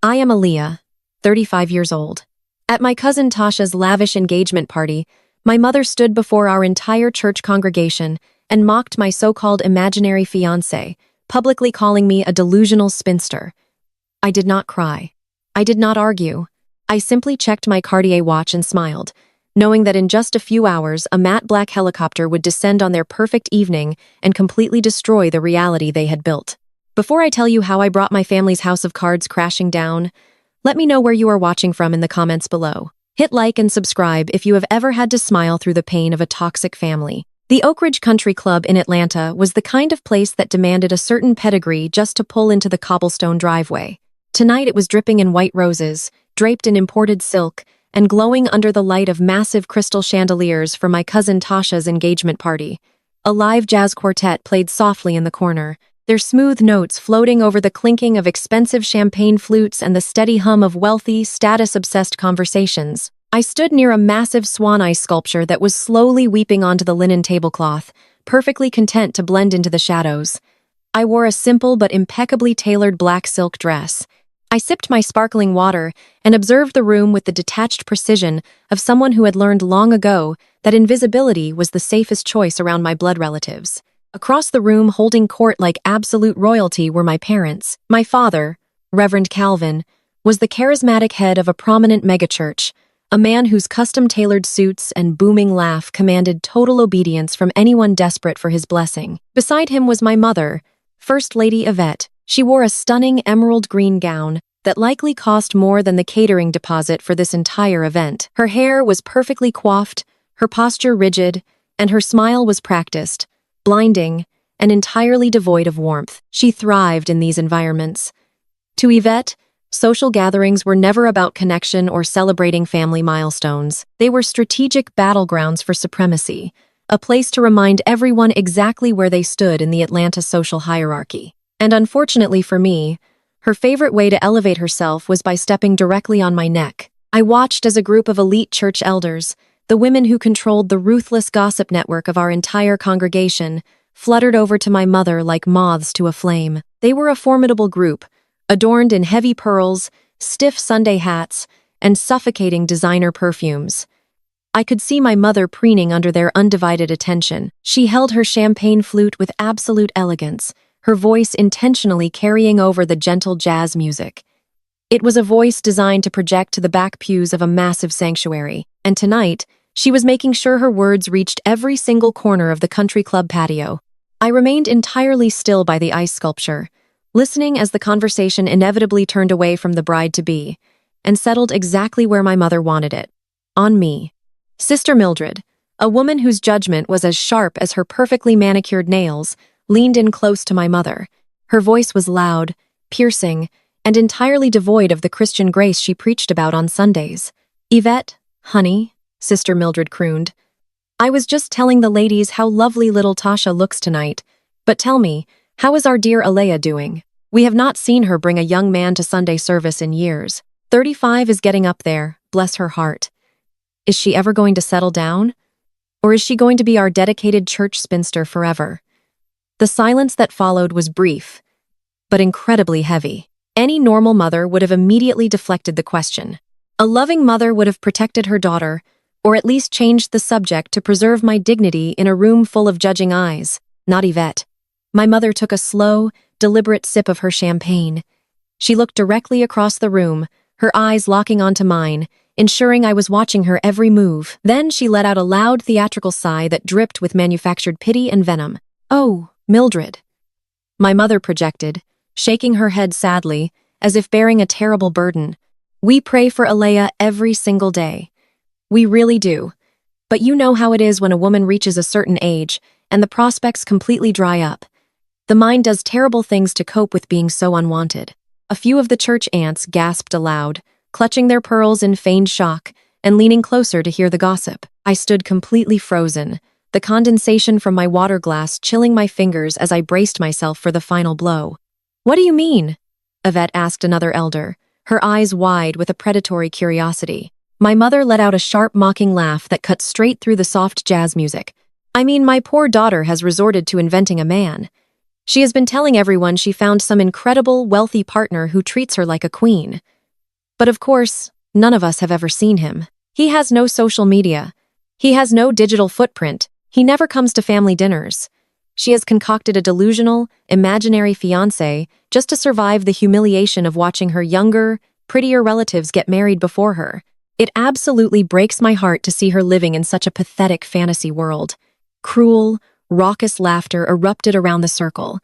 I am Aaliyah, 35 years old. At my cousin Tasha's lavish engagement party, my mother stood before our entire church congregation and mocked my so-called imaginary fiancé, publicly calling me a delusional spinster. I did not cry. I did not argue. I simply checked my Cartier watch and smiled, knowing that in just a few hours a matte black helicopter would descend on their perfect evening and completely destroy the reality they had built. Before I tell you how I brought my family's house of cards crashing down, let me know where you are watching from in the comments below. Hit like and subscribe if you have ever had to smile through the pain of a toxic family. The Oak Ridge Country Club in Atlanta was the kind of place that demanded a certain pedigree just to pull into the cobblestone driveway. Tonight it was dripping in white roses, draped in imported silk, and glowing under the light of massive crystal chandeliers for my cousin Tasha's engagement party. A live jazz quartet played softly in the corner, their smooth notes floating over the clinking of expensive champagne flutes and the steady hum of wealthy, status-obsessed conversations. I stood near a massive swan eye sculpture that was slowly weeping onto the linen tablecloth, perfectly content to blend into the shadows. I wore a simple but impeccably tailored black silk dress. I sipped my sparkling water and observed the room with the detached precision of someone who had learned long ago that invisibility was the safest choice around my blood relatives. Across the room, holding court like absolute royalty, were my parents. My father, Reverend Calvin, was the charismatic head of a prominent megachurch, a man whose custom-tailored suits and booming laugh commanded total obedience from anyone desperate for his blessing. Beside him was my mother, First Lady Yvette. She wore a stunning emerald green gown that likely cost more than the catering deposit for this entire event. Her hair was perfectly coiffed, her posture rigid, and her smile was practiced, blinding, and entirely devoid of warmth. She thrived in these environments. To Yvette, social gatherings were never about connection or celebrating family milestones. They were strategic battlegrounds for supremacy, a place to remind everyone exactly where they stood in the Atlanta social hierarchy. And unfortunately for me, her favorite way to elevate herself was by stepping directly on my neck. I watched as a group of elite church elders, the women who controlled the ruthless gossip network of our entire congregation, fluttered over to my mother like moths to a flame. They were a formidable group, adorned in heavy pearls, stiff Sunday hats, and suffocating designer perfumes. I could see my mother preening under their undivided attention. She held her champagne flute with absolute elegance, her voice intentionally carrying over the gentle jazz music. It was a voice designed to project to the back pews of a massive sanctuary, and tonight, she was making sure her words reached every single corner of the country club patio. I remained entirely still by the ice sculpture, listening as the conversation inevitably turned away from the bride-to-be, and settled exactly where my mother wanted it, on me. Sister Mildred, a woman whose judgment was as sharp as her perfectly manicured nails, leaned in close to my mother. Her voice was loud, piercing, and entirely devoid of the Christian grace she preached about on Sundays. "Yvette, honey," Sister Mildred crooned, "I was just telling the ladies how lovely little Tasha looks tonight. But tell me, how is our dear Aaliyah doing? We have not seen her bring a young man to Sunday service in years. 35 is getting up there, bless her heart. Is she ever going to settle down? Or is she going to be our dedicated church spinster forever?" The silence that followed was brief, but incredibly heavy. Any normal mother would have immediately deflected the question. A loving mother would have protected her daughter, or at least changed the subject to preserve my dignity in a room full of judging eyes. Not Yvette. My mother took a slow, deliberate sip of her champagne. She looked directly across the room, her eyes locking onto mine, ensuring I was watching her every move. Then she let out a loud theatrical sigh that dripped with manufactured pity and venom. "Oh, Mildred," my mother projected, shaking her head sadly, as if bearing a terrible burden. "We pray for Aaliyah every single day. We really do. But you know how it is when a woman reaches a certain age, and the prospects completely dry up. The mind does terrible things to cope with being so unwanted." A few of the church aunts gasped aloud, clutching their pearls in feigned shock, and leaning closer to hear the gossip. I stood completely frozen, the condensation from my water glass chilling my fingers as I braced myself for the final blow. "What do you mean?" Yvette asked another elder, her eyes wide with a predatory curiosity. My mother let out a sharp, mocking laugh that cut straight through the soft jazz music. "I mean, my poor daughter has resorted to inventing a man. She has been telling everyone she found some incredible, wealthy partner who treats her like a queen. But of course, none of us have ever seen him. He has no social media. He has no digital footprint. He never comes to family dinners. She has concocted a delusional, imaginary fiancé just to survive the humiliation of watching her younger, prettier relatives get married before her. It absolutely breaks my heart to see her living in such a pathetic fantasy world. Cruel, raucous laughter erupted around the circle.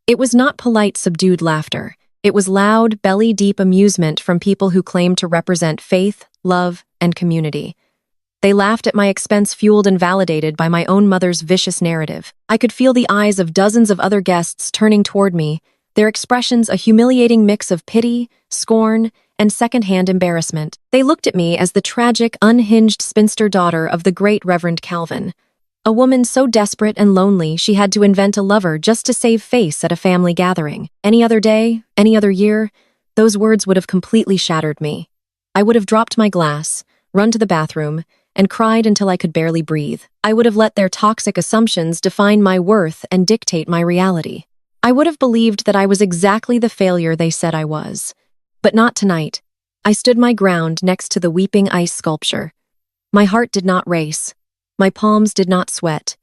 It was not polite, subdued laughter. It was loud, belly-deep amusement from people who claimed to represent faith, love, and community. They laughed at my expense, fueled and validated by my own mother's vicious narrative. I could feel the eyes of dozens of other guests turning toward me, their expressions a humiliating mix of pity, scorn, and second-hand embarrassment. They looked at me as the tragic, unhinged spinster daughter of the great Reverend Calvin, a woman so desperate and lonely she had to invent a lover just to save face at a family gathering. Any other day, any other year, those words would have completely shattered me. I would have dropped my glass, run to the bathroom, and cried until I could barely breathe. I would have let their toxic assumptions define my worth and dictate my reality. I would have believed that I was exactly the failure they said I was. But not tonight. I stood my ground next to the weeping ice sculpture. My heart did not race. My palms did not sweat.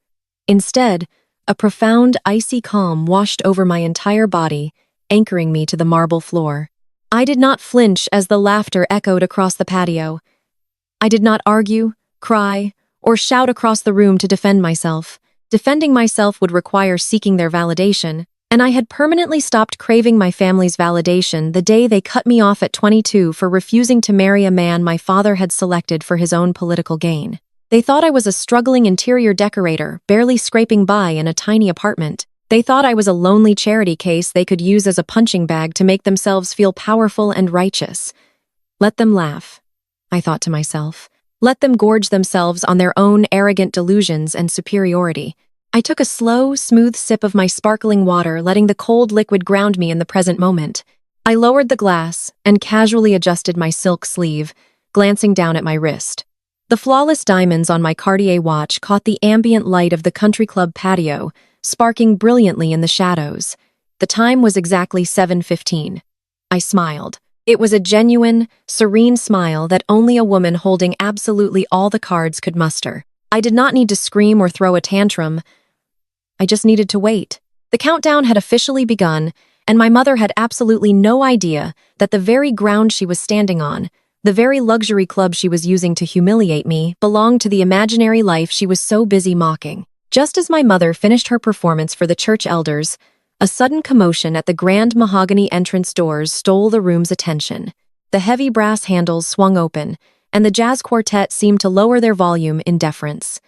Instead, a profound, icy calm washed over my entire body, anchoring me to the marble floor. I did not flinch as the laughter echoed across the patio. I did not argue, cry, or shout across the room to defend myself. Defending myself would require seeking their validation, and I had permanently stopped craving my family's validation the day they cut me off at 22 for refusing to marry a man my father had selected for his own political gain. They thought I was a struggling interior decorator, barely scraping by in a tiny apartment. They thought I was a lonely charity case they could use as a punching bag to make themselves feel powerful and righteous. Let them laugh, I thought to myself. Let them gorge themselves on their own arrogant delusions and superiority. I took a slow, smooth sip of my sparkling water, letting the cold liquid ground me in the present moment. I lowered the glass and casually adjusted my silk sleeve, glancing down at my wrist. The flawless diamonds on my Cartier watch caught the ambient light of the country club patio, sparking brilliantly in the shadows. The time was exactly 7:15. I smiled. It was a genuine, serene smile that only a woman holding absolutely all the cards could muster. I did not need to scream or throw a tantrum. I just needed to wait. The countdown had officially begun, and my mother had absolutely no idea that the very ground she was standing on, the very luxury club she was using to humiliate me, belonged to the imaginary life she was so busy mocking. Just as my mother finished her performance for the church elders, a sudden commotion at the grand mahogany entrance doors stole the room's attention. The heavy brass handles swung open, and the jazz quartet seemed to lower their volume in deference.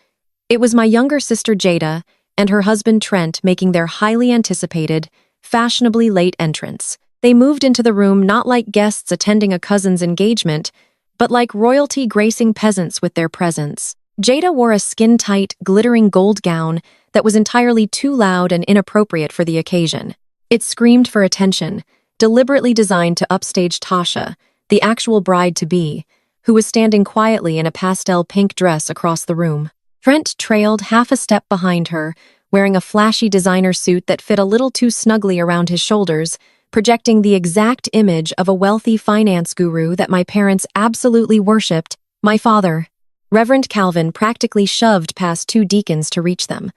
It was my younger sister Jada and her husband Trent making their highly anticipated, fashionably late entrance. They moved into the room not like guests attending a cousin's engagement, but like royalty gracing peasants with their presence. Jada wore a skin-tight, glittering gold gown that was entirely too loud and inappropriate for the occasion. It screamed for attention, deliberately designed to upstage Tasha, the actual bride-to-be, who was standing quietly in a pastel pink dress across the room. Trent trailed half a step behind her, wearing a flashy designer suit that fit a little too snugly around his shoulders, projecting the exact image of a wealthy finance guru that my parents absolutely worshipped. My father, Reverend Calvin, practically shoved past two deacons to reach them.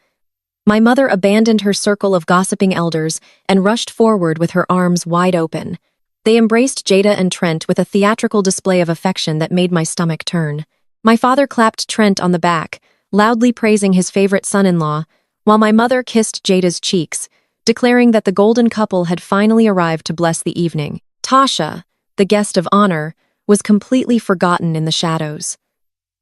My mother abandoned her circle of gossiping elders and rushed forward with her arms wide open. They embraced Jada and Trent with a theatrical display of affection that made my stomach turn. My father clapped Trent on the back, loudly praising his favorite son-in-law, while my mother kissed Jada's cheeks, declaring that the golden couple had finally arrived to bless the evening. Tasha, the guest of honor, was completely forgotten in the shadows.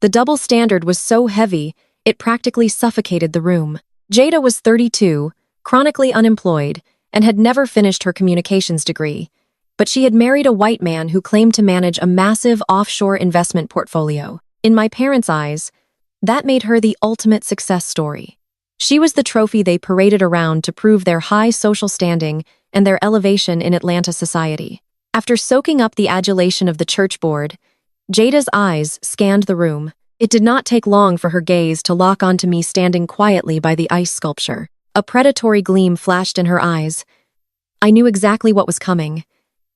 The double standard was so heavy, it practically suffocated the room. Jada was 32, chronically unemployed, and had never finished her communications degree, but she had married a white man who claimed to manage a massive offshore investment portfolio. In my parents' eyes, that made her the ultimate success story. She was the trophy they paraded around to prove their high social standing and their elevation in Atlanta society. After soaking up the adulation of the church board, Jada's eyes scanned the room. It did not take long for her gaze to lock onto me standing quietly by the ice sculpture. A predatory gleam flashed in her eyes. I knew exactly what was coming.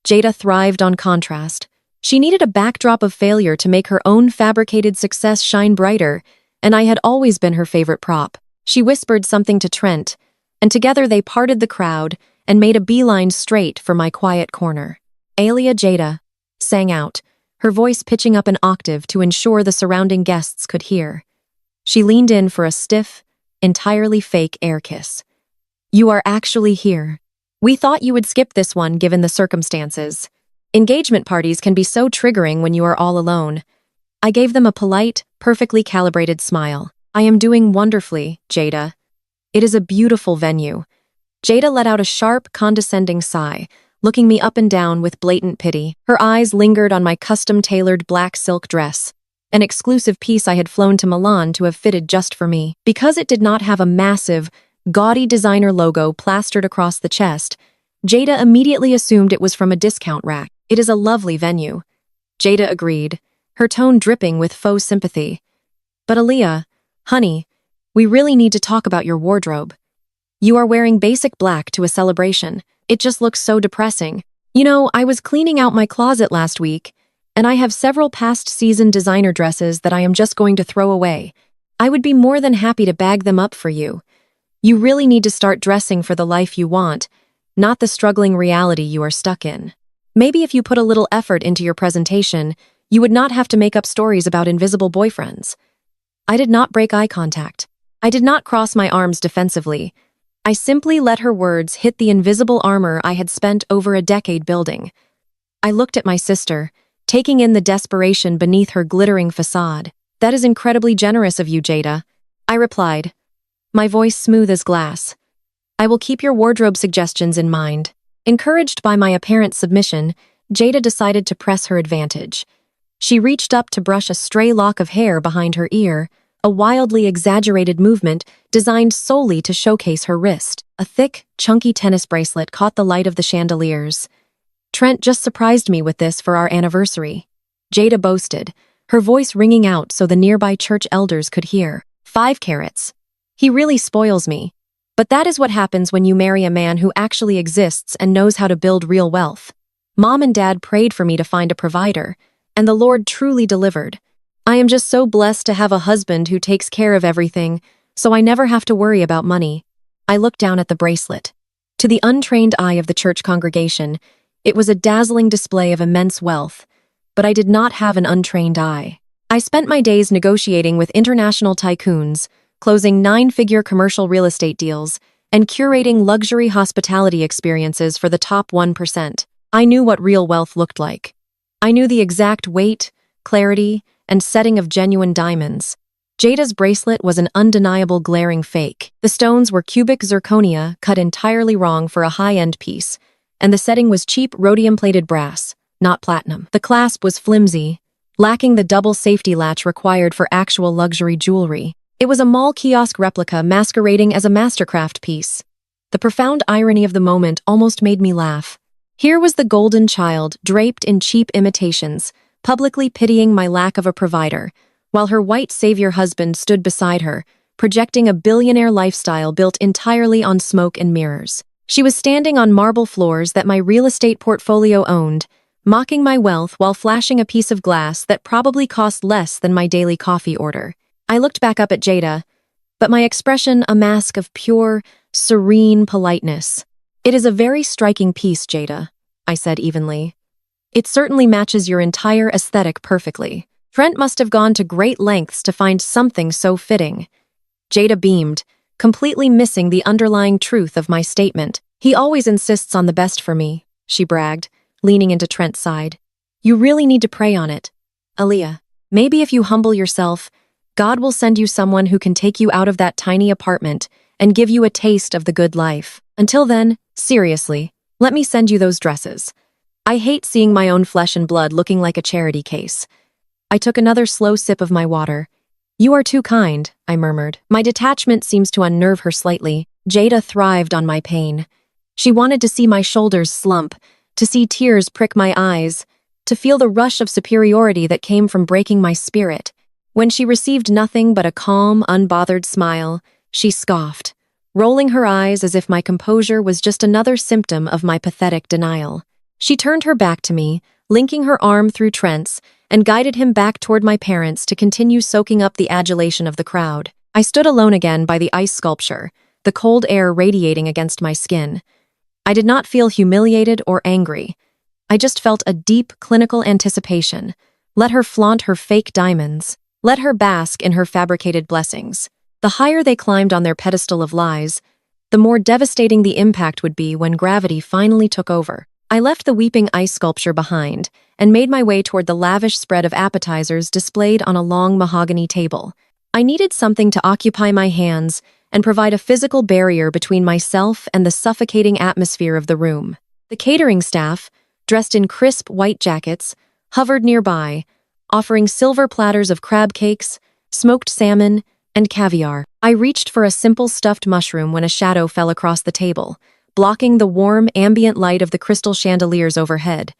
Jada thrived on contrast. She needed a backdrop of failure to make her own fabricated success shine brighter, and I had always been her favorite prop. She whispered something to Trent, and together they parted the crowd and made a beeline straight for my quiet corner. Alia Jada sang out, her voice pitching up an octave to ensure the surrounding guests could hear. She leaned in for a stiff, entirely fake air kiss. You are actually here. We thought you would skip this one given the circumstances. Engagement parties can be so triggering when you are all alone. I gave them a polite, perfectly calibrated smile. I am doing wonderfully, Jada. It is a beautiful venue. Jada let out a sharp, condescending sigh, looking me up and down with blatant pity. Her eyes lingered on my custom-tailored black silk dress, an exclusive piece I had flown to Milan to have fitted just for me. Because it did not have a massive, gaudy designer logo plastered across the chest, Jada immediately assumed it was from a discount rack. It is a lovely venue. Jada agreed, her tone dripping with faux sympathy. But Aaliyah, honey, we really need to talk about your wardrobe. You are wearing basic black to a celebration. It just looks so depressing. You know, I was cleaning out my closet last week, and I have several past season designer dresses that I am just going to throw away. I would be more than happy to bag them up for you. You really need to start dressing for the life you want, not the struggling reality you are stuck in. Maybe if you put a little effort into your presentation, you would not have to make up stories about invisible boyfriends. I did not break eye contact. I did not cross my arms defensively. I simply let her words hit the invisible armor I had spent over a decade building. I looked at my sister, taking in the desperation beneath her glittering facade. That is incredibly generous of you, Jada. I replied, my voice smooth as glass. I will keep your wardrobe suggestions in mind. Encouraged by my apparent submission, Jada decided to press her advantage. She reached up to brush a stray lock of hair behind her ear, a wildly exaggerated movement designed solely to showcase her wrist. A thick, chunky tennis bracelet caught the light of the chandeliers. Trent just surprised me with this for our anniversary. Jada boasted, her voice ringing out so the nearby church elders could hear. 5 carats. He really spoils me. But that is what happens when you marry a man who actually exists and knows how to build real wealth. Mom and Dad prayed for me to find a provider, and the Lord truly delivered. I am just so blessed to have a husband who takes care of everything, so I never have to worry about money. I looked down at the bracelet. To the untrained eye of the church congregation, it was a dazzling display of immense wealth, but I did not have an untrained eye. I spent my days negotiating with international tycoons, closing 9-figure commercial real estate deals, and curating luxury hospitality experiences for the top 1%. I knew what real wealth looked like. I knew the exact weight, clarity, and setting of genuine diamonds. Jada's bracelet was an undeniable glaring fake. The stones were cubic zirconia cut entirely wrong for a high-end piece, and the setting was cheap rhodium-plated brass, not platinum. The clasp was flimsy, lacking the double safety latch required for actual luxury jewelry. It was a mall kiosk replica masquerading as a mastercraft piece. The profound irony of the moment almost made me laugh. Here was the golden child, draped in cheap imitations, publicly pitying my lack of a provider, while her white savior husband stood beside her, projecting a billionaire lifestyle built entirely on smoke and mirrors. She was standing on marble floors that my real estate portfolio owned, mocking my wealth while flashing a piece of glass that probably cost less than my daily coffee order. I looked back up at Jada, but my expression a mask of pure, serene politeness. It is a very striking piece, Jada, I said evenly. It certainly matches your entire aesthetic perfectly. Trent must have gone to great lengths to find something so fitting. Jada beamed, completely missing the underlying truth of my statement. He always insists on the best for me, she bragged, leaning into Trent's side. You really need to pray on it. Aaliyah, maybe if you humble yourself, God will send you someone who can take you out of that tiny apartment and give you a taste of the good life. Until then, seriously, let me send you those dresses. I hate seeing my own flesh and blood looking like a charity case. I took another slow sip of my water. You are too kind, I murmured. My detachment seems to unnerve her slightly. Jada thrived on my pain. She wanted to see my shoulders slump, to see tears prick my eyes, to feel the rush of superiority that came from breaking my spirit. When she received nothing but a calm, unbothered smile, she scoffed. rolling her eyes as if my composure was just another symptom of my pathetic denial. She turned her back to me, linking her arm through Trent's, and guided him back toward my parents to continue soaking up the adulation of the crowd. I stood alone again by the ice sculpture, the cold air radiating against my skin. I did not feel humiliated or angry. I just felt a deep, clinical anticipation. Let her flaunt her fake diamonds. Let her bask in her fabricated blessings. The higher they climbed on their pedestal of lies, the more devastating the impact would be when gravity finally took over. I left the weeping ice sculpture behind and made my way toward the lavish spread of appetizers displayed on a long mahogany table. I needed something to occupy my hands and provide a physical barrier between myself and the suffocating atmosphere of the room. The catering staff, dressed in crisp white jackets, hovered nearby, offering silver platters of crab cakes, smoked salmon, and caviar. I reached for a simple stuffed mushroom when a shadow fell across the table, blocking the warm, ambient light of the crystal chandeliers overhead.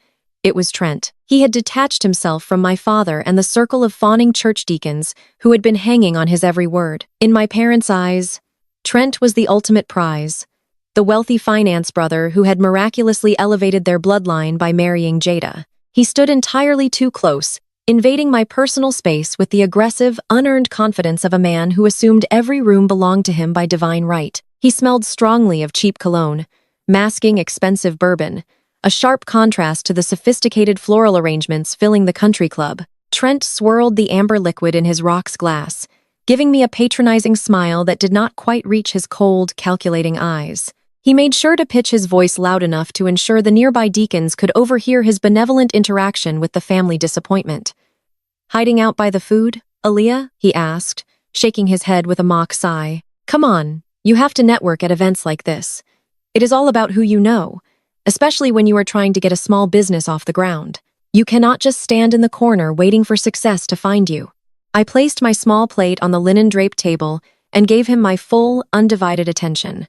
It was Trent. He had detached himself from my father and the circle of fawning church deacons who had been hanging on his every word. In my parents' eyes, Trent was the ultimate prize, the wealthy finance brother who had miraculously elevated their bloodline by marrying Jada. He stood entirely too close, invading my personal space with the aggressive, unearned confidence of a man who assumed every room belonged to him by divine right. He smelled strongly of cheap cologne, masking expensive bourbon, a sharp contrast to the sophisticated floral arrangements filling the country club. Trent swirled the amber liquid in his rocks glass, giving me a patronizing smile that did not quite reach his cold, calculating eyes. He made sure to pitch his voice loud enough to ensure the nearby deacons could overhear his benevolent interaction with the family disappointment. "Hiding out by the food, Aaliyah?" he asked, shaking his head with a mock sigh. "Come on, you have to network at events like this. It is all about who you know, especially when you are trying to get a small business off the ground. You cannot just stand in the corner waiting for success to find you." I placed my small plate on the linen-draped table and gave him my full, undivided attention.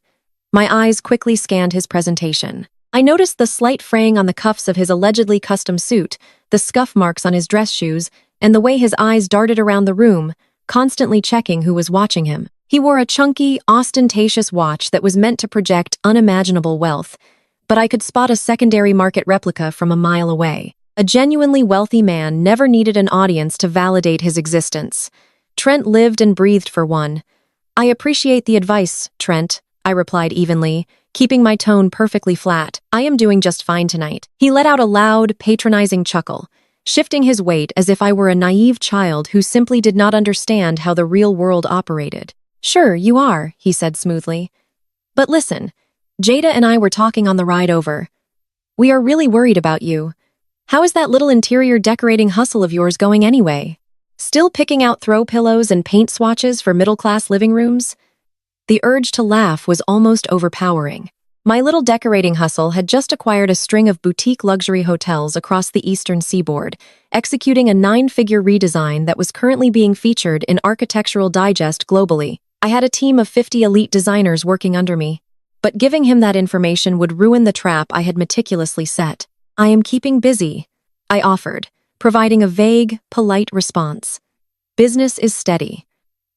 My eyes quickly scanned his presentation. I noticed the slight fraying on the cuffs of his allegedly custom suit, the scuff marks on his dress shoes, and the way his eyes darted around the room, constantly checking who was watching him. He wore a chunky, ostentatious watch that was meant to project unimaginable wealth, but I could spot a secondary market replica from a mile away. A genuinely wealthy man never needed an audience to validate his existence. Trent lived and breathed for one. "I appreciate the advice, Trent," I replied evenly, keeping my tone perfectly flat. "I am doing just fine tonight." He let out a loud, patronizing chuckle, shifting his weight as if I were a naive child who simply did not understand how the real world operated. "Sure, you are," he said smoothly. "But listen, Jada and I were talking on the ride over. We are really worried about you. How is that little interior decorating hustle of yours going anyway? Still picking out throw pillows and paint swatches for middle-class living rooms?" The urge to laugh was almost overpowering. My little decorating hustle had just acquired a string of boutique luxury hotels across the eastern seaboard, executing a 9-figure redesign that was currently being featured in Architectural Digest globally. I had a team of 50 elite designers working under me, but giving him that information would ruin the trap I had meticulously set. "I am keeping busy," I offered, providing a vague, polite response. "Business is steady."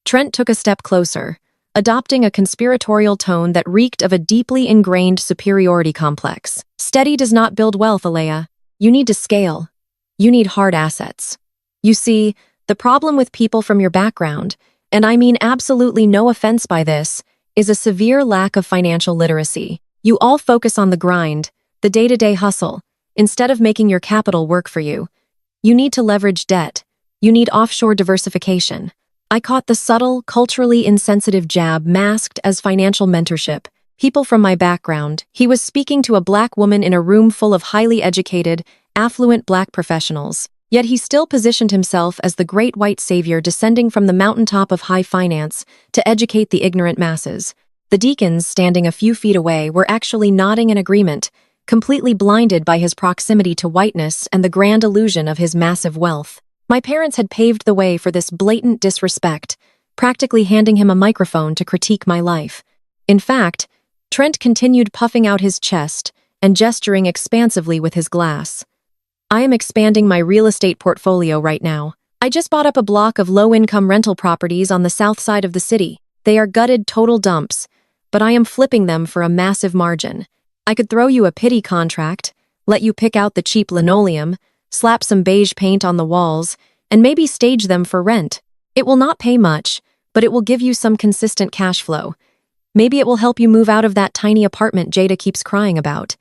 Trent took a step closer, adopting a conspiratorial tone that reeked of a deeply ingrained superiority complex. "Steady does not build wealth, Alea. You need to scale. You need hard assets. You see, the problem with people from your background, and I mean absolutely no offense by this, is a severe lack of financial literacy. You all focus on the grind, the day-to-day hustle, instead of making your capital work for you. You need to leverage debt. You need offshore diversification." I caught the subtle, culturally insensitive jab masked as financial mentorship. People from my background. He was speaking to a black woman in a room full of highly educated, affluent black professionals. Yet he still positioned himself as the great white savior descending from the mountaintop of high finance to educate the ignorant masses. The deacons, standing a few feet away, were actually nodding in agreement, completely blinded by his proximity to whiteness and the grand illusion of his massive wealth. My parents had paved the way for this blatant disrespect, practically handing him a microphone to critique my life. In fact, Trent continued puffing out his chest and gesturing expansively with his glass. "I am expanding my real estate portfolio right now. I just bought up a block of low-income rental properties on the south side of the city. They are gutted total dumps. but I am flipping them for a massive margin. I could throw you a pity contract, let you pick out the cheap linoleum, slap some beige paint on the walls, and maybe stage them for rent. It will not pay much, but it will give you some consistent cash flow. Maybe it will help you move out of that tiny apartment Jada keeps crying about.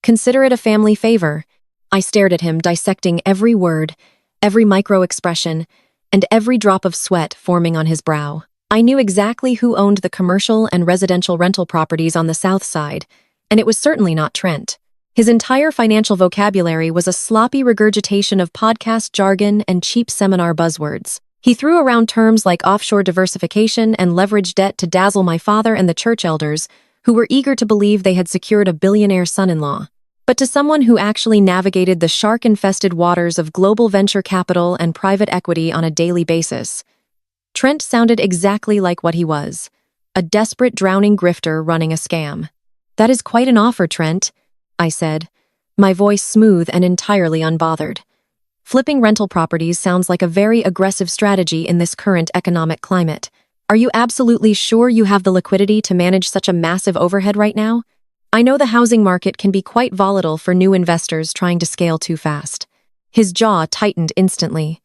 Consider it a family favor. I stared at him, dissecting every word, every micro-expression, and every drop of sweat forming on his brow. I knew exactly who owned the commercial and residential rental properties on the south side, and it was certainly not Trent. His entire financial vocabulary was a sloppy regurgitation of podcast jargon and cheap seminar buzzwords. He threw around terms like offshore diversification and leveraged debt to dazzle my father and the church elders, who were eager to believe they had secured a billionaire son-in-law. But to someone who actually navigated the shark-infested waters of global venture capital and private equity on a daily basis, Trent sounded exactly like what he was, a desperate drowning grifter running a scam. "That is quite an offer, Trent," I said, my voice smooth and entirely unbothered. Flipping rental properties sounds like a very aggressive strategy in this current economic climate. Are you absolutely sure you have the liquidity to manage such a massive overhead right now? I know the housing market can be quite volatile for new investors trying to scale too fast. His jaw tightened instantly.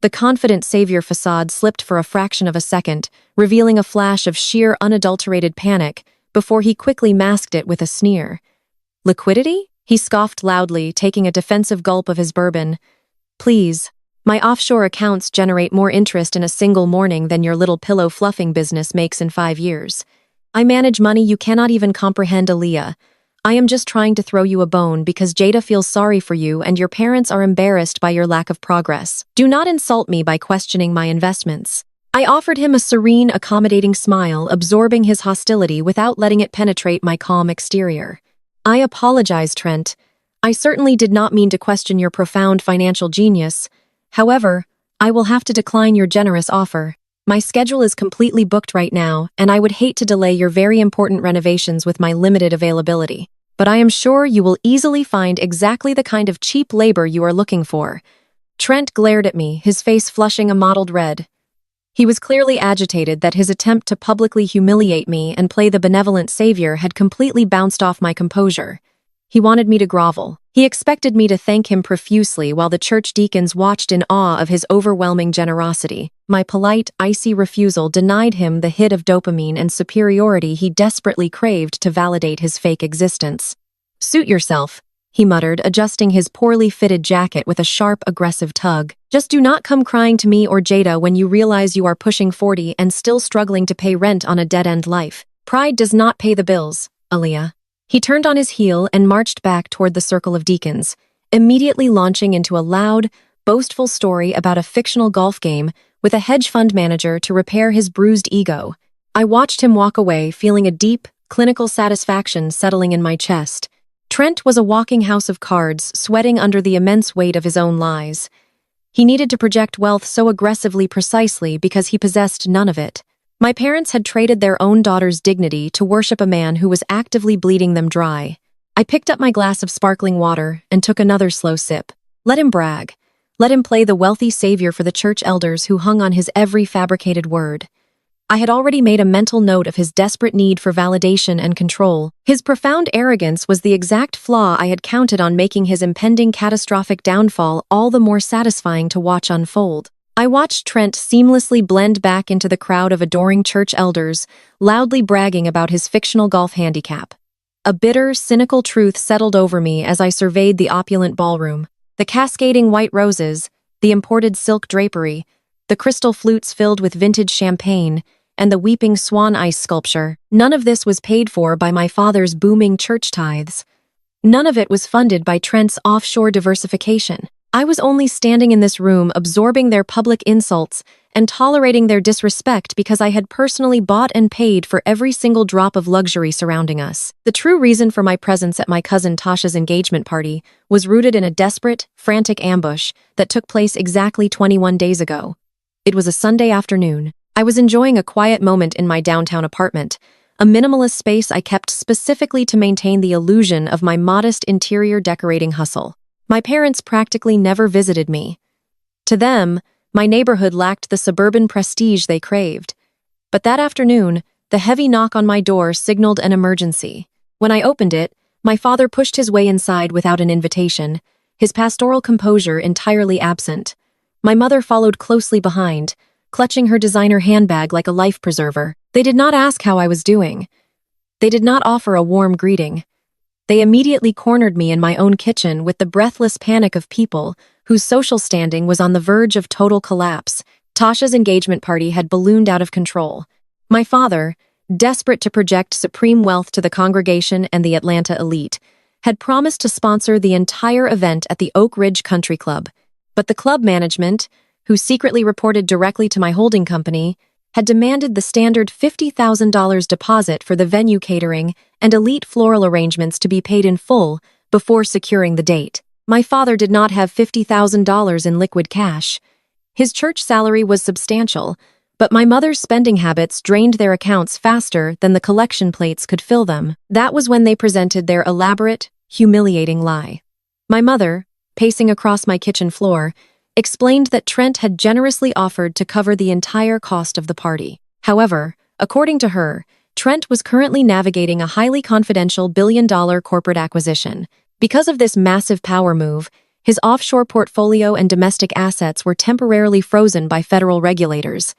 The confident savior facade slipped for a fraction of a second, revealing a flash of sheer unadulterated panic before he quickly masked it with a sneer. "Liquidity?" He scoffed loudly, taking a defensive gulp of his bourbon. "Please, my offshore accounts generate more interest in a single morning than your little pillow fluffing business makes in 5 years. I manage money you cannot even comprehend, Aaliyah. I am just trying to throw you a bone because Jada feels sorry for you and your parents are embarrassed by your lack of progress. Do not insult me by questioning my investments." I offered him a serene, accommodating smile, absorbing his hostility without letting it penetrate my calm exterior. "I apologize, Trent. I certainly did not mean to question your profound financial genius. However, I will have to decline your generous offer. My schedule is completely booked right now, and I would hate to delay your very important renovations with my limited availability. But I am sure you will easily find exactly the kind of cheap labor you are looking for." Trent glared at me, his face flushing a mottled red. He was clearly agitated that his attempt to publicly humiliate me and play the benevolent savior had completely bounced off my composure. He wanted me to grovel. He expected me to thank him profusely while the church deacons watched in awe of his overwhelming generosity. My polite, icy refusal denied him the hit of dopamine and superiority he desperately craved to validate his fake existence. "Suit yourself," he muttered, adjusting his poorly fitted jacket with a sharp, aggressive tug. "Just do not come crying to me or Jada when you realize you are pushing 40 and still struggling to pay rent on a dead-end life. Pride does not pay the bills, Aaliyah." He turned on his heel and marched back toward the circle of deacons, immediately launching into a loud, boastful story about a fictional golf game with a hedge fund manager to repair his bruised ego. I watched him walk away, feeling a deep, clinical satisfaction settling in my chest. Trent was a walking house of cards, sweating under the immense weight of his own lies. He needed to project wealth so aggressively precisely because he possessed none of it. My parents had traded their own daughter's dignity to worship a man who was actively bleeding them dry. I picked up my glass of sparkling water and took another slow sip. Let him brag. Let him play the wealthy savior for the church elders who hung on his every fabricated word. I had already made a mental note of his desperate need for validation and control. His profound arrogance was the exact flaw I had counted on, making his impending catastrophic downfall all the more satisfying to watch unfold. I watched Trent seamlessly blend back into the crowd of adoring church elders, loudly bragging about his fictional golf handicap. A bitter, cynical truth settled over me as I surveyed the opulent ballroom. The cascading white roses, the imported silk drapery, the crystal flutes filled with vintage champagne, and the weeping swan ice sculpture. None of this was paid for by my father's booming church tithes. None of it was funded by Trent's offshore diversification. I was only standing in this room absorbing their public insults and tolerating their disrespect because I had personally bought and paid for every single drop of luxury surrounding us. The true reason for my presence at my cousin Tasha's engagement party was rooted in a desperate, frantic ambush that took place exactly 21 days ago. It was a Sunday afternoon. I was enjoying a quiet moment in my downtown apartment, a minimalist space I kept specifically to maintain the illusion of my modest interior decorating hustle. My parents practically never visited me. To them, my neighborhood lacked the suburban prestige they craved. But that afternoon, The heavy knock on my door signaled an emergency. When I opened it, my father pushed his way inside without an invitation, his pastoral composure entirely absent. My mother followed closely behind, clutching her designer handbag like a life preserver. They did not ask how I was doing. They did not offer a warm greeting. They immediately cornered me in my own kitchen with the breathless panic of people whose social standing was on the verge of total collapse. Tasha's engagement party had ballooned out of control. My father, desperate to project supreme wealth to the congregation and the Atlanta elite, had promised to sponsor the entire event at the Oak Ridge Country Club. But the club management, who secretly reported directly to my holding company, had demanded the standard $50,000 deposit for the venue catering and elite floral arrangements to be paid in full before securing the date. My father did not have $50,000 in liquid cash. His church salary was substantial, but my mother's spending habits drained their accounts faster than the collection plates could fill them. That was when they presented their elaborate, humiliating lie. My mother, pacing across my kitchen floor, explained that Trent had generously offered to cover the entire cost of the party. However, according to her, Trent was currently navigating a highly confidential billion-dollar corporate acquisition. Because of this massive power move, his offshore portfolio and domestic assets were temporarily frozen by federal regulators.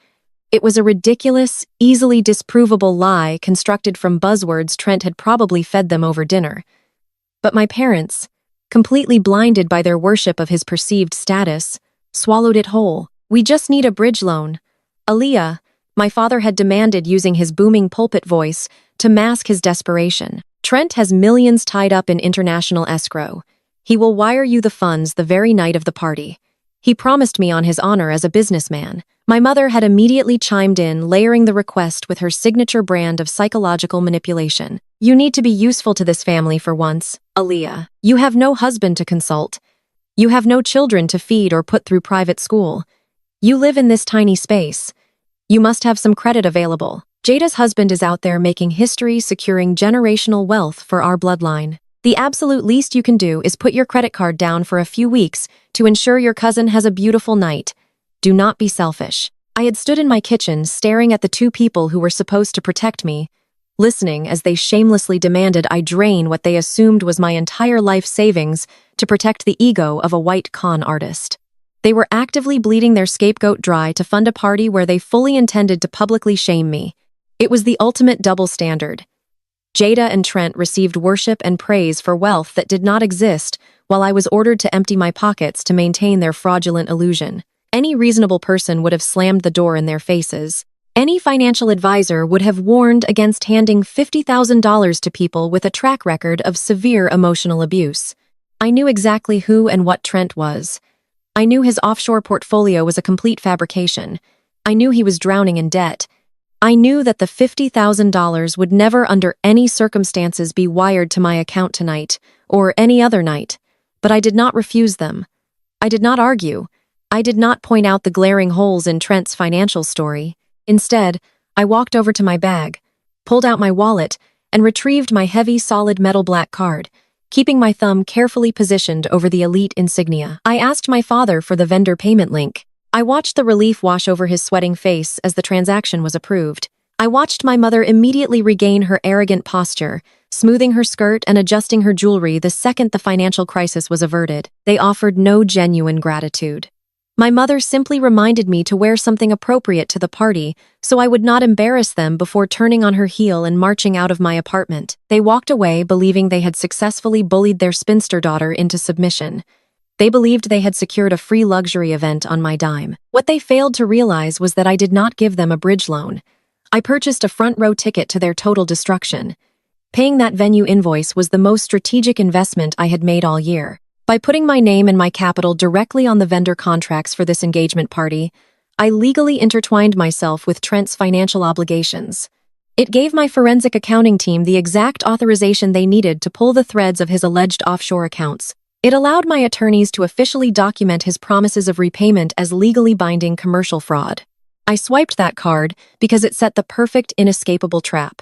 It was a ridiculous, easily disprovable lie constructed from buzzwords Trent had probably fed them over dinner. But my parents, completely blinded by their worship of his perceived status, swallowed it whole. "We just need a bridge loan. Aaliyah," my father had demanded using his booming pulpit voice to mask his desperation. "Trent has millions tied up in international escrow. He will wire you the funds the very night of the party. He promised me on his honor as a businessman." My mother had immediately chimed in, layering the request with her signature brand of psychological manipulation. "You need to be useful to this family for once, Aaliyah. You have no husband to consult. You have no children to feed or put through private school. You live in this tiny space. You must have some credit available. Jada's husband is out there making history, securing generational wealth for our bloodline. The absolute least you can do is put your credit card down for a few weeks to ensure your cousin has a beautiful night. Do not be selfish." I had stood in my kitchen staring at the two people who were supposed to protect me, listening as they shamelessly demanded I drain what they assumed was my entire life savings to protect the ego of a white con artist. They were actively bleeding their scapegoat dry to fund a party where they fully intended to publicly shame me. It was the ultimate double standard. Jada and Trent received worship and praise for wealth that did not exist, while I was ordered to empty my pockets to maintain their fraudulent illusion. Any reasonable person would have slammed the door in their faces. Any financial advisor would have warned against handing $50,000 to people with a track record of severe emotional abuse. I knew exactly who and what Trent was. I knew his offshore portfolio was a complete fabrication. I knew he was drowning in debt. I knew that the $50,000 would never under any circumstances be wired to my account tonight, or any other night. But I did not refuse them. I did not argue. I did not point out the glaring holes in Trent's financial story. Instead, I walked over to my bag, pulled out my wallet, and retrieved my heavy, solid metal black card, keeping my thumb carefully positioned over the elite insignia. I asked my father for the vendor payment link. I watched the relief wash over his sweating face as the transaction was approved. I watched my mother immediately regain her arrogant posture, smoothing her skirt and adjusting her jewelry the second the financial crisis was averted. They offered no genuine gratitude. My mother simply reminded me to wear something appropriate to the party so I would not embarrass them before turning on her heel and marching out of my apartment. They walked away believing they had successfully bullied their spinster daughter into submission. They believed they had secured a free luxury event on my dime. What they failed to realize was that I did not give them a bridge loan. I purchased a front-row ticket to their total destruction. Paying that venue invoice was the most strategic investment I had made all year. By putting my name and my capital directly on the vendor contracts for this engagement party, I legally intertwined myself with Trent's financial obligations. It gave my forensic accounting team the exact authorization they needed to pull the threads of his alleged offshore accounts. It allowed my attorneys to officially document his promises of repayment as legally binding commercial fraud. I swiped that card because it set the perfect, inescapable trap.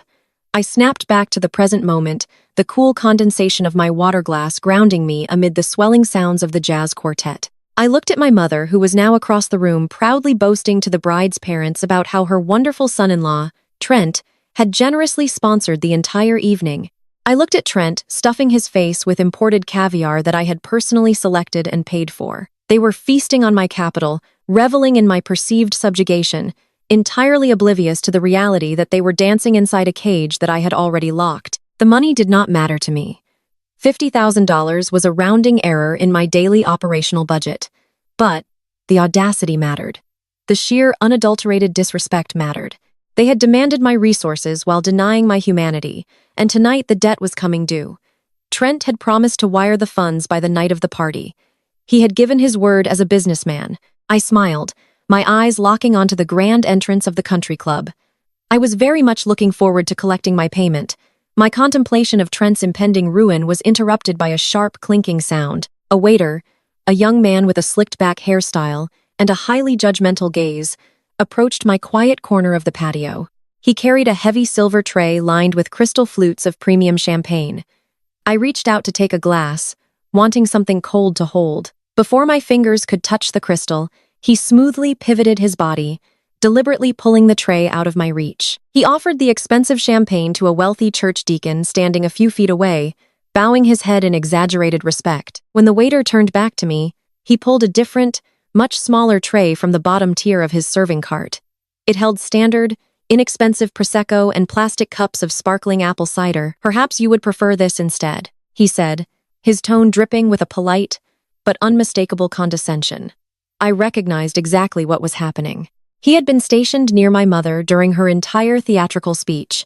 I snapped back to the present moment, the cool condensation of my water glass grounding me amid the swelling sounds of the jazz quartet. I looked at my mother, who was now across the room, proudly boasting to the bride's parents about how her wonderful son-in-law, Trent, had generously sponsored the entire evening. I looked at Trent, stuffing his face with imported caviar that I had personally selected and paid for. They were feasting on my capital, reveling in my perceived subjugation, entirely oblivious to the reality that they were dancing inside a cage that I had already locked. The money did not matter to me. $50,000 was a rounding error in my daily operational budget. But the audacity mattered. The sheer, unadulterated disrespect mattered. They had demanded my resources while denying my humanity, and tonight the debt was coming due. Trent had promised to wire the funds by the night of the party. He had given his word as a businessman. I smiled, my eyes locking onto the grand entrance of the country club. I was very much looking forward to collecting my payment. My contemplation of Trent's impending ruin was interrupted by a sharp clinking sound. A waiter, a young man with a slicked-back hairstyle and a highly judgmental gaze, approached my quiet corner of the patio. He carried a heavy silver tray lined with crystal flutes of premium champagne. I reached out to take a glass, wanting something cold to hold. Before my fingers could touch the crystal, he smoothly pivoted his body, deliberately pulling the tray out of my reach. He offered the expensive champagne to a wealthy church deacon standing a few feet away, bowing his head in exaggerated respect. When the waiter turned back to me, he pulled a different, much smaller tray from the bottom tier of his serving cart. It held standard, inexpensive Prosecco and plastic cups of sparkling apple cider. "Perhaps you would prefer this instead," he said, his tone dripping with a polite but unmistakable condescension. I recognized exactly what was happening. He had been stationed near my mother during her entire theatrical speech.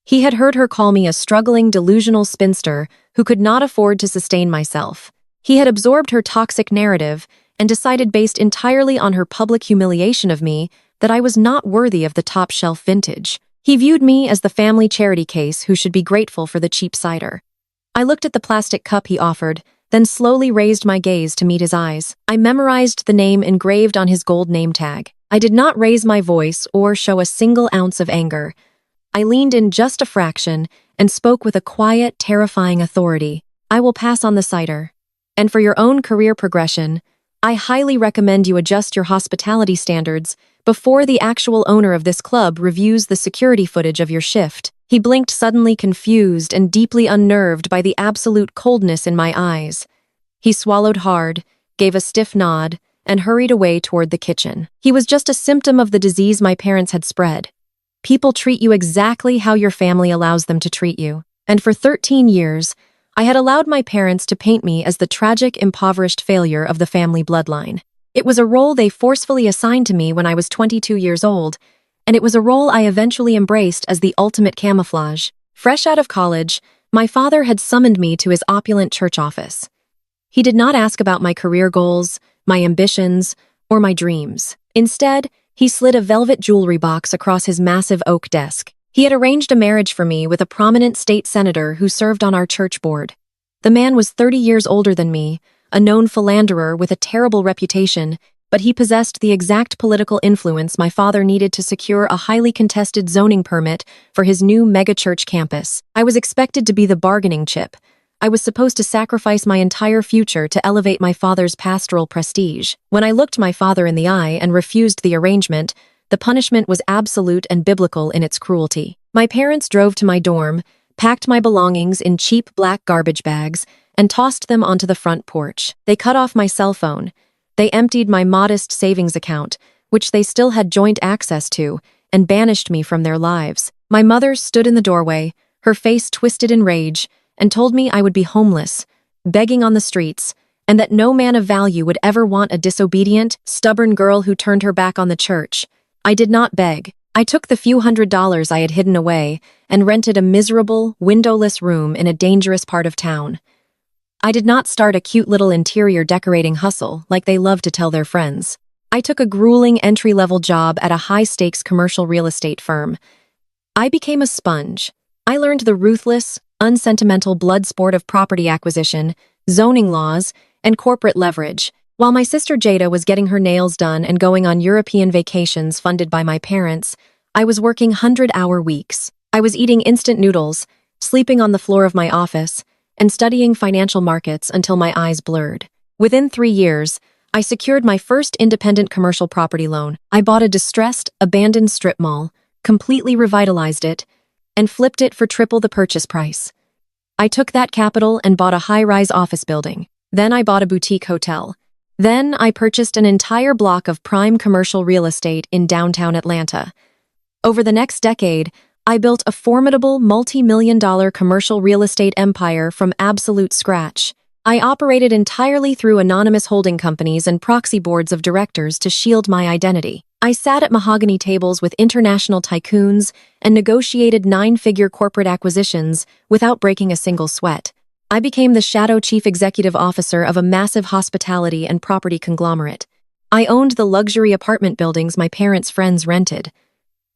He had heard her call me a struggling, delusional spinster who could not afford to sustain myself. He had absorbed her toxic narrative and decided, based entirely on her public humiliation of me, that I was not worthy of the top-shelf vintage. He viewed me as the family charity case who should be grateful for the cheap cider. I looked at the plastic cup he offered, then slowly raised my gaze to meet his eyes. I memorized the name engraved on his gold name tag. I did not raise my voice or show a single ounce of anger. I leaned in just a fraction and spoke with a quiet, terrifying authority. "I will pass on the cider. And for your own career progression, I highly recommend you adjust your hospitality standards before the actual owner of this club reviews the security footage of your shift." He blinked, suddenly confused and deeply unnerved by the absolute coldness in my eyes. He swallowed hard, gave a stiff nod, and hurried away toward the kitchen. He was just a symptom of the disease my parents had spread. People treat you exactly how your family allows them to treat you. And for 13 years, I had allowed my parents to paint me as the tragic, impoverished failure of the family bloodline. It was a role they forcefully assigned to me when I was 22 years old, and it was a role I eventually embraced as the ultimate camouflage. Fresh out of college, my father had summoned me to his opulent church office. He did not ask about my career goals, my ambitions, or my dreams. Instead, he slid a velvet jewelry box across his massive oak desk. He had arranged a marriage for me with a prominent state senator who served on our church board. The man was 30 years older than me, a known philanderer with a terrible reputation, but he possessed the exact political influence my father needed to secure a highly contested zoning permit for his new megachurch campus. I was expected to be the bargaining chip. I was supposed to sacrifice my entire future to elevate my father's pastoral prestige. When I looked my father in the eye and refused the arrangement, the punishment was absolute and biblical in its cruelty. My parents drove to my dorm, packed my belongings in cheap black garbage bags, and tossed them onto the front porch. They cut off my cell phone. They emptied my modest savings account, which they still had joint access to, and banished me from their lives. My mother stood in the doorway, her face twisted in rage, and told me I would be homeless, begging on the streets, and that no man of value would ever want a disobedient, stubborn girl who turned her back on the church. I did not beg. I took the few $100s I had hidden away and rented a miserable, windowless room in a dangerous part of town. I did not start a cute little interior decorating hustle like they love to tell their friends. I took a grueling entry-level job at a high-stakes commercial real estate firm. I became a sponge. I learned the ruthless, unsentimental blood sport of property acquisition, zoning laws, and corporate leverage. While my sister Jada was getting her nails done and going on European vacations funded by my parents, I was working 100-hour weeks. I was eating instant noodles, sleeping on the floor of my office, and studying financial markets until my eyes blurred. Within 3 years, I secured my first independent commercial property loan. I bought a distressed, abandoned strip mall, completely revitalized it, and flipped it for triple the purchase price. I took that capital and bought a high-rise office building. Then I bought a boutique hotel. Then I purchased an entire block of prime commercial real estate in downtown Atlanta. Over the next decade, I built a formidable multi-million-dollar commercial real estate empire from absolute scratch. I operated entirely through anonymous holding companies and proxy boards of directors to shield my identity. I sat at mahogany tables with international tycoons and negotiated nine-figure corporate acquisitions without breaking a single sweat. I became the shadow chief executive officer of a massive hospitality and property conglomerate. I owned the luxury apartment buildings my parents' friends rented.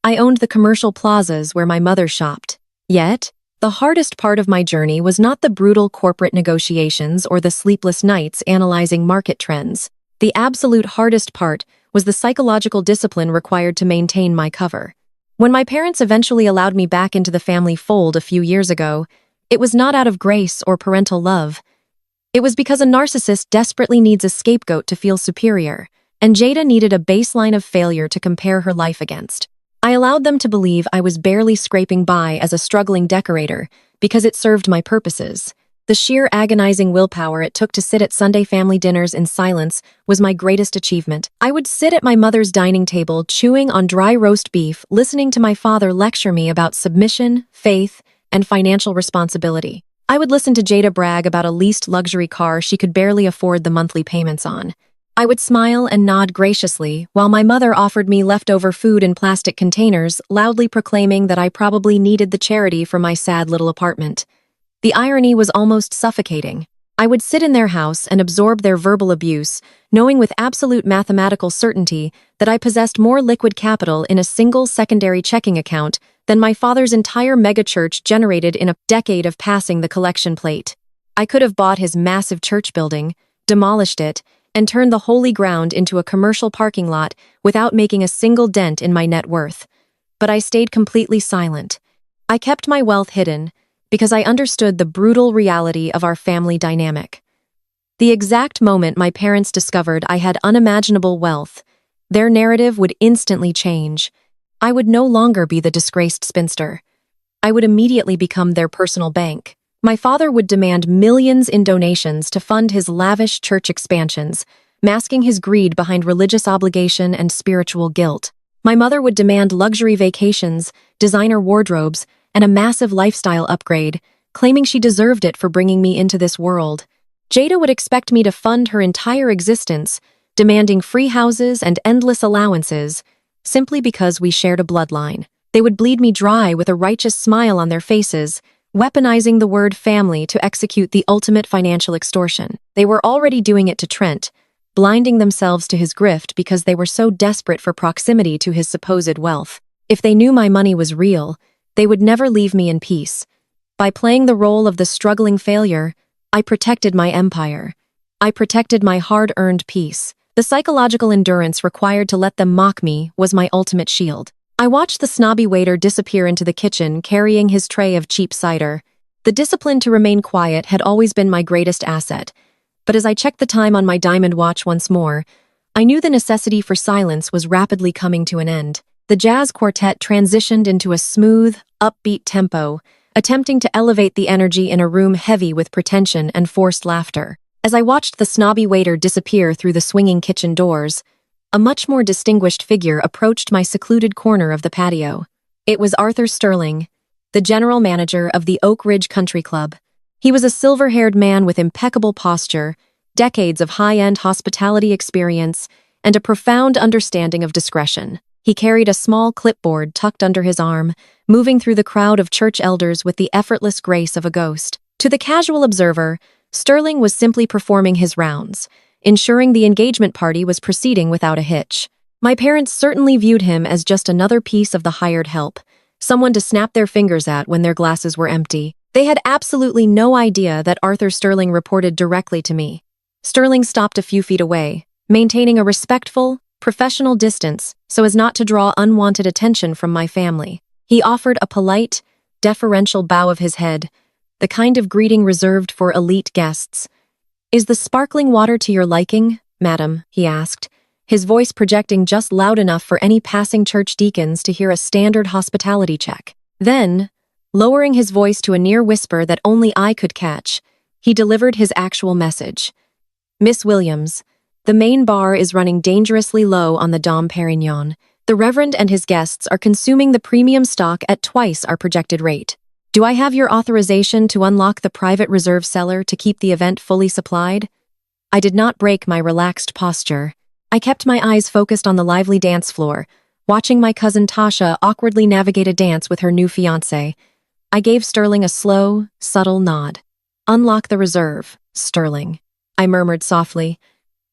I owned the commercial plazas where my mother shopped. Yet, the hardest part of my journey was not the brutal corporate negotiations or the sleepless nights analyzing market trends. The absolute hardest part was the psychological discipline required to maintain my cover. When my parents eventually allowed me back into the family fold a few years ago, it was not out of grace or parental love. It was because a narcissist desperately needs a scapegoat to feel superior, and Jada needed a baseline of failure to compare her life against. I allowed them to believe I was barely scraping by as a struggling decorator because it served my purposes. The sheer agonizing willpower it took to sit at Sunday family dinners in silence was my greatest achievement. I would sit at my mother's dining table chewing on dry roast beef, listening to my father lecture me about submission, faith, and financial responsibility. I would listen to Jada brag about a leased luxury car she could barely afford the monthly payments on. I would smile and nod graciously while my mother offered me leftover food in plastic containers, loudly proclaiming that I probably needed the charity for my sad little apartment. The irony was almost suffocating. I would sit in their house and absorb their verbal abuse, knowing with absolute mathematical certainty that I possessed more liquid capital in a single secondary checking account than my father's entire megachurch generated in a decade of passing the collection plate. I could have bought his massive church building, demolished it, and turned the holy ground into a commercial parking lot without making a single dent in my net worth. But I stayed completely silent. I kept my wealth hidden because I understood the brutal reality of our family dynamic. The exact moment my parents discovered I had unimaginable wealth, their narrative would instantly change. I would no longer be the disgraced spinster. I would immediately become their personal bank. My father would demand millions in donations to fund his lavish church expansions, masking his greed behind religious obligation and spiritual guilt. My mother would demand luxury vacations, designer wardrobes, and a massive lifestyle upgrade, claiming she deserved it for bringing me into this world. Jada would expect me to fund her entire existence, demanding free houses and endless allowances, simply because we shared a bloodline. They would bleed me dry with a righteous smile on their faces, weaponizing the word family to execute the ultimate financial extortion. They were already doing it to Trent, blinding themselves to his grift because they were so desperate for proximity to his supposed wealth. If they knew my money was real, they would never leave me in peace. By playing the role of the struggling failure, I protected my empire. I protected my hard-earned peace. The psychological endurance required to let them mock me was my ultimate shield. I watched the snobby waiter disappear into the kitchen carrying his tray of cheap cider. The discipline to remain quiet had always been my greatest asset, but as I checked the time on my diamond watch once more, I knew the necessity for silence was rapidly coming to an end. The jazz quartet transitioned into a smooth, upbeat tempo, attempting to elevate the energy in a room heavy with pretension and forced laughter. As I watched the snobby waiter disappear through the swinging kitchen doors, a much more distinguished figure approached my secluded corner of the patio. It was Arthur Sterling, the general manager of the Oak Ridge Country Club. He was a silver-haired man with impeccable posture, decades of high-end hospitality experience, and a profound understanding of discretion. He carried a small clipboard tucked under his arm, moving through the crowd of church elders with the effortless grace of a ghost. To the casual observer, Sterling was simply performing his rounds, ensuring the engagement party was proceeding without a hitch. My parents certainly viewed him as just another piece of the hired help, someone to snap their fingers at when their glasses were empty. They had absolutely no idea that Arthur Sterling reported directly to me. Sterling stopped a few feet away, maintaining a respectful, professional distance so as not to draw unwanted attention from my family. He offered a polite, deferential bow of his head, the kind of greeting reserved for elite guests. "Is the sparkling water to your liking, madam?" he asked, his voice projecting just loud enough for any passing church deacons to hear a standard hospitality check. Then, Lowering his voice to a near whisper that only I could catch, he delivered his actual message. Miss Williams, the main bar is running dangerously low on the Dom Perignon. The Reverend and his guests are consuming the premium stock at twice our projected rate. Do I have your authorization to unlock the private reserve cellar to keep the event fully supplied? I did not break my relaxed posture. I kept my eyes focused on the lively dance floor, watching my cousin Tasha awkwardly navigate a dance with her new fiancé. I gave Sterling a slow, subtle nod. Unlock the reserve, Sterling, I murmured softly.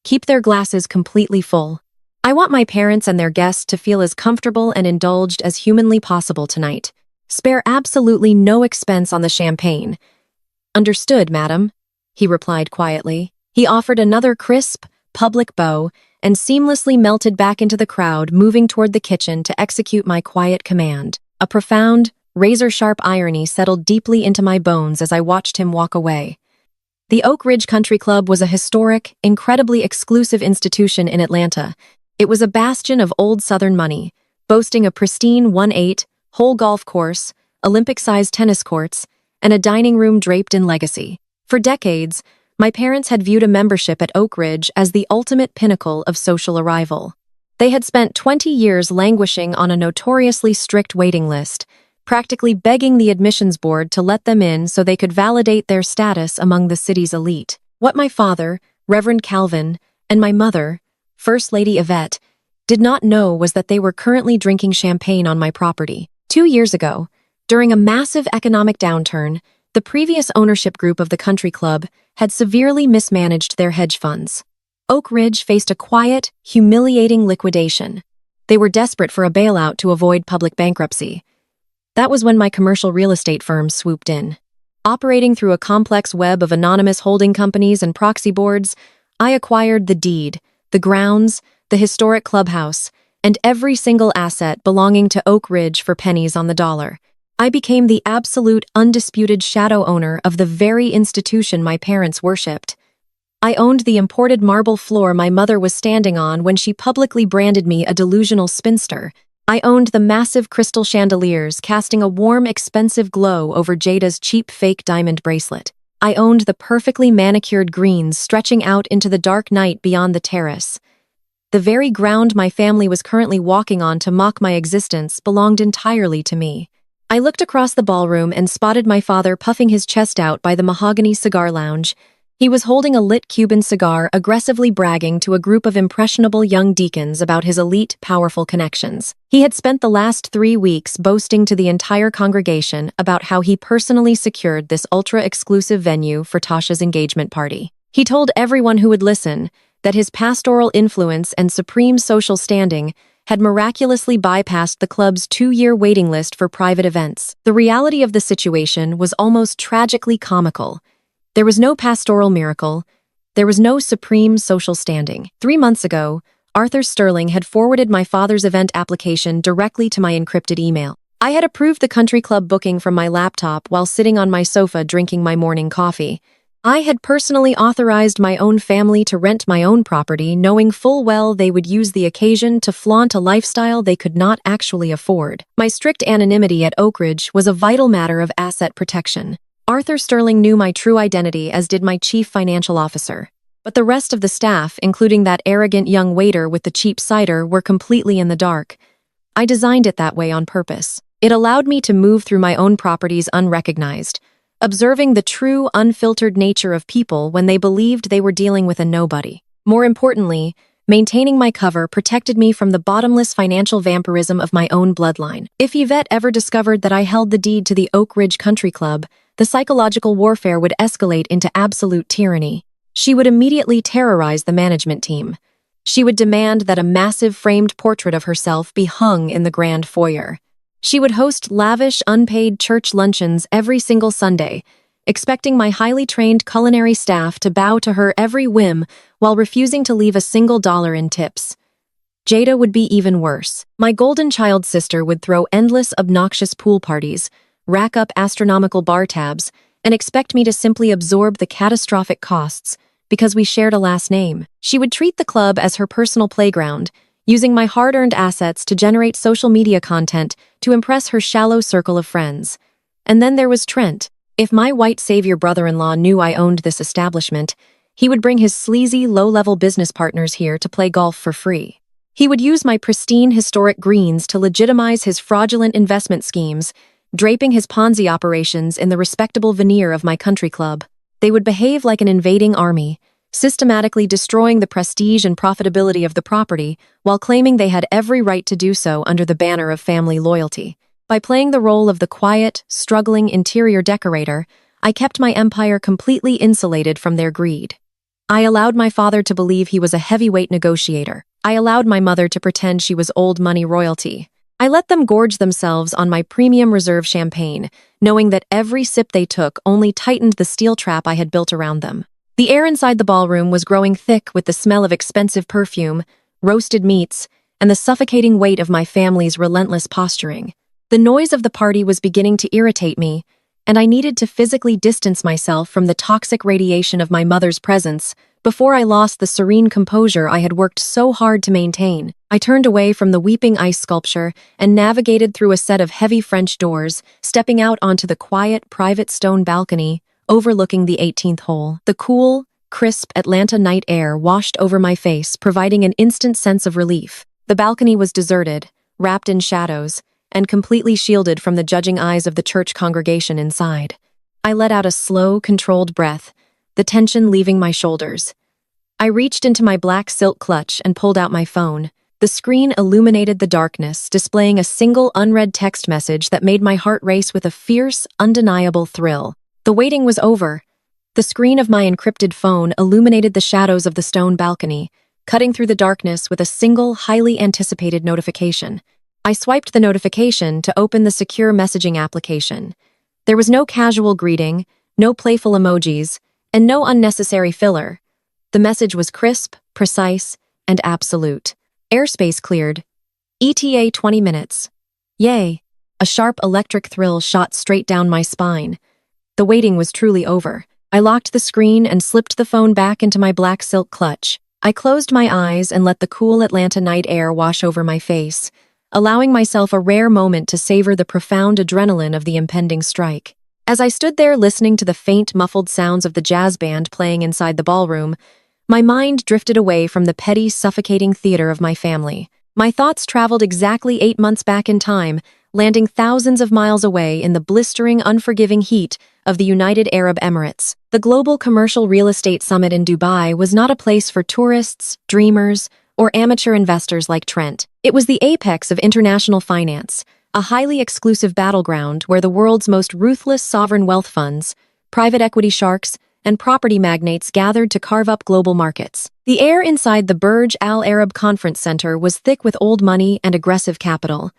Keep their glasses completely full. I want my parents and their guests to feel as comfortable and indulged as humanly possible tonight. Spare absolutely no expense on the champagne. Understood, madam, he replied quietly. He offered another crisp, public bow and seamlessly melted back into the crowd, moving toward the kitchen to execute my quiet command. A profound, razor-sharp irony settled deeply into my bones as I watched him walk away. The Oak Ridge Country Club was a historic, incredibly exclusive institution in Atlanta. It was a bastion of old Southern money, boasting a pristine 1/8-hole golf course, Olympic-sized tennis courts, and a dining room draped in legacy. For decades, my parents had viewed a membership at Oak Ridge as the ultimate pinnacle of social arrival. They had spent 20 years languishing on a notoriously strict waiting list, practically begging the admissions board to let them in so they could validate their status among the city's elite. What my father, Reverend Calvin, and my mother, First Lady Yvette, did not know was that they were currently drinking champagne on my property. 2 years ago, during a massive economic downturn, the previous ownership group of the country club had severely mismanaged their hedge funds. Oak Ridge faced a quiet, humiliating liquidation. They were desperate for a bailout to avoid public bankruptcy. That was when my commercial real estate firm swooped in. Operating through a complex web of anonymous holding companies and proxy boards, I acquired the deed, the grounds, the historic clubhouse, and every single asset belonging to Oak Ridge for pennies on the dollar. I became the absolute, undisputed shadow owner of the very institution my parents worshipped. I owned the imported marble floor my mother was standing on when she publicly branded me a delusional spinster. I owned the massive crystal chandeliers casting a warm, expensive glow over Jada's cheap fake diamond bracelet. I owned the perfectly manicured greens stretching out into the dark night beyond the terrace. The very ground my family was currently walking on to mock my existence belonged entirely to me. I looked across the ballroom and spotted my father puffing his chest out by the mahogany cigar lounge. He was holding a lit Cuban cigar, aggressively bragging to a group of impressionable young deacons about his elite, powerful connections. He had spent the last 3 weeks boasting to the entire congregation about how he personally secured this ultra-exclusive venue for Tasha's engagement party. He told everyone who would listen that his pastoral influence and supreme social standing had miraculously bypassed the club's 2-year waiting list for private events. The reality of the situation was almost tragically comical. There was no pastoral miracle. There was no supreme social standing. 3 months ago, Arthur Sterling had forwarded my father's event application directly to my encrypted email. I had approved the country club booking from my laptop while sitting on my sofa drinking my morning coffee. I had personally authorized my own family to rent my own property, knowing full well they would use the occasion to flaunt a lifestyle they could not actually afford. My strict anonymity at Oak Ridge was a vital matter of asset protection. Arthur Sterling knew my true identity, as did my chief financial officer. But the rest of the staff, including that arrogant young waiter with the cheap cider, were completely in the dark. I designed it that way on purpose. It allowed me to move through my own properties unrecognized, observing the true, unfiltered nature of people when they believed they were dealing with a nobody. More importantly, maintaining my cover protected me from the bottomless financial vampirism of my own bloodline. If Yvette ever discovered that I held the deed to the Oak Ridge Country Club, the psychological warfare would escalate into absolute tyranny. She would immediately terrorize the management team. She would demand that a massive framed portrait of herself be hung in the grand foyer. She would host lavish, unpaid church luncheons every single Sunday, expecting my highly trained culinary staff to bow to her every whim while refusing to leave a single dollar in tips. Jada would be even worse. My golden child sister would throw endless, obnoxious pool parties, rack up astronomical bar tabs, and expect me to simply absorb the catastrophic costs because we shared a last name. She would treat the club as her personal playground, using my hard-earned assets to generate social media content to impress her shallow circle of friends. And then there was Trent. If my white savior brother-in-law knew I owned this establishment, he would bring his sleazy, low-level business partners here to play golf for free. He would use my pristine historic greens to legitimize his fraudulent investment schemes, draping his Ponzi operations in the respectable veneer of my country club. They would behave like an invading army, systematically destroying the prestige and profitability of the property while claiming they had every right to do so under the banner of family loyalty. By playing the role of the quiet, struggling interior decorator, I kept my empire completely insulated from their greed. I allowed my father to believe he was a heavyweight negotiator. I allowed my mother to pretend she was old money royalty. I let them gorge themselves on my premium reserve champagne, knowing that every sip they took only tightened the steel trap I had built around them. The air inside the ballroom was growing thick with the smell of expensive perfume, roasted meats, and the suffocating weight of my family's relentless posturing. The noise of the party was beginning to irritate me, and I needed to physically distance myself from the toxic radiation of my mother's presence before I lost the serene composure I had worked so hard to maintain. I turned away from the weeping ice sculpture and navigated through a set of heavy French doors, stepping out onto the quiet, private stone balcony overlooking the 18th hole. The cool, crisp Atlanta night air washed over my face, providing an instant sense of relief. The balcony was deserted, wrapped in shadows, and completely shielded from the judging eyes of the church congregation inside. I let out a slow, controlled breath, the tension leaving my shoulders. I reached into my black silk clutch and pulled out my phone. The screen illuminated the darkness, displaying a single unread text message that made my heart race with a fierce, undeniable thrill. The waiting was over. The screen of my encrypted phone illuminated the shadows of the stone balcony, cutting through the darkness with a single, highly anticipated notification. I swiped the notification to open the secure messaging application. There was no casual greeting, no playful emojis, and no unnecessary filler. The message was crisp, precise, and absolute. Airspace cleared. ETA 20 minutes. Yay! A sharp electric thrill shot straight down my spine. The waiting was truly over. I locked the screen and slipped the phone back into my black silk clutch. I closed my eyes and let the cool Atlanta night air wash over my face, allowing myself a rare moment to savor the profound adrenaline of the impending strike. As I stood there listening to the faint, muffled sounds of the jazz band playing inside the ballroom, my mind drifted away from the petty, suffocating theater of my family. My thoughts traveled exactly 8 months back in time, landing thousands of miles away in the blistering, unforgiving heat of the United Arab Emirates. The global commercial real estate summit in Dubai was not a place for tourists, dreamers, or amateur investors like Trent. It was the apex of international finance, a highly exclusive battleground where the world's most ruthless sovereign wealth funds, private equity sharks, and property magnates gathered to carve up global markets. The air inside the Burj Al Arab Conference Center was thick with old money and aggressive capital.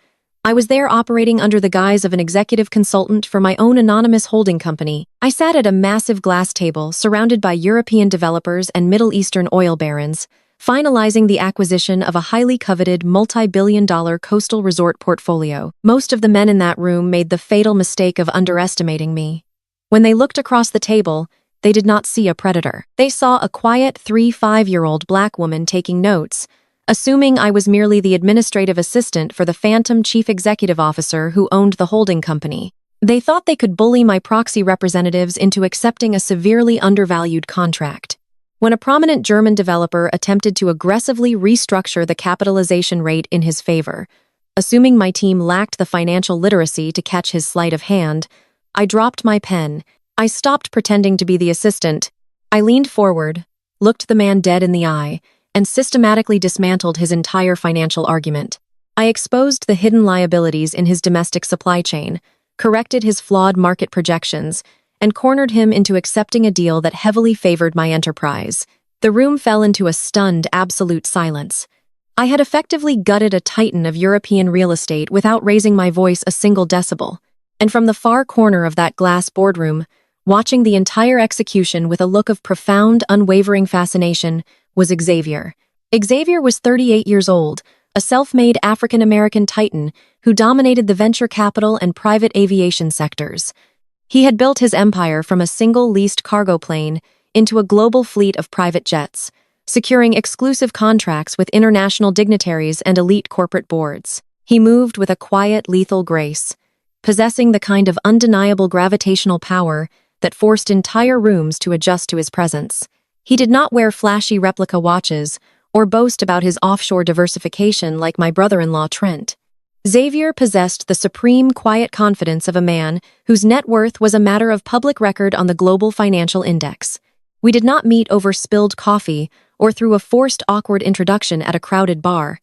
I was there operating under the guise of an executive consultant for my own anonymous holding company. I sat at a massive glass table surrounded by European developers and Middle Eastern oil barons, finalizing the acquisition of a highly coveted multi-billion-dollar coastal resort portfolio. Most of the men in that room made the fatal mistake of underestimating me. When they looked across the table, they did not see a predator. They saw a quiet 3-5-year-old black woman taking notes, assuming I was merely the administrative assistant for the phantom chief executive officer who owned the holding company. They thought they could bully my proxy representatives into accepting a severely undervalued contract. When a prominent German developer attempted to aggressively restructure the capitalization rate in his favor, assuming my team lacked the financial literacy to catch his sleight of hand, I dropped my pen. I stopped pretending to be the assistant. I leaned forward, looked the man dead in the eye, and systematically dismantled his entire financial argument. I exposed the hidden liabilities in his domestic supply chain, corrected his flawed market projections, and cornered him into accepting a deal that heavily favored my enterprise. The room fell into a stunned, absolute silence. I had effectively gutted a titan of European real estate without raising my voice a single decibel. And from the far corner of that glass boardroom, watching the entire execution with a look of profound, unwavering fascination, was Xavier. Xavier was 38 years old, a self-made African-American titan who dominated the venture capital and private aviation sectors. He had built his empire from a single leased cargo plane into a global fleet of private jets, securing exclusive contracts with international dignitaries and elite corporate boards. He moved with a quiet, lethal grace, possessing the kind of undeniable gravitational power that forced entire rooms to adjust to his presence. He did not wear flashy replica watches or boast about his offshore diversification like my brother-in-law Trent. Xavier possessed the supreme quiet confidence of a man whose net worth was a matter of public record on the global financial index. We did not meet over spilled coffee or through a forced awkward introduction at a crowded bar.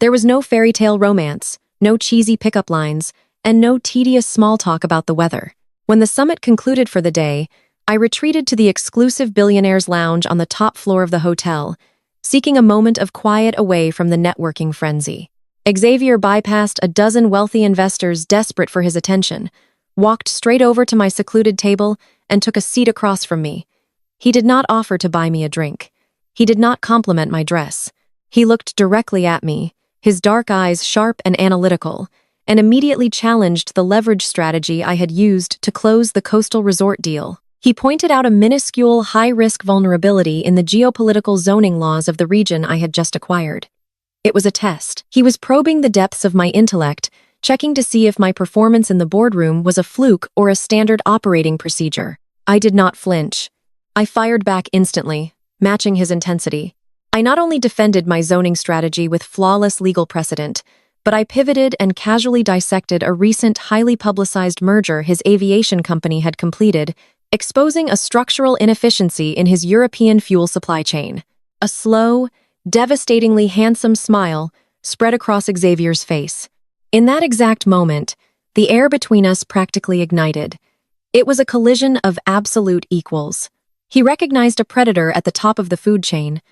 There was no fairy tale romance, no cheesy pickup lines, and no tedious small talk about the weather. When the summit concluded for the day, I retreated to the exclusive Billionaire's lounge on the top floor of the hotel, seeking a moment of quiet away from the networking frenzy. Xavier bypassed a dozen wealthy investors desperate for his attention, walked straight over to my secluded table, and took a seat across from me. He did not offer to buy me a drink. He did not compliment my dress. He looked directly at me, his dark eyes sharp and analytical, and immediately challenged the leverage strategy I had used to close the coastal resort deal. He pointed out a minuscule, high-risk vulnerability in the geopolitical zoning laws of the region I had just acquired. It was a test. He was probing the depths of my intellect, checking to see if my performance in the boardroom was a fluke or a standard operating procedure. I did not flinch. I fired back instantly, matching his intensity. I not only defended my zoning strategy with flawless legal precedent, but I pivoted and casually dissected a recent highly publicized merger his aviation company had completed, exposing a structural inefficiency in his European fuel supply chain. A slow, devastatingly handsome smile spread across Xavier's face. In that exact moment, the air between us practically ignited. It was a collision of absolute equals. He recognized a predator at the top of the food chain,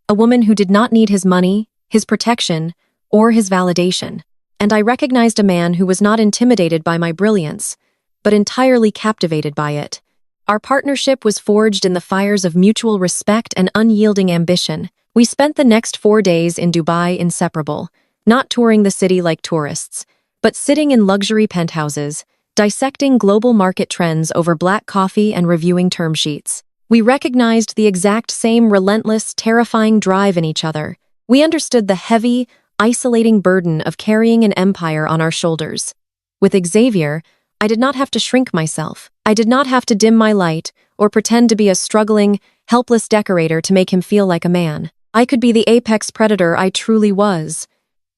a woman who did not need his money, his protection, or his validation. And I recognized a man who was not intimidated by my brilliance, but entirely captivated by it. Our partnership was forged in the fires of mutual respect and unyielding ambition. We spent the next 4 days in Dubai inseparable, not touring the city like tourists, but sitting in luxury penthouses, dissecting global market trends over black coffee and reviewing term sheets. We recognized the exact same relentless, terrifying drive in each other. We understood the heavy, isolating burden of carrying an empire on our shoulders. With Xavier, I did not have to shrink myself. I did not have to dim my light or pretend to be a struggling, helpless decorator to make him feel like a man. I could be the apex predator I truly was,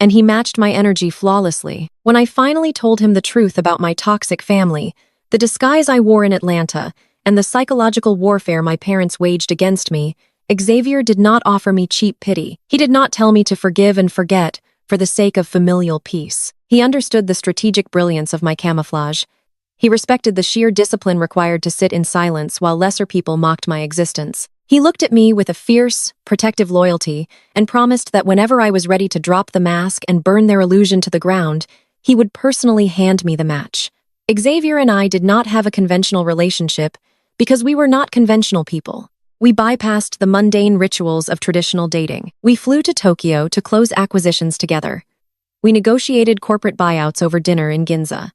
and he matched my energy flawlessly. When I finally told him the truth about my toxic family, the disguise I wore in Atlanta, and the psychological warfare my parents waged against me, Xavier did not offer me cheap pity. He did not tell me to forgive and forget for the sake of familial peace. He understood the strategic brilliance of my camouflage. He respected the sheer discipline required to sit in silence while lesser people mocked my existence. He looked at me with a fierce, protective loyalty and promised that whenever I was ready to drop the mask and burn their illusion to the ground, he would personally hand me the match. Xavier and I did not have a conventional relationship because we were not conventional people. We bypassed the mundane rituals of traditional dating. We flew to Tokyo to close acquisitions together. We negotiated corporate buyouts over dinner in Ginza.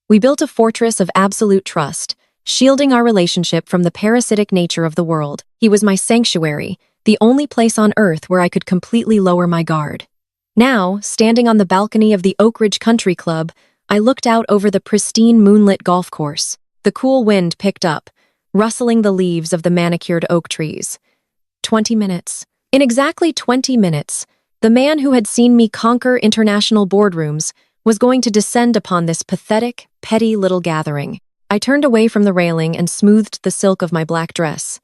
We built a fortress of absolute trust, shielding our relationship from the parasitic nature of the world. He was my sanctuary, the only place on earth where I could completely lower my guard. Now, standing on the balcony of the Oak Ridge Country Club, I looked out over the pristine moonlit golf course. The cool wind picked up, rustling the leaves of the manicured oak trees. 20 minutes. In exactly 20 minutes, the man who had seen me conquer international boardrooms was going to descend upon this pathetic, petty little gathering. I turned away from the railing and smoothed the silk of my black dress.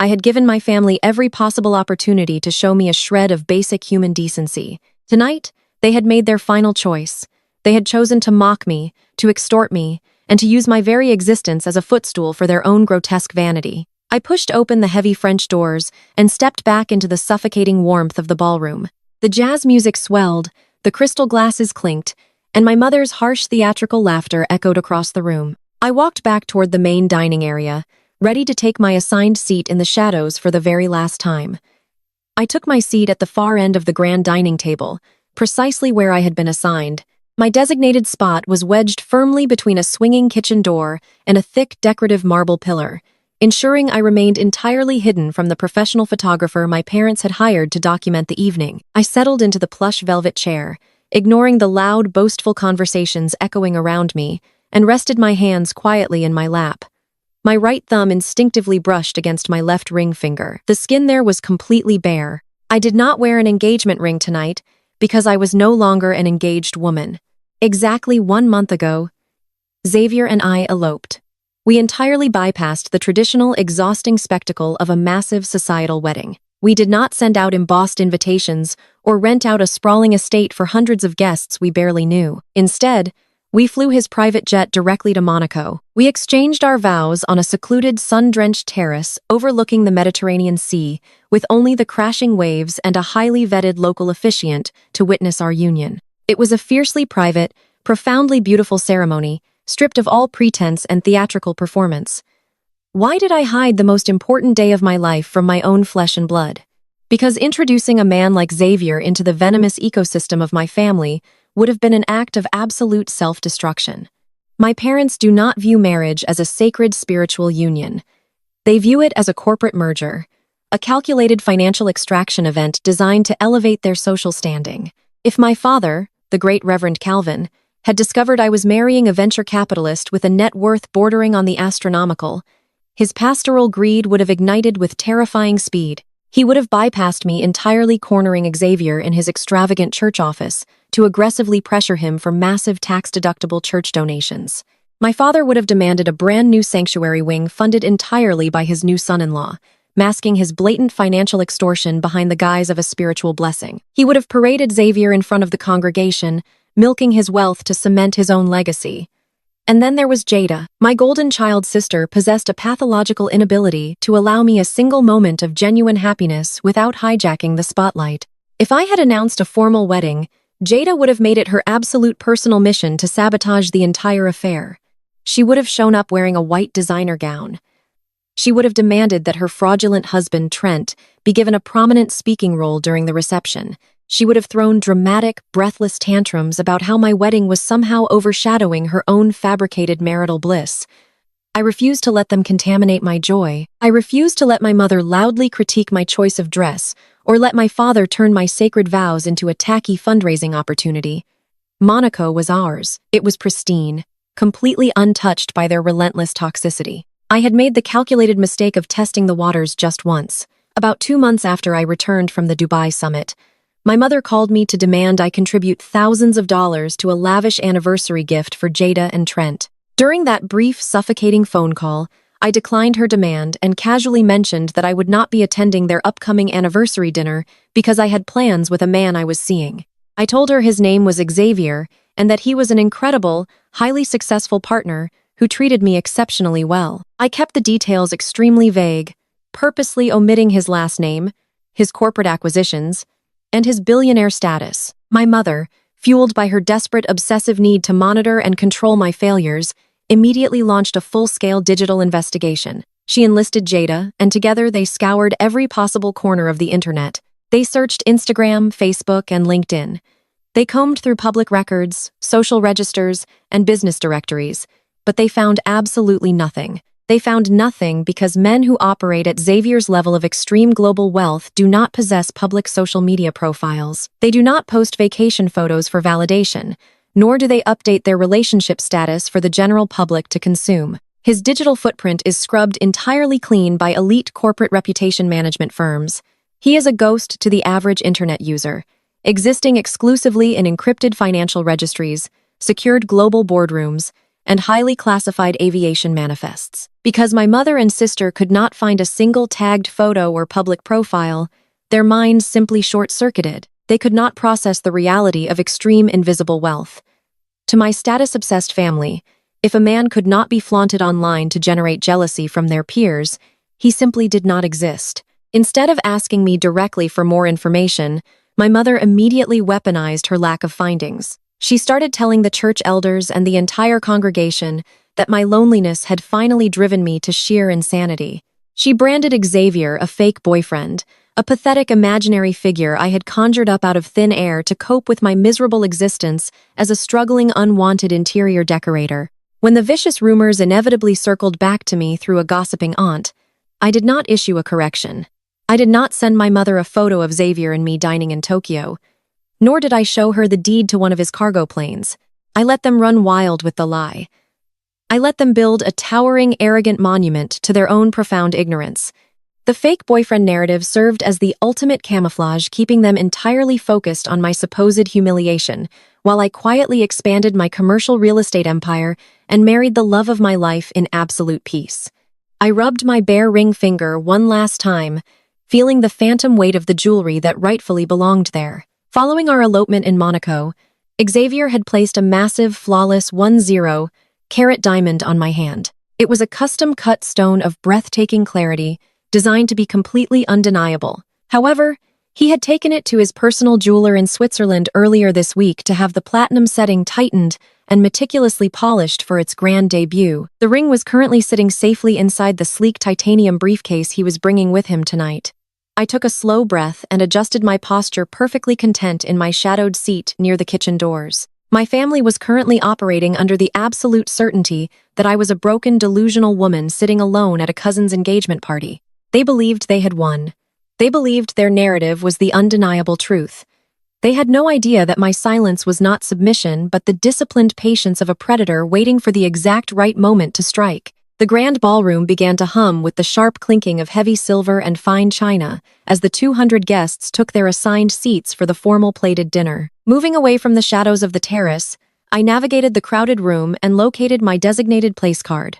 I had given my family every possible opportunity to show me a shred of basic human decency. Tonight, they had made their final choice. They had chosen to mock me, to extort me, and to use my very existence as a footstool for their own grotesque vanity. I pushed open the heavy French doors and stepped back into the suffocating warmth of the ballroom. The jazz music swelled, the crystal glasses clinked, and my mother's harsh theatrical laughter echoed across the room. I walked back toward the main dining area, ready to take my assigned seat in the shadows for the very last time. I took my seat at the far end of the grand dining table, precisely where I had been assigned. My designated spot was wedged firmly between a swinging kitchen door and a thick, decorative marble pillar, ensuring I remained entirely hidden from the professional photographer my parents had hired to document the evening. I settled into the plush velvet chair, ignoring the loud, boastful conversations echoing around me, and rested my hands quietly in my lap. My right thumb instinctively brushed against my left ring finger. The skin there was completely bare. I did not wear an engagement ring tonight because I was no longer an engaged woman. Exactly 1 month ago, Xavier and I eloped. We entirely bypassed the traditional, exhausting spectacle of a massive societal wedding. We did not send out embossed invitations or rent out a sprawling estate for hundreds of guests we barely knew. Instead, we flew his private jet directly to Monaco. We exchanged our vows on a secluded, sun-drenched terrace overlooking the Mediterranean Sea, with only the crashing waves and a highly vetted local officiant to witness our union. It was a fiercely private, profoundly beautiful ceremony, stripped of all pretense and theatrical performance. Why did I hide the most important day of my life from my own flesh and blood? Because introducing a man like Xavier into the venomous ecosystem of my family would have been an act of absolute self-destruction. My parents do not view marriage as a sacred spiritual union. They view it as a corporate merger, a calculated financial extraction event designed to elevate their social standing. If my father, the great Reverend Calvin, had discovered I was marrying a venture capitalist with a net worth bordering on the astronomical, his pastoral greed would have ignited with terrifying speed. He would have bypassed me entirely, cornering Xavier in his extravagant church office to aggressively pressure him for massive tax-deductible church donations. My father would have demanded a brand-new sanctuary wing funded entirely by his new son-in-law, masking his blatant financial extortion behind the guise of a spiritual blessing. He would have paraded Xavier in front of the congregation, milking his wealth to cement his own legacy. And then there was Jada. My golden child sister possessed a pathological inability to allow me a single moment of genuine happiness without hijacking the spotlight. If I had announced a formal wedding, Jada would have made it her absolute personal mission to sabotage the entire affair. She would have shown up wearing a white designer gown. She would have demanded that her fraudulent husband, Trent, be given a prominent speaking role during the reception. She would have thrown dramatic, breathless tantrums about how my wedding was somehow overshadowing her own fabricated marital bliss. I refused to let them contaminate my joy. I refused to let my mother loudly critique my choice of dress, or let my father turn my sacred vows into a tacky fundraising opportunity. Monaco was ours. It was pristine, completely untouched by their relentless toxicity. I had made the calculated mistake of testing the waters just once. About 2 months after I returned from the Dubai summit, my mother called me to demand I contribute thousands of dollars to a lavish anniversary gift for Jada and Trent. During that brief, suffocating phone call, I declined her demand and casually mentioned that I would not be attending their upcoming anniversary dinner because I had plans with a man I was seeing. I told her his name was Xavier and that he was an incredible, highly successful partner who treated me exceptionally well. I kept the details extremely vague, purposely omitting his last name, his corporate acquisitions, and his billionaire status. My mother, fueled by her desperate, obsessive need to monitor and control my failures, immediately launched a full-scale digital investigation. She enlisted Jada, and together they scoured every possible corner of the internet. They searched Instagram, Facebook, and LinkedIn. They combed through public records, social registers, and business directories, but they found absolutely nothing. They found nothing because men who operate at Xavier's level of extreme global wealth do not possess public social media profiles. They do not post vacation photos for validation, nor do they update their relationship status for the general public to consume. His digital footprint is scrubbed entirely clean by elite corporate reputation management firms. He is a ghost to the average internet user, existing exclusively in encrypted financial registries, secured global boardrooms, and highly classified aviation manifests. Because my mother and sister could not find a single tagged photo or public profile, their minds simply short-circuited. They could not process the reality of extreme invisible wealth. To my status-obsessed family, if a man could not be flaunted online to generate jealousy from their peers, he simply did not exist. Instead of asking me directly for more information, my mother immediately weaponized her lack of findings. She started telling the church elders and the entire congregation that my loneliness had finally driven me to sheer insanity. She branded Xavier a fake boyfriend, a pathetic imaginary figure I had conjured up out of thin air to cope with my miserable existence as a struggling, unwanted interior decorator. When the vicious rumors inevitably circled back to me through a gossiping aunt, I did not issue a correction. I did not send my mother a photo of Xavier and me dining in Tokyo. Nor did I show her the deed to one of his cargo planes. I let them run wild with the lie. I let them build a towering, arrogant monument to their own profound ignorance. The fake boyfriend narrative served as the ultimate camouflage, keeping them entirely focused on my supposed humiliation, while I quietly expanded my commercial real estate empire and married the love of my life in absolute peace. I rubbed my bare ring finger one last time, feeling the phantom weight of the jewelry that rightfully belonged there. Following our elopement in Monaco, Xavier had placed a massive, flawless 10-carat diamond on my hand. It was a custom-cut stone of breathtaking clarity, designed to be completely undeniable. However, he had taken it to his personal jeweler in Switzerland earlier this week to have the platinum setting tightened and meticulously polished for its grand debut. The ring was currently sitting safely inside the sleek titanium briefcase he was bringing with him tonight. I took a slow breath and adjusted my posture, perfectly content in my shadowed seat near the kitchen doors. My family was currently operating under the absolute certainty that I was a broken, delusional woman sitting alone at a cousin's engagement party. They believed they had won. They believed their narrative was the undeniable truth. They had no idea that my silence was not submission, but the disciplined patience of a predator waiting for the exact right moment to strike. The grand ballroom began to hum with the sharp clinking of heavy silver and fine china as the 200 guests took their assigned seats for the formal plated dinner. Moving away from the shadows of the terrace, I navigated the crowded room and located my designated place card.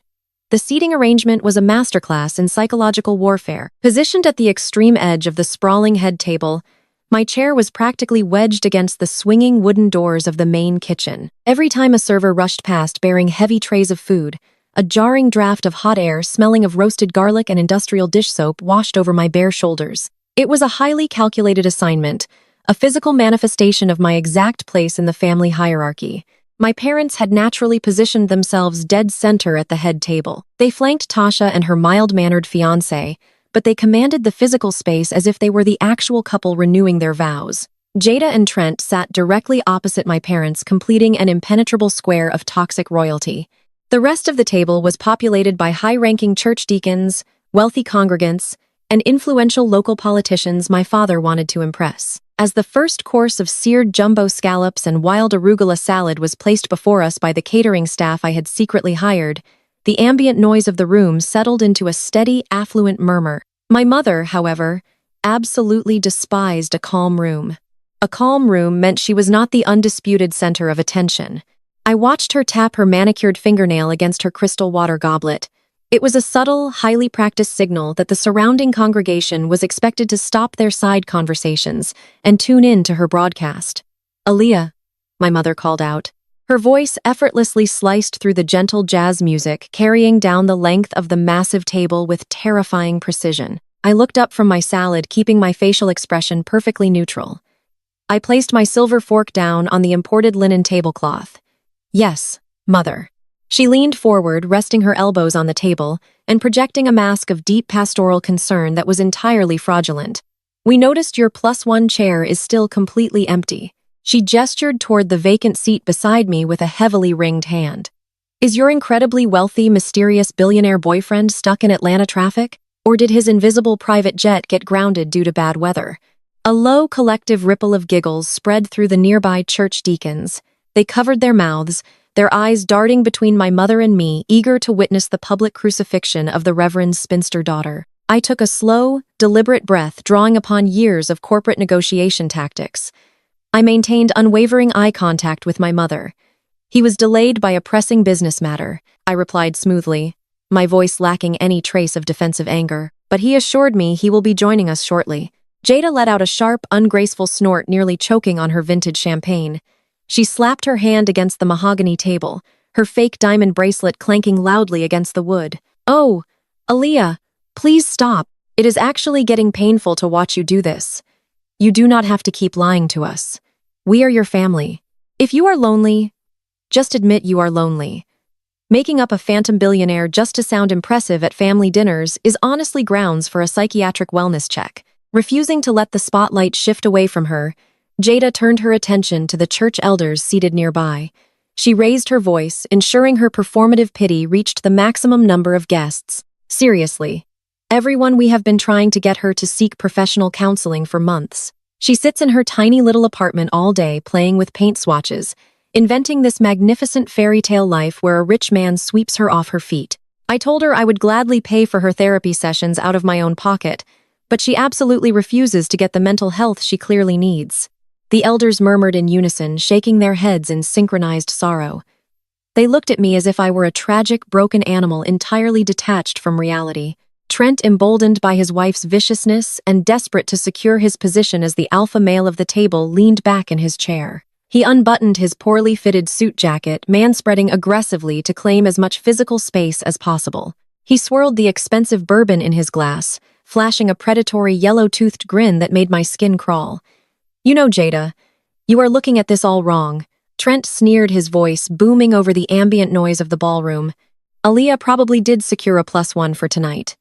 The seating arrangement was a masterclass in psychological warfare. Positioned at the extreme edge of the sprawling head table, my chair was practically wedged against the swinging wooden doors of the main kitchen. Every time a server rushed past bearing heavy trays of food, a jarring draft of hot air smelling of roasted garlic and industrial dish soap washed over my bare shoulders. It was a highly calculated assignment, a physical manifestation of my exact place in the family hierarchy. My parents had naturally positioned themselves dead center at the head table. They flanked Tasha and her mild-mannered fiancé, but they commanded the physical space as if they were the actual couple renewing their vows. Jada and Trent sat directly opposite my parents, completing an impenetrable square of toxic royalty. The rest of the table was populated by high-ranking church deacons, wealthy congregants, and influential local politicians my father wanted to impress. As the first course of seared jumbo scallops and wild arugula salad was placed before us by the catering staff I had secretly hired, the ambient noise of the room settled into a steady, affluent murmur. My mother, however, absolutely despised a calm room. A calm room meant she was not the undisputed center of attention. I watched her tap her manicured fingernail against her crystal water goblet. It was a subtle, highly practiced signal that the surrounding congregation was expected to stop their side conversations and tune in to her broadcast. "Aaliyah," my mother called out. Her voice effortlessly sliced through the gentle jazz music, carrying down the length of the massive table with terrifying precision. I looked up from my salad, keeping my facial expression perfectly neutral. I placed my silver fork down on the imported linen tablecloth. "Yes, Mother." She leaned forward, resting her elbows on the table, and projecting a mask of deep pastoral concern that was entirely fraudulent. "We noticed your +1 chair is still completely empty." She gestured toward the vacant seat beside me with a heavily ringed hand. "Is your incredibly wealthy, mysterious billionaire boyfriend stuck in Atlanta traffic? Or did his invisible private jet get grounded due to bad weather?" A low collective ripple of giggles spread through the nearby church deacons. They covered their mouths, their eyes darting between my mother and me, eager to witness the public crucifixion of the Reverend's spinster daughter. I took a slow, deliberate breath, drawing upon years of corporate negotiation tactics. I maintained unwavering eye contact with my mother. "He was delayed by a pressing business matter," I replied smoothly, my voice lacking any trace of defensive anger, "but he assured me he will be joining us shortly." Jada let out a sharp, ungraceful snort, nearly choking on her vintage champagne. She slapped her hand against the mahogany table, her fake diamond bracelet clanking loudly against the wood. "Oh, Aaliyah, please stop. It is actually getting painful to watch you do this. You do not have to keep lying to us. We are your family. If you are lonely, just admit you are lonely. Making up a phantom billionaire just to sound impressive at family dinners is honestly grounds for a psychiatric wellness check." Refusing to let the spotlight shift away from her, Jada turned her attention to the church elders seated nearby. She raised her voice, ensuring her performative pity reached the maximum number of guests. "Seriously, everyone, we have been trying to get her to seek professional counseling for months. She sits in her tiny little apartment all day playing with paint swatches, inventing this magnificent fairy tale life where a rich man sweeps her off her feet. I told her I would gladly pay for her therapy sessions out of my own pocket, but she absolutely refuses to get the mental health she clearly needs. The elders murmured in unison, shaking their heads in synchronized sorrow. They looked at me as if I were a tragic, broken animal entirely detached from reality. Trent, emboldened by his wife's viciousness and desperate to secure his position as the alpha male of the table, leaned back in his chair. He unbuttoned his poorly fitted suit jacket, manspreading aggressively to claim as much physical space as possible. He swirled the expensive bourbon in his glass, flashing a predatory yellow-toothed grin that made my skin crawl. "You know, Jada, you are looking at this all wrong." Trent sneered, his voice booming over the ambient noise of the ballroom. "Aaliyah probably did secure a +1 for tonight.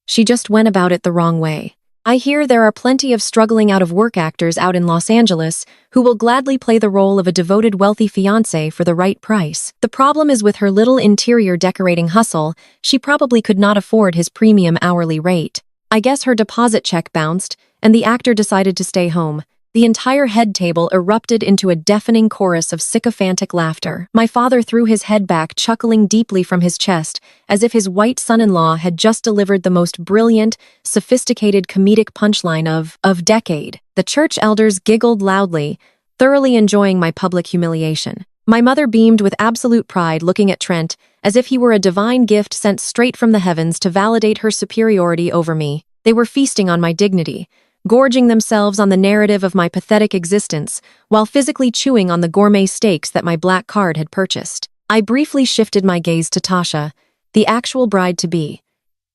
She just went about it the wrong way. I hear there are plenty of struggling out-of-work actors out in Los Angeles who will gladly play the role of a devoted wealthy fiancé for the right price. The problem is with her little interior decorating hustle, she probably could not afford his premium hourly rate. I guess her deposit check bounced, and the actor decided to stay home." The entire head table erupted into a deafening chorus of sycophantic laughter. My father threw his head back, chuckling deeply from his chest, as if his white son-in-law had just delivered the most brilliant, sophisticated comedic punchline of decade. The church elders giggled loudly, thoroughly enjoying my public humiliation. My mother beamed with absolute pride, looking at Trent as if he were a divine gift sent straight from the heavens to validate her superiority over me. They were feasting on my dignity, gorging themselves on the narrative of my pathetic existence, while physically chewing on the gourmet steaks that my black card had purchased. I briefly shifted my gaze to Tasha, the actual bride-to-be.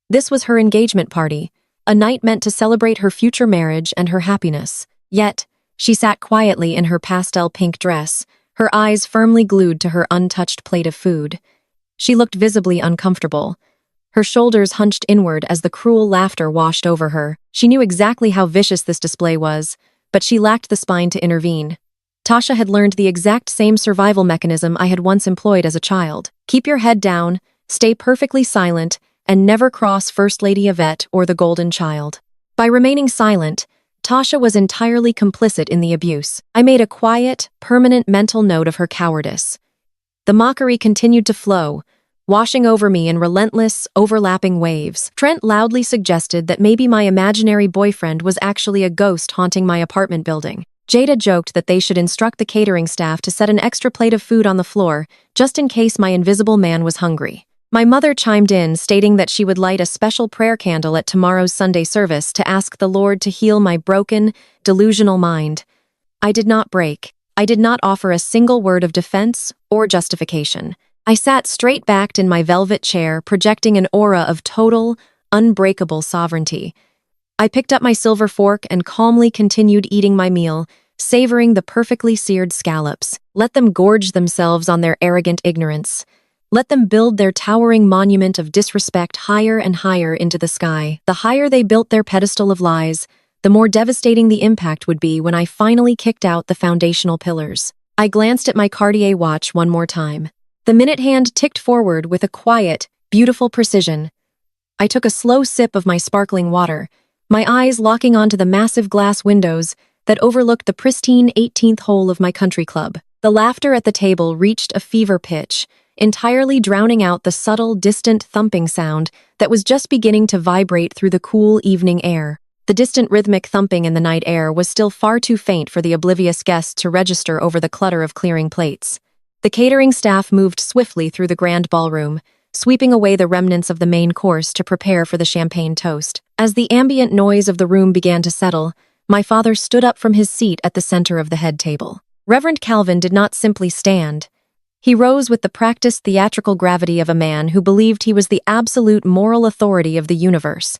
This was her engagement party, a night meant to celebrate her future marriage and her happiness. Yet, she sat quietly in her pastel pink dress, her eyes firmly glued to her untouched plate of food. She looked visibly uncomfortable, her shoulders hunched inward as the cruel laughter washed over her. She knew exactly how vicious this display was, but she lacked the spine to intervene. Tasha had learned the exact same survival mechanism I had once employed as a child. Keep your head down, stay perfectly silent, and never cross First Lady Yvette or the Golden Child. By remaining silent, Tasha was entirely complicit in the abuse. I made a quiet, permanent mental note of her cowardice. The mockery continued to flow, washing over me in relentless, overlapping waves. Trent loudly suggested that maybe my imaginary boyfriend was actually a ghost haunting my apartment building. Jada joked that they should instruct the catering staff to set an extra plate of food on the floor, just in case my invisible man was hungry. My mother chimed in, stating that she would light a special prayer candle at tomorrow's Sunday service to ask the Lord to heal my broken, delusional mind. I did not break. I did not offer a single word of defense or justification. I sat straight-backed in my velvet chair, projecting an aura of total, unbreakable sovereignty. I picked up my silver fork and calmly continued eating my meal, savoring the perfectly seared scallops. Let them gorge themselves on their arrogant ignorance. Let them build their towering monument of disrespect higher and higher into the sky. The higher they built their pedestal of lies, the more devastating the impact would be when I finally kicked out the foundational pillars. I glanced at my Cartier watch one more time. The minute hand ticked forward with a quiet, beautiful precision. I took a slow sip of my sparkling water, my eyes locking onto the massive glass windows that overlooked the pristine 18th hole of my country club. The laughter at the table reached a fever pitch, entirely drowning out the subtle, distant thumping sound that was just beginning to vibrate through the cool evening air. The distant rhythmic thumping in the night air was still far too faint for the oblivious guests to register over the clutter of clearing plates. The catering staff moved swiftly through the grand ballroom, sweeping away the remnants of the main course to prepare for the champagne toast. As the ambient noise of the room began to settle, my father stood up from his seat at the center of the head table. Reverend Calvin did not simply stand. He rose with the practiced theatrical gravity of a man who believed he was the absolute moral authority of the universe.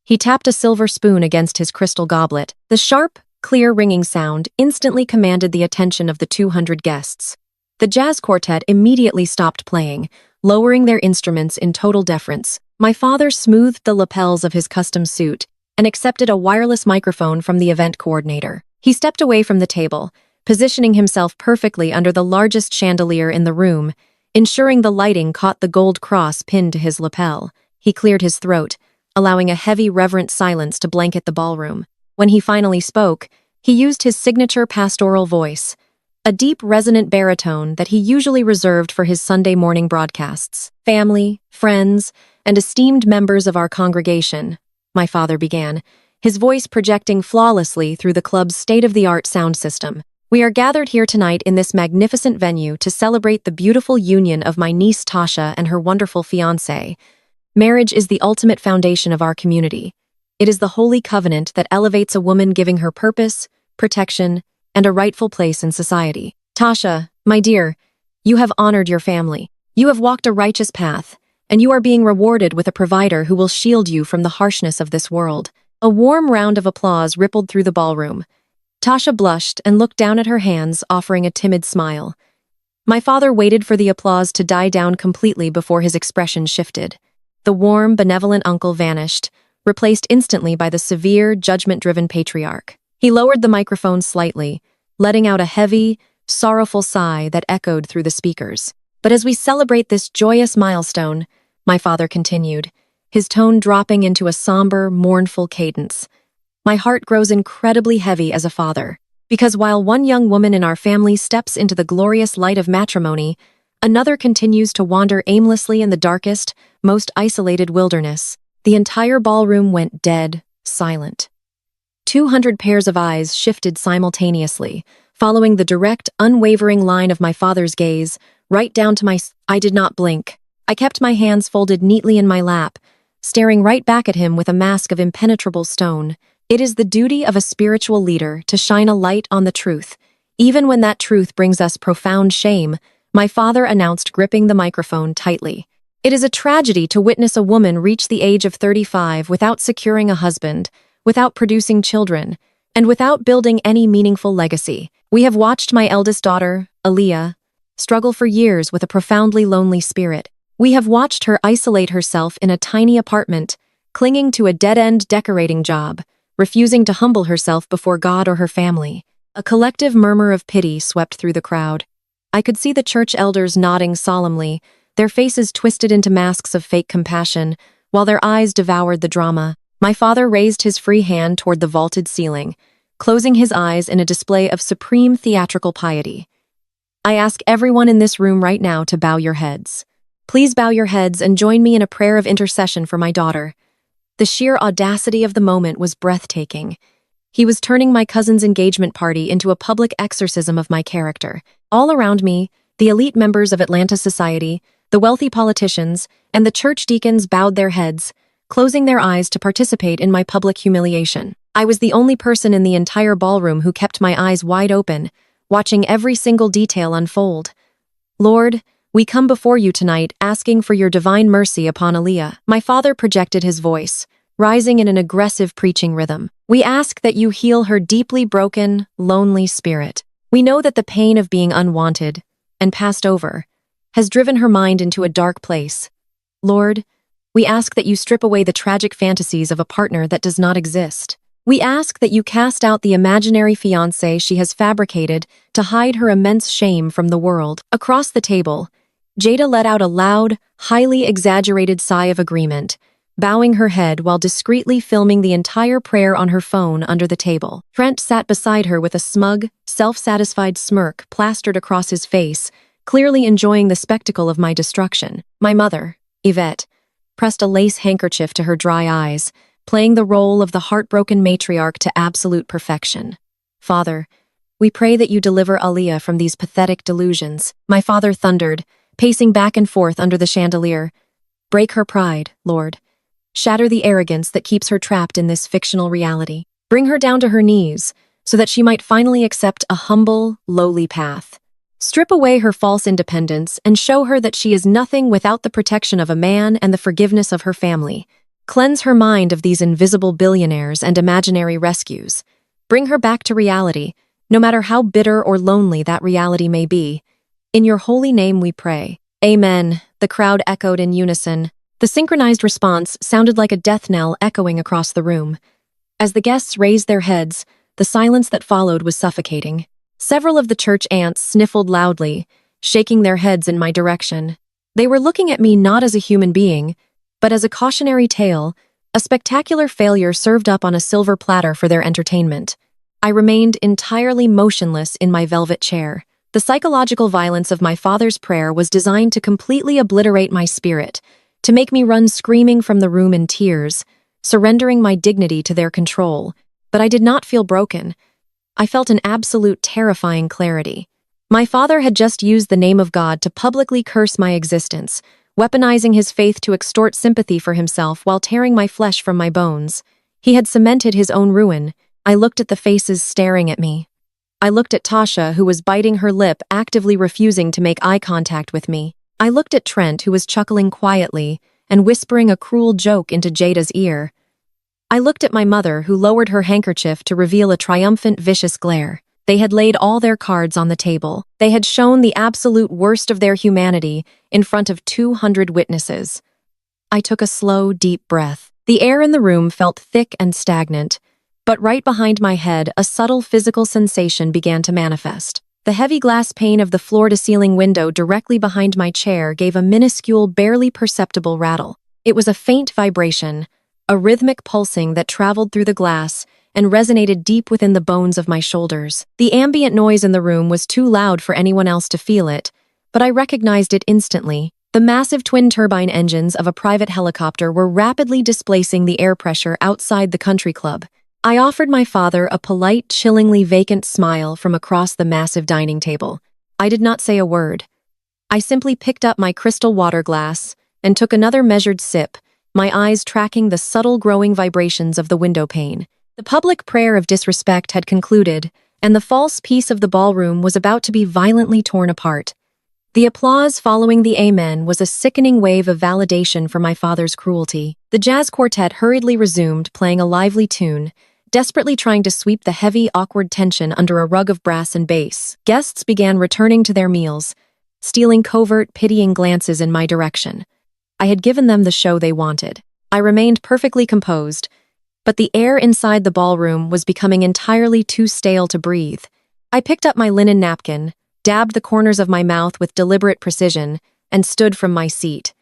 He tapped a silver spoon against his crystal goblet. The sharp, clear ringing sound instantly commanded the attention of the 200 guests. The jazz quartet immediately stopped playing, lowering their instruments in total deference. My father smoothed the lapels of his custom suit and accepted a wireless microphone from the event coordinator. He stepped away from the table, positioning himself perfectly under the largest chandelier in the room, ensuring the lighting caught the gold cross pinned to his lapel. He cleared his throat, allowing a heavy, reverent silence to blanket the ballroom. When he finally spoke, He used his signature pastoral voice, a deep, resonant baritone that he usually reserved for his Sunday morning broadcasts. Family, friends, and esteemed members of our congregation, my father began, his voice projecting flawlessly through the club's state-of-the-art sound system. We are gathered here tonight in this magnificent venue to celebrate the beautiful union of my niece Tasha and her wonderful fiancé. Marriage is the ultimate foundation of our community. It is the holy covenant that elevates a woman, giving her purpose, protection, and a rightful place in society. Tasha, my dear, you have honored your family. You have walked a righteous path, and you are being rewarded with a provider who will shield you from the harshness of this world. A warm round of applause rippled through the ballroom. Tasha blushed and looked down at her hands, offering a timid smile. My father waited for the applause to die down completely before his expression shifted. The warm, benevolent uncle vanished, replaced instantly by the severe, judgment-driven patriarch. He lowered the microphone slightly, letting out a heavy, sorrowful sigh that echoed through the speakers. But as we celebrate this joyous milestone, my father continued, his tone dropping into a somber, mournful cadence. My heart grows incredibly heavy as a father, because while one young woman in our family steps into the glorious light of matrimony, another continues to wander aimlessly in the darkest, most isolated wilderness. The entire ballroom went dead, silent. 200 pairs of eyes shifted simultaneously, following the direct, unwavering line of my father's gaze, right down to I did not blink. I kept my hands folded neatly in my lap, staring right back at him with a mask of impenetrable stone. It is the duty of a spiritual leader to shine a light on the truth, even when that truth brings us profound shame, my father announced, gripping the microphone tightly. It is a tragedy to witness a woman reach the age of 35 without securing a husband, without producing children, and without building any meaningful legacy. We have watched my eldest daughter, Aaliyah, struggle for years with a profoundly lonely spirit. We have watched her isolate herself in a tiny apartment, clinging to a dead-end decorating job, refusing to humble herself before God or her family. A collective murmur of pity swept through the crowd. I could see the church elders nodding solemnly, their faces twisted into masks of fake compassion, while their eyes devoured the drama. My father raised his free hand toward the vaulted ceiling, closing his eyes in a display of supreme theatrical piety. I ask everyone in this room right now to bow your heads. Please bow your heads and join me in a prayer of intercession for my daughter. The sheer audacity of the moment was breathtaking. He was turning my cousin's engagement party into a public exorcism of my character. All around me, the elite members of Atlanta society, the wealthy politicians, and the church deacons bowed their heads, closing their eyes to participate in my public humiliation. I was the only person in the entire ballroom who kept my eyes wide open, watching every single detail unfold. Lord, we come before you tonight asking for your divine mercy upon Aaliyah. My father projected his voice, rising in an aggressive preaching rhythm. We ask that you heal her deeply broken, lonely spirit. We know that the pain of being unwanted and passed over has driven her mind into a dark place. Lord, we ask that you strip away the tragic fantasies of a partner that does not exist. We ask that you cast out the imaginary fiancé she has fabricated to hide her immense shame from the world. Across the table, Jada let out a loud, highly exaggerated sigh of agreement, bowing her head while discreetly filming the entire prayer on her phone under the table. Trent sat beside her with a smug, self-satisfied smirk plastered across his face, clearly enjoying the spectacle of my destruction. My mother, Yvette, pressed a lace handkerchief to her dry eyes, playing the role of the heartbroken matriarch to absolute perfection. Father, we pray that you deliver Aaliyah from these pathetic delusions. My father thundered, pacing back and forth under the chandelier. Break her pride, Lord. Shatter the arrogance that keeps her trapped in this fictional reality. Bring her down to her knees, so that she might finally accept a humble, lowly path. Strip away her false independence and show her that she is nothing without the protection of a man and the forgiveness of her family. Cleanse her mind of these invisible billionaires and imaginary rescues. Bring her back to reality, no matter how bitter or lonely that reality may be. In your holy name we pray. Amen, the crowd echoed in unison. The synchronized response sounded like a death knell echoing across the room. As the guests raised their heads, the silence that followed was suffocating. Several of the church aunts sniffled loudly, shaking their heads in my direction. They were looking at me not as a human being, but as a cautionary tale, a spectacular failure served up on a silver platter for their entertainment. I remained entirely motionless in my velvet chair. The psychological violence of my father's prayer was designed to completely obliterate my spirit, to make me run screaming from the room in tears, surrendering my dignity to their control. But I did not feel broken. I felt an absolute terrifying clarity. My father had just used the name of God to publicly curse my existence, weaponizing his faith to extort sympathy for himself while tearing my flesh from my bones. He had cemented his own ruin. I looked at the faces staring at me. I looked at Tasha, who was biting her lip, actively refusing to make eye contact with me. I looked at Trent, who was chuckling quietly and whispering a cruel joke into Jada's ear. I looked at my mother, who lowered her handkerchief to reveal a triumphant, vicious glare. They had laid all their cards on the table. They had shown the absolute worst of their humanity in front of 200 witnesses. I took a slow, deep breath. The air in the room felt thick and stagnant, but right behind my head, a subtle physical sensation began to manifest. The heavy glass pane of the floor-to-ceiling window directly behind my chair gave a minuscule, barely perceptible rattle. It was a faint vibration, a rhythmic pulsing that traveled through the glass and resonated deep within the bones of my shoulders. The ambient noise in the room was too loud for anyone else to feel it, but I recognized it instantly. The massive twin-turbine engines of a private helicopter were rapidly displacing the air pressure outside the country club. I offered my father a polite, chillingly vacant smile from across the massive dining table. I did not say a word. I simply picked up my crystal water glass and took another measured sip, my eyes tracking the subtle growing vibrations of the window pane. The public prayer of disrespect had concluded, and the false peace of the ballroom was about to be violently torn apart. The applause following the amen was a sickening wave of validation for my father's cruelty. The jazz quartet hurriedly resumed, playing a lively tune, desperately trying to sweep the heavy, awkward tension under a rug of brass and bass. Guests began returning to their meals, stealing covert, pitying glances in my direction. I had given them the show they wanted. I remained perfectly composed, but the air inside the ballroom was becoming entirely too stale to breathe. I picked up my linen napkin, dabbed the corners of my mouth with deliberate precision, and stood from my seat.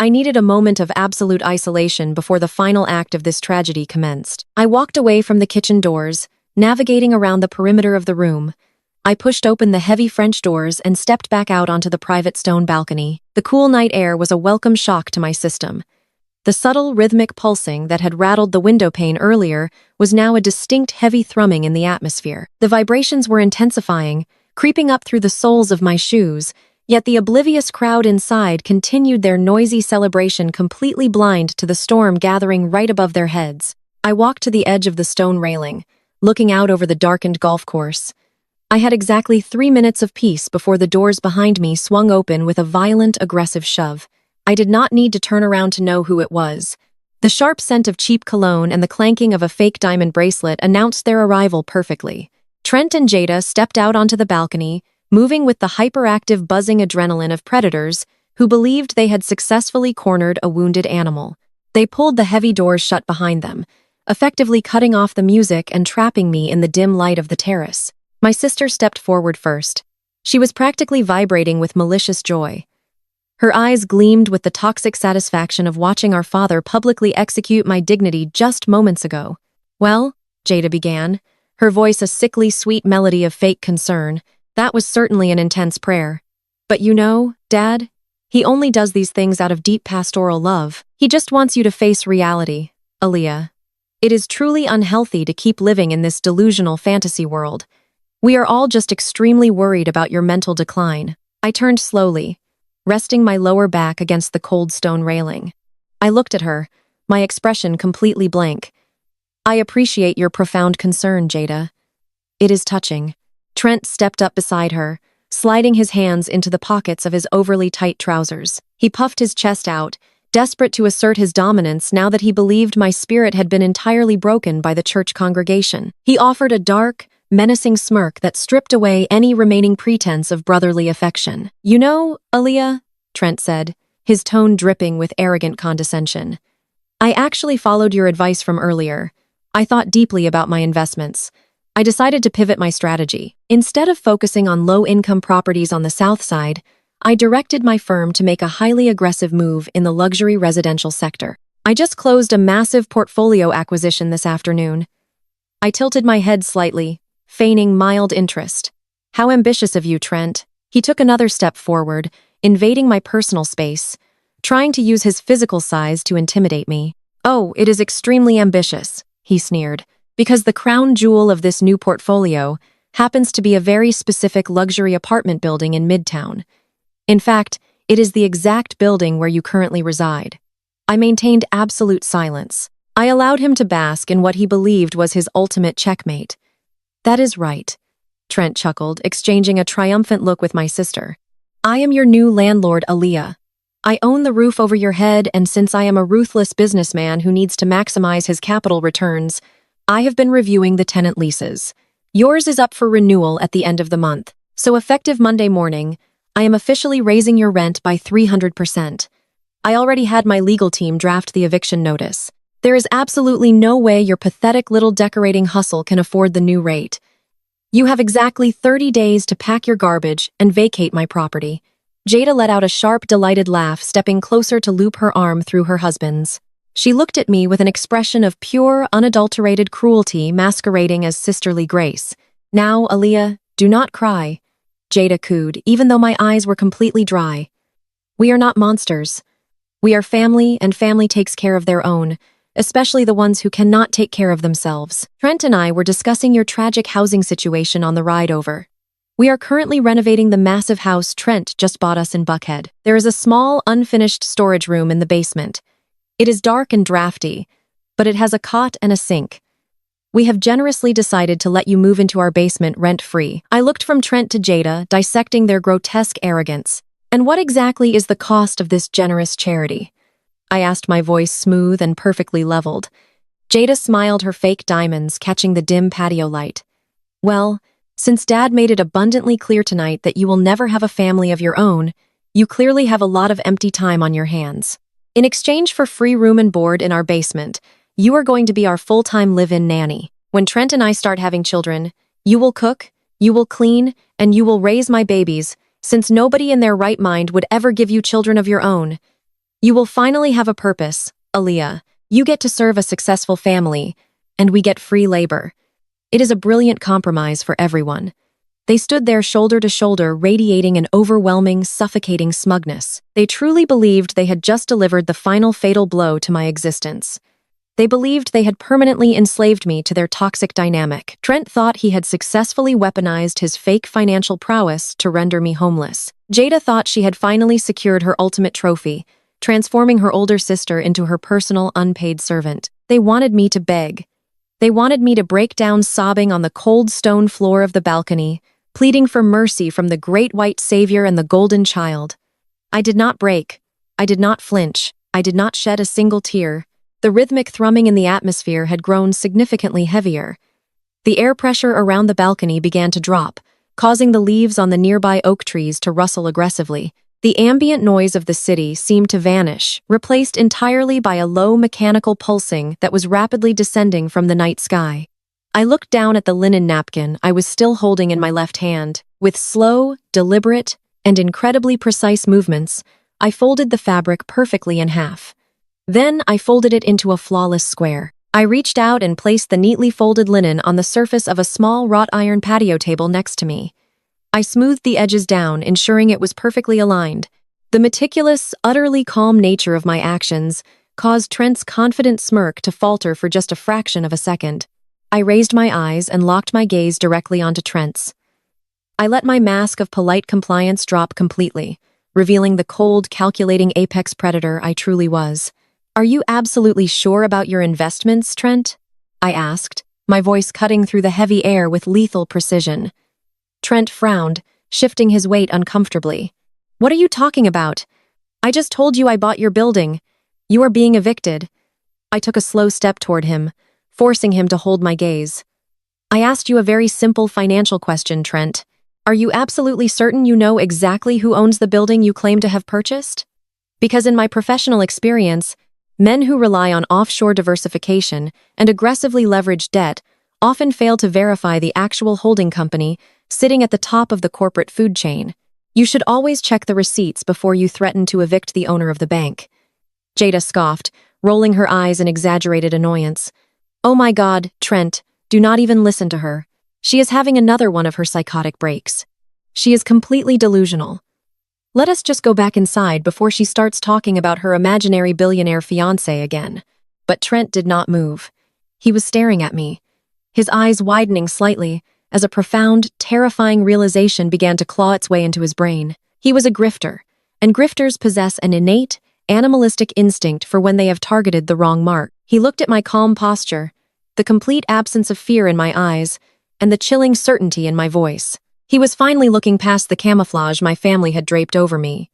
I needed a moment of absolute isolation before the final act of this tragedy commenced. I walked away from the kitchen doors, navigating around the perimeter of the room. I pushed open the heavy French doors and stepped back out onto the private stone balcony. The cool night air was a welcome shock to my system. The subtle, rhythmic pulsing that had rattled the window pane earlier was now a distinct, heavy thrumming in the atmosphere. The vibrations were intensifying, creeping up through the soles of my shoes, yet the oblivious crowd inside continued their noisy celebration, completely blind to the storm gathering right above their heads. I walked to the edge of the stone railing, looking out over the darkened golf course. I had exactly 3 minutes of peace before the doors behind me swung open with a violent, aggressive shove. I did not need to turn around to know who it was. The sharp scent of cheap cologne and the clanking of a fake diamond bracelet announced their arrival perfectly. Trent and Jada stepped out onto the balcony, moving with the hyperactive, buzzing adrenaline of predators who believed they had successfully cornered a wounded animal. They pulled the heavy doors shut behind them, effectively cutting off the music and trapping me in the dim light of the terrace. My sister stepped forward first. She was practically vibrating with malicious joy. Her eyes gleamed with the toxic satisfaction of watching our father publicly execute my dignity just moments ago. "Well," Jada began, her voice a sickly sweet melody of fake concern, "that was certainly an intense prayer. But you know, Dad, he only does these things out of deep pastoral love. He just wants you to face reality, Aaliyah. It is truly unhealthy to keep living in this delusional fantasy world. We are all just extremely worried about your mental decline." I turned slowly, resting my lower back against the cold stone railing. I looked at her, my expression completely blank. "I appreciate your profound concern, Jada. It is touching." Trent stepped up beside her, sliding his hands into the pockets of his overly tight trousers. He puffed his chest out, desperate to assert his dominance now that he believed my spirit had been entirely broken by the church congregation. He offered a dark, menacing smirk that stripped away any remaining pretense of brotherly affection. "You know, Aaliyah," Trent said, his tone dripping with arrogant condescension, "I actually followed your advice from earlier. I thought deeply about my investments. I decided to pivot my strategy. Instead of focusing on low-income properties on the south side, I directed my firm to make a highly aggressive move in the luxury residential sector. I just closed a massive portfolio acquisition this afternoon." I tilted my head slightly, feigning mild interest. How ambitious of you, Trent. He took another step forward, invading my personal space, trying to use his physical size to intimidate me. Oh, it is extremely ambitious, he sneered, because the crown jewel of this new portfolio happens to be a very specific luxury apartment building in Midtown. In fact, it is the exact building where you currently reside. I maintained absolute silence. I allowed him to bask in what he believed was his ultimate checkmate. That is right, Trent chuckled, exchanging a triumphant look with my sister. I am your new landlord, Aaliyah. I own the roof over your head, and since I am a ruthless businessman who needs to maximize his capital returns, I have been reviewing the tenant leases. Yours is up for renewal at the end of the month, so effective Monday morning, I am officially raising your rent by 300%. I already had my legal team draft the eviction notice. There is absolutely no way your pathetic little decorating hustle can afford the new rate. You have exactly 30 days to pack your garbage and vacate my property. Jada let out a sharp, delighted laugh, stepping closer to loop her arm through her husband's. She looked at me with an expression of pure, unadulterated cruelty masquerading as sisterly grace. Now, Aaliyah, do not cry, Jada cooed, even though my eyes were completely dry. We are not monsters. We are family, and family takes care of their own, especially the ones who cannot take care of themselves. Trent and I were discussing your tragic housing situation on the ride over. We are currently renovating the massive house Trent just bought us in Buckhead. There is a small, unfinished storage room in the basement. It is dark and drafty, but it has a cot and a sink. We have generously decided to let you move into our basement rent-free. I looked from Trent to Jada, dissecting their grotesque arrogance. And what exactly is the cost of this generous charity? I asked, my voice smooth and perfectly leveled. Jada smiled, her fake diamonds catching the dim patio light. Well, since Dad made it abundantly clear tonight that you will never have a family of your own, you clearly have a lot of empty time on your hands. In exchange for free room and board in our basement, you are going to be our full-time live-in nanny. When Trent and I start having children, you will cook, you will clean, and you will raise my babies, since nobody in their right mind would ever give you children of your own. You will finally have a purpose, Aaliyah. You get to serve a successful family, and we get free labor. It is a brilliant compromise for everyone. They stood there shoulder to shoulder, radiating an overwhelming, suffocating smugness. They truly believed they had just delivered the final fatal blow to my existence. They believed they had permanently enslaved me to their toxic dynamic. Trent thought he had successfully weaponized his fake financial prowess to render me homeless. Jada thought she had finally secured her ultimate trophy, transforming her older sister into her personal, unpaid servant. They wanted me to beg. They wanted me to break down sobbing on the cold stone floor of the balcony, pleading for mercy from the great white savior and the golden child. I did not break. I did not flinch. I did not shed a single tear. The rhythmic thrumming in the atmosphere had grown significantly heavier. The air pressure around the balcony began to drop, causing the leaves on the nearby oak trees to rustle aggressively. The ambient noise of the city seemed to vanish, replaced entirely by a low mechanical pulsing that was rapidly descending from the night sky. I looked down at the linen napkin I was still holding in my left hand. With slow, deliberate, and incredibly precise movements, I folded the fabric perfectly in half. Then I folded it into a flawless square. I reached out and placed the neatly folded linen on the surface of a small wrought iron patio table next to me. I smoothed the edges down, ensuring it was perfectly aligned. The meticulous, utterly calm nature of my actions caused Trent's confident smirk to falter for just a fraction of a second. I raised my eyes and locked my gaze directly onto Trent's. I let my mask of polite compliance drop completely, revealing the cold, calculating apex predator I truly was. Are you absolutely sure about your investments, Trent? I asked, my voice cutting through the heavy air with lethal precision. Trent frowned, shifting his weight uncomfortably. What are you talking about? I just told you I bought your building. You are being evicted. I took a slow step toward him, forcing him to hold my gaze. I asked you a very simple financial question, Trent. Are you absolutely certain you know exactly who owns the building you claim to have purchased? Because in my professional experience, men who rely on offshore diversification and aggressively leverage debt often fail to verify the actual holding company sitting at the top of the corporate food chain. You should always check the receipts before you threaten to evict the owner of the bank. Jada scoffed, rolling her eyes in exaggerated annoyance. Oh my God, Trent, Do not even listen to her. She is having another one of her psychotic breaks. She is completely delusional. Let us just go back inside before she starts talking about her imaginary billionaire fiancé again." But Trent did not move. He was staring at me, his eyes widening slightly as a profound, terrifying realization began to claw its way into his brain. He was a grifter, and grifters possess an innate, animalistic instinct for when they have targeted the wrong mark. He looked at my calm posture, the complete absence of fear in my eyes, and the chilling certainty in my voice. He was finally looking past the camouflage my family had draped over me.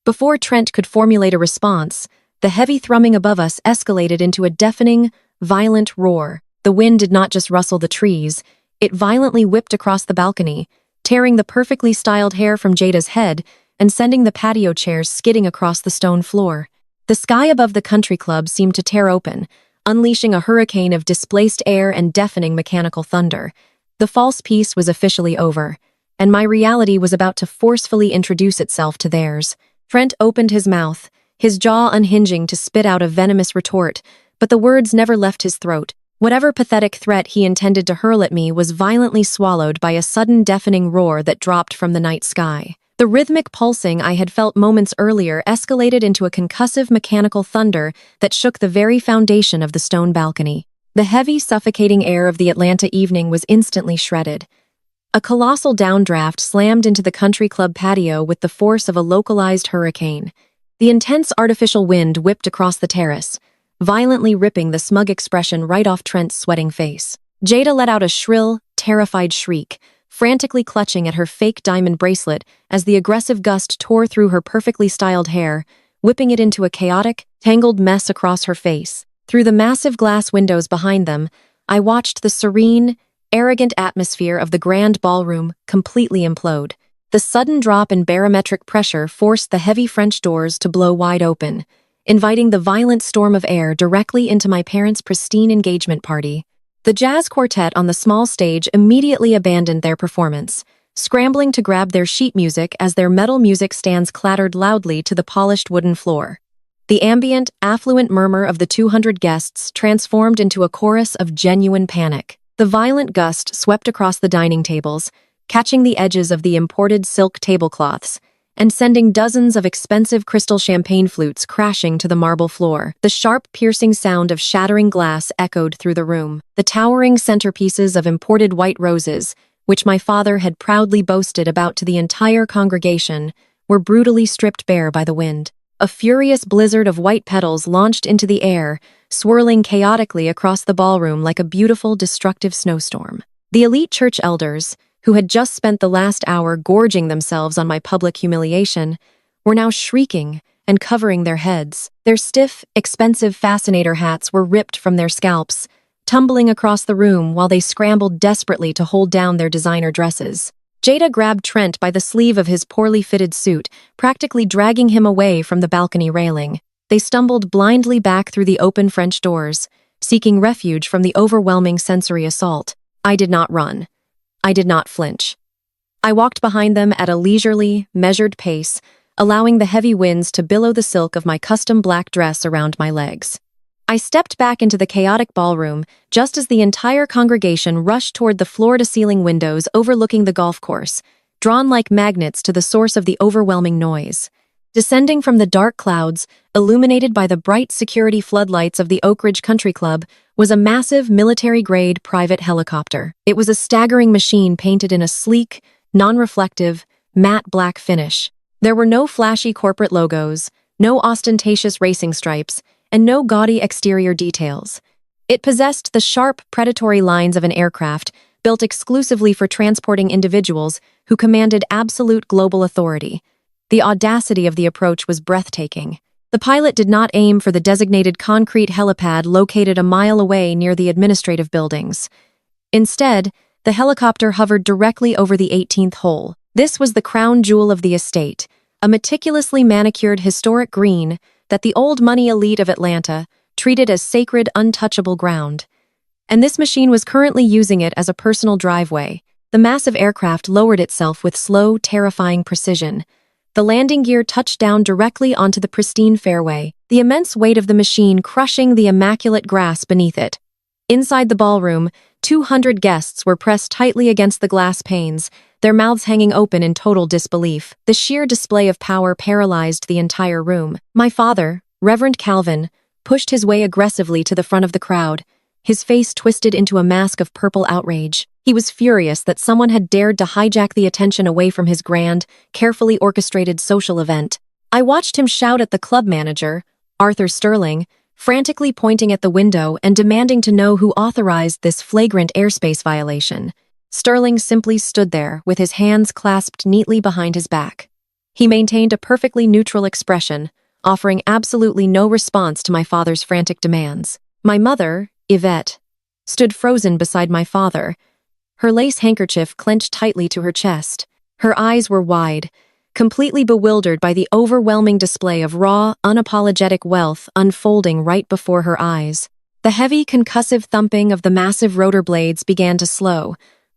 Before Trent could formulate a response, the heavy thrumming above us escalated into a deafening, violent roar. The wind did not just rustle the trees, it violently whipped across the balcony, tearing the perfectly styled hair from Jada's head and sending the patio chairs skidding across the stone floor. The sky above the country club seemed to tear open, unleashing a hurricane of displaced air and deafening mechanical thunder. The false peace was officially over, and my reality was about to forcefully introduce itself to theirs. Trent opened his mouth, his jaw unhinging to spit out a venomous retort, but the words never left his throat. Whatever pathetic threat he intended to hurl at me was violently swallowed by a sudden deafening roar that dropped from the night sky. The rhythmic pulsing I had felt moments earlier escalated into a concussive mechanical thunder that shook the very foundation of the stone balcony. The heavy, suffocating air of the Atlanta evening was instantly shredded. A colossal downdraft slammed into the country club patio with the force of a localized hurricane. The intense artificial wind whipped across the terrace, violently ripping the smug expression right off Trent's sweating face. Jada let out a shrill, terrified shriek, frantically clutching at her fake diamond bracelet as the aggressive gust tore through her perfectly styled hair, whipping it into a chaotic, tangled mess across her face. Through the massive glass windows behind them, I watched the serene, arrogant atmosphere of the grand ballroom completely implode. The sudden drop in barometric pressure forced the heavy French doors to blow wide open, inviting the violent storm of air directly into my parents' pristine engagement party. The jazz quartet on the small stage immediately abandoned their performance, scrambling to grab their sheet music as their metal music stands clattered loudly to the polished wooden floor. The ambient, affluent murmur of the 200 guests transformed into a chorus of genuine panic. The violent gust swept across the dining tables, catching the edges of the imported silk tablecloths, and sending dozens of expensive crystal champagne flutes crashing to the marble floor. The sharp, piercing sound of shattering glass echoed through the room. The towering centerpieces of imported white roses, which my father had proudly boasted about to the entire congregation, were brutally stripped bare by the wind. A furious blizzard of white petals launched into the air, swirling chaotically across the ballroom like a beautiful, destructive snowstorm. The elite church elders, who had just spent the last hour gorging themselves on my public humiliation, were now shrieking and covering their heads. Their stiff, expensive fascinator hats were ripped from their scalps, tumbling across the room while they scrambled desperately to hold down their designer dresses. Jada grabbed Trent by the sleeve of his poorly fitted suit, practically dragging him away from the balcony railing. They stumbled blindly back through the open French doors, seeking refuge from the overwhelming sensory assault. I did not run. I did not flinch. I walked behind them at a leisurely, measured pace, allowing the heavy winds to billow the silk of my custom black dress around my legs. I stepped back into the chaotic ballroom just as the entire congregation rushed toward the floor-to-ceiling windows overlooking the golf course, drawn like magnets to the source of the overwhelming noise. Descending from the dark clouds, illuminated by the bright security floodlights of the Oak Ridge Country Club, was a massive military-grade private helicopter. It was a staggering machine painted in a sleek, non-reflective, matte black finish. There were no flashy corporate logos, no ostentatious racing stripes, and no gaudy exterior details. It possessed the sharp, predatory lines of an aircraft built exclusively for transporting individuals who commanded absolute global authority. The audacity of the approach was breathtaking. The pilot did not aim for the designated concrete helipad located a mile away near the administrative buildings. Instead, the helicopter hovered directly over the 18th hole. This was the crown jewel of the estate, a meticulously manicured historic green that the old money elite of Atlanta treated as sacred, untouchable ground. And this machine was currently using it as a personal driveway. The massive aircraft lowered itself with slow, terrifying precision. The landing gear touched down directly onto the pristine fairway, the immense weight of the machine crushing the immaculate grass beneath it. Inside the ballroom, 200 guests were pressed tightly against the glass panes, their mouths hanging open in total disbelief. The sheer display of power paralyzed the entire room. My father, Reverend Calvin, pushed his way aggressively to the front of the crowd, his face twisted into a mask of purple outrage. He was furious that someone had dared to hijack the attention away from his grand, carefully orchestrated social event. I watched him shout at the club manager, Arthur Sterling, frantically pointing at the window and demanding to know who authorized this flagrant airspace violation. Sterling simply stood there, with his hands clasped neatly behind his back. He maintained a perfectly neutral expression, offering absolutely no response to my father's frantic demands. My mother, Yvette, stood frozen beside my father, her lace handkerchief clenched tightly to her chest. Her eyes were wide, completely bewildered by the overwhelming display of raw, unapologetic wealth unfolding right before her eyes. The heavy, concussive thumping of the massive rotor blades began to slow,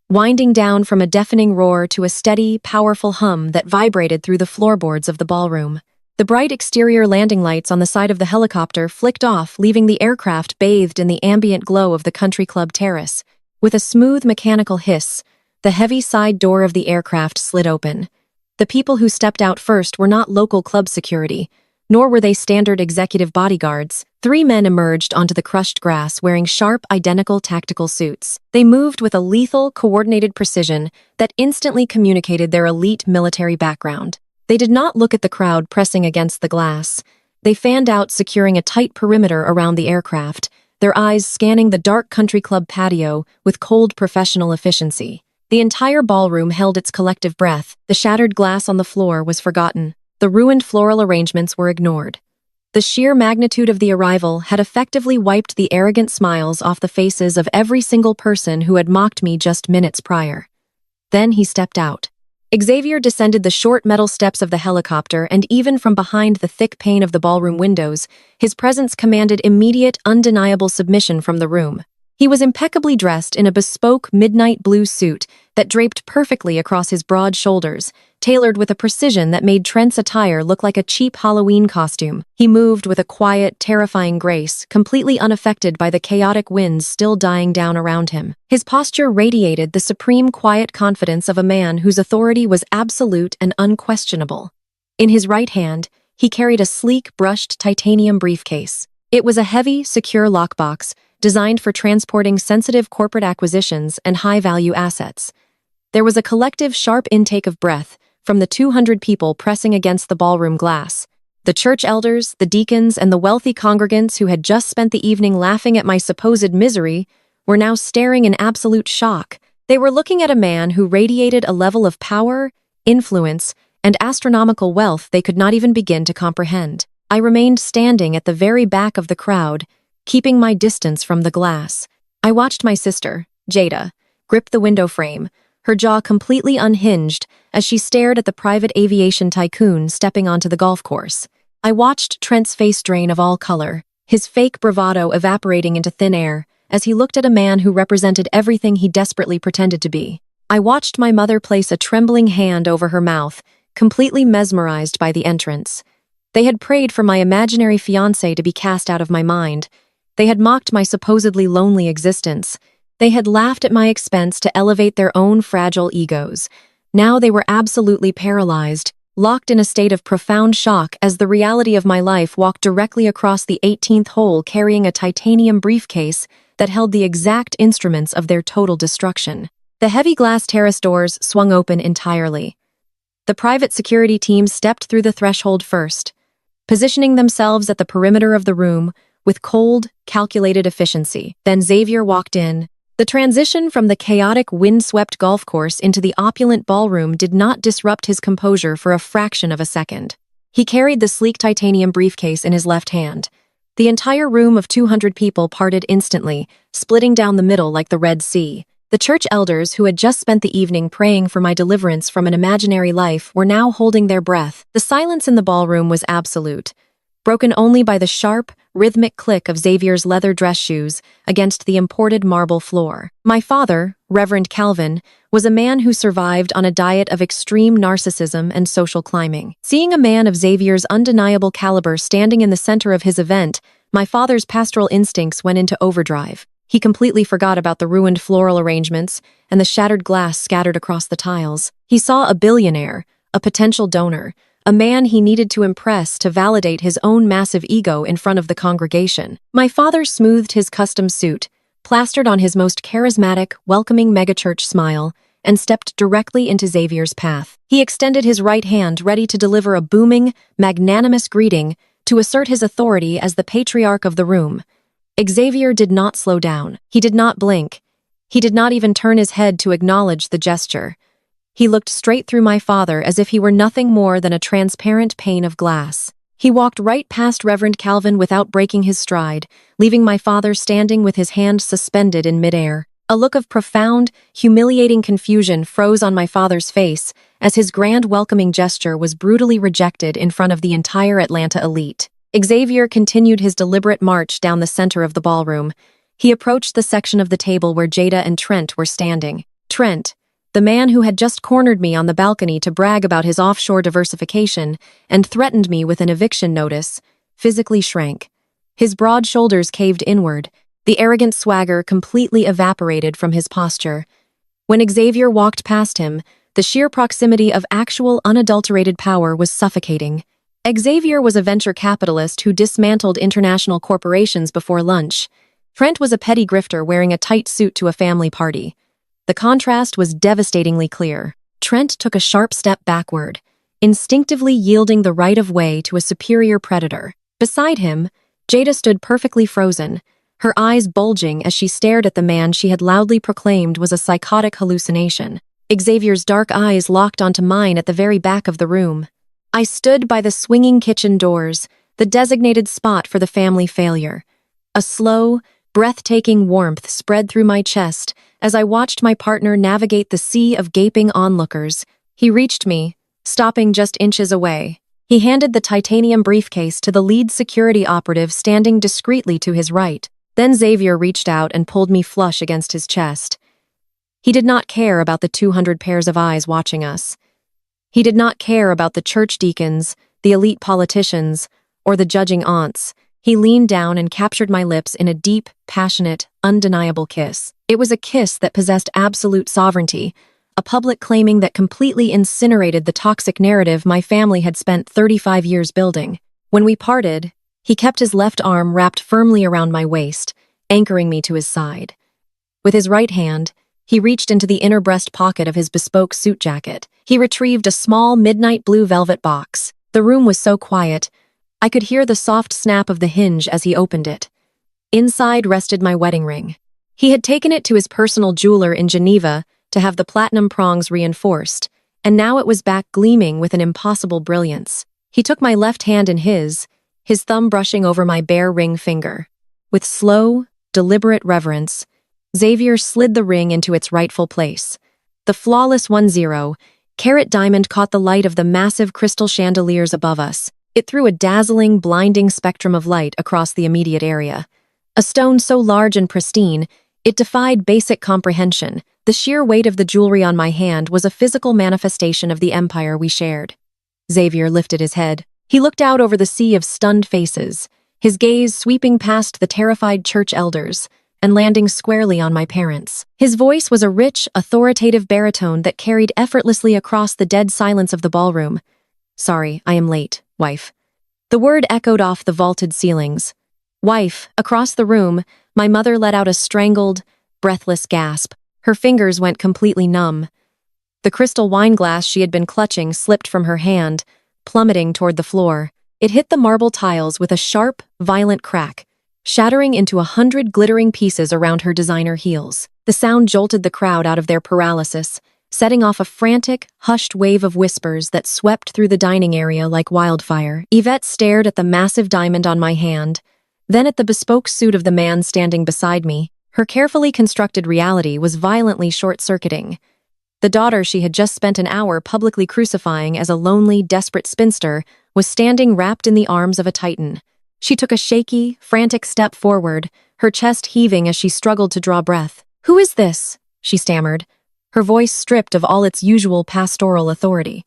winding down from a deafening roar to a steady, powerful hum that vibrated through the floorboards of the ballroom. The bright exterior landing lights on the side of the helicopter flicked off, leaving the aircraft bathed in the ambient glow of the country club terrace. With a smooth mechanical hiss, the heavy side door of the aircraft slid open. The people who stepped out first were not local club security, nor were they standard executive bodyguards. 3 men emerged onto the crushed grass wearing sharp, identical tactical suits. They moved with a lethal, coordinated precision that instantly communicated their elite military background. They did not look at the crowd pressing against the glass. They fanned out, securing a tight perimeter around the aircraft, their eyes scanning the dark country club patio with cold professional efficiency. The entire ballroom held its collective breath. The shattered glass on the floor was forgotten. The ruined floral arrangements were ignored. The sheer magnitude of the arrival had effectively wiped the arrogant smiles off the faces of every single person who had mocked me just minutes prior. Then he stepped out. Xavier descended the short metal steps of the helicopter, and even from behind the thick pane of the ballroom windows, his presence commanded immediate, undeniable submission from the room. He was impeccably dressed in a bespoke midnight blue suit that draped perfectly across his broad shoulders, tailored with a precision that made Trent's attire look like a cheap Halloween costume. He moved with a quiet, terrifying grace, completely unaffected by the chaotic winds still dying down around him. His posture radiated the supreme quiet confidence of a man whose authority was absolute and unquestionable. In his right hand, he carried a sleek, brushed titanium briefcase. It was a heavy, secure lockbox, designed for transporting sensitive corporate acquisitions and high-value assets. There was a collective, sharp intake of breath from the 200 people pressing against the ballroom glass. The church elders, the deacons, and the wealthy congregants who had just spent the evening laughing at my supposed misery were now staring in absolute shock. They were looking at a man who radiated a level of power, influence, and astronomical wealth they could not even begin to comprehend. I remained standing at the very back of the crowd, keeping my distance from the glass. I watched my sister, Jada, grip the window frame, her jaw completely unhinged as she stared at the private aviation tycoon stepping onto the golf course. I watched Trent's face drain of all color, his fake bravado evaporating into thin air as he looked at a man who represented everything he desperately pretended to be. I watched my mother place a trembling hand over her mouth, completely mesmerized by the entrance. They had prayed for my imaginary fiancé to be cast out of my mind. They had mocked my supposedly lonely existence. They had laughed at my expense to elevate their own fragile egos. Now they were absolutely paralyzed, locked in a state of profound shock as the reality of my life walked directly across the 18th hole, carrying a titanium briefcase that held the exact instruments of their total destruction. The heavy glass terrace doors swung open entirely. The private security team stepped through the threshold first, positioning themselves at the perimeter of the room with cold, calculated efficiency. Then Xavier walked in. The transition from the chaotic, windswept golf course into the opulent ballroom did not disrupt his composure for a fraction of a second. He carried the sleek titanium briefcase in his left hand. The entire room of 200 people parted instantly, splitting down the middle like the Red Sea. The church elders, who had just spent the evening praying for my deliverance from an imaginary life, were now holding their breath. The silence in the ballroom was absolute, broken only by the sharp, rhythmic click of Xavier's leather dress shoes against the imported marble floor. My father, Reverend Calvin, was a man who survived on a diet of extreme narcissism and social climbing. Seeing a man of Xavier's undeniable caliber standing in the center of his event, my father's pastoral instincts went into overdrive. He completely forgot about the ruined floral arrangements and the shattered glass scattered across the tiles. He saw a billionaire, a potential donor, a man he needed to impress to validate his own massive ego in front of the congregation. My father smoothed his custom suit, plastered on his most charismatic, welcoming megachurch smile, and stepped directly into Xavier's path. He extended his right hand, ready to deliver a booming, magnanimous greeting to assert his authority as the patriarch of the room. Xavier did not slow down. He did not blink. He did not even turn his head to acknowledge the gesture. He looked straight through my father as if he were nothing more than a transparent pane of glass. He walked right past Reverend Calvin without breaking his stride, leaving my father standing with his hand suspended in midair. A look of profound, humiliating confusion froze on my father's face as his grand welcoming gesture was brutally rejected in front of the entire Atlanta elite. Xavier continued his deliberate march down the center of the ballroom. He approached the section of the table where Jada and Trent were standing. Trent, the man who had just cornered me on the balcony to brag about his offshore diversification and threatened me with an eviction notice, physically shrank. His broad shoulders caved inward, the arrogant swagger completely evaporated from his posture. When Xavier walked past him, the sheer proximity of actual unadulterated power was suffocating. Xavier was a venture capitalist who dismantled international corporations before lunch. Trent was a petty grifter wearing a tight suit to a family party. The contrast was devastatingly clear. Trent took a sharp step backward, instinctively yielding the right of way to a superior predator. Beside him, Jada stood perfectly frozen, her eyes bulging as she stared at the man she had loudly proclaimed was a psychotic hallucination. Xavier's dark eyes locked onto mine at the very back of the room. I stood by the swinging kitchen doors, the designated spot for the family failure. A slow, breathtaking warmth spread through my chest as I watched my partner navigate the sea of gaping onlookers. He reached me, stopping just inches away. He handed the titanium briefcase to the lead security operative standing discreetly to his right. Then Xavier reached out and pulled me flush against his chest. He did not care about the 200 pairs of eyes watching us. He did not care about the church deacons, the elite politicians, or the judging aunts. He leaned down and captured my lips in a deep, passionate, undeniable kiss. It was a kiss that possessed absolute sovereignty, a public claiming that completely incinerated the toxic narrative my family had spent 35 years building. When we parted, he kept his left arm wrapped firmly around my waist, anchoring me to his side. With his right hand, he reached into the inner breast pocket of his bespoke suit jacket. He retrieved a small midnight blue velvet box. The room was so quiet, I could hear the soft snap of the hinge as he opened it. Inside rested my wedding ring. He had taken it to his personal jeweler in Geneva to have the platinum prongs reinforced, and now it was back gleaming with an impossible brilliance. He took my left hand in his thumb brushing over my bare ring finger. With slow, deliberate reverence, Xavier slid the ring into its rightful place. The flawless 10-carat diamond caught the light of the massive crystal chandeliers above us. It threw a dazzling, blinding spectrum of light across the immediate area. A stone so large and pristine, it defied basic comprehension. The sheer weight of the jewelry on my hand was a physical manifestation of the empire we shared. Xavier lifted his head. He looked out over the sea of stunned faces, his gaze sweeping past the terrified church elders and landing squarely on my parents. His voice was a rich, authoritative baritone that carried effortlessly across the dead silence of the ballroom. "Sorry, I am late, wife." The word echoed off the vaulted ceilings. "Wife." Across the room, my mother let out a strangled, breathless gasp. Her fingers went completely numb. The crystal wine glass she had been clutching slipped from her hand, plummeting toward the floor. It hit the marble tiles with a sharp, violent crack, shattering into 100 glittering pieces around her designer heels. The sound jolted the crowd out of their paralysis, setting off a frantic, hushed wave of whispers that swept through the dining area like wildfire. Yvette stared at the massive diamond on my hand, then at the bespoke suit of the man standing beside me. Her carefully constructed reality was violently short-circuiting. The daughter she had just spent an hour publicly crucifying as a lonely, desperate spinster was standing wrapped in the arms of a titan. She took a shaky, frantic step forward, her chest heaving as she struggled to draw breath. "Who is this?" she stammered, her voice stripped of all its usual pastoral authority.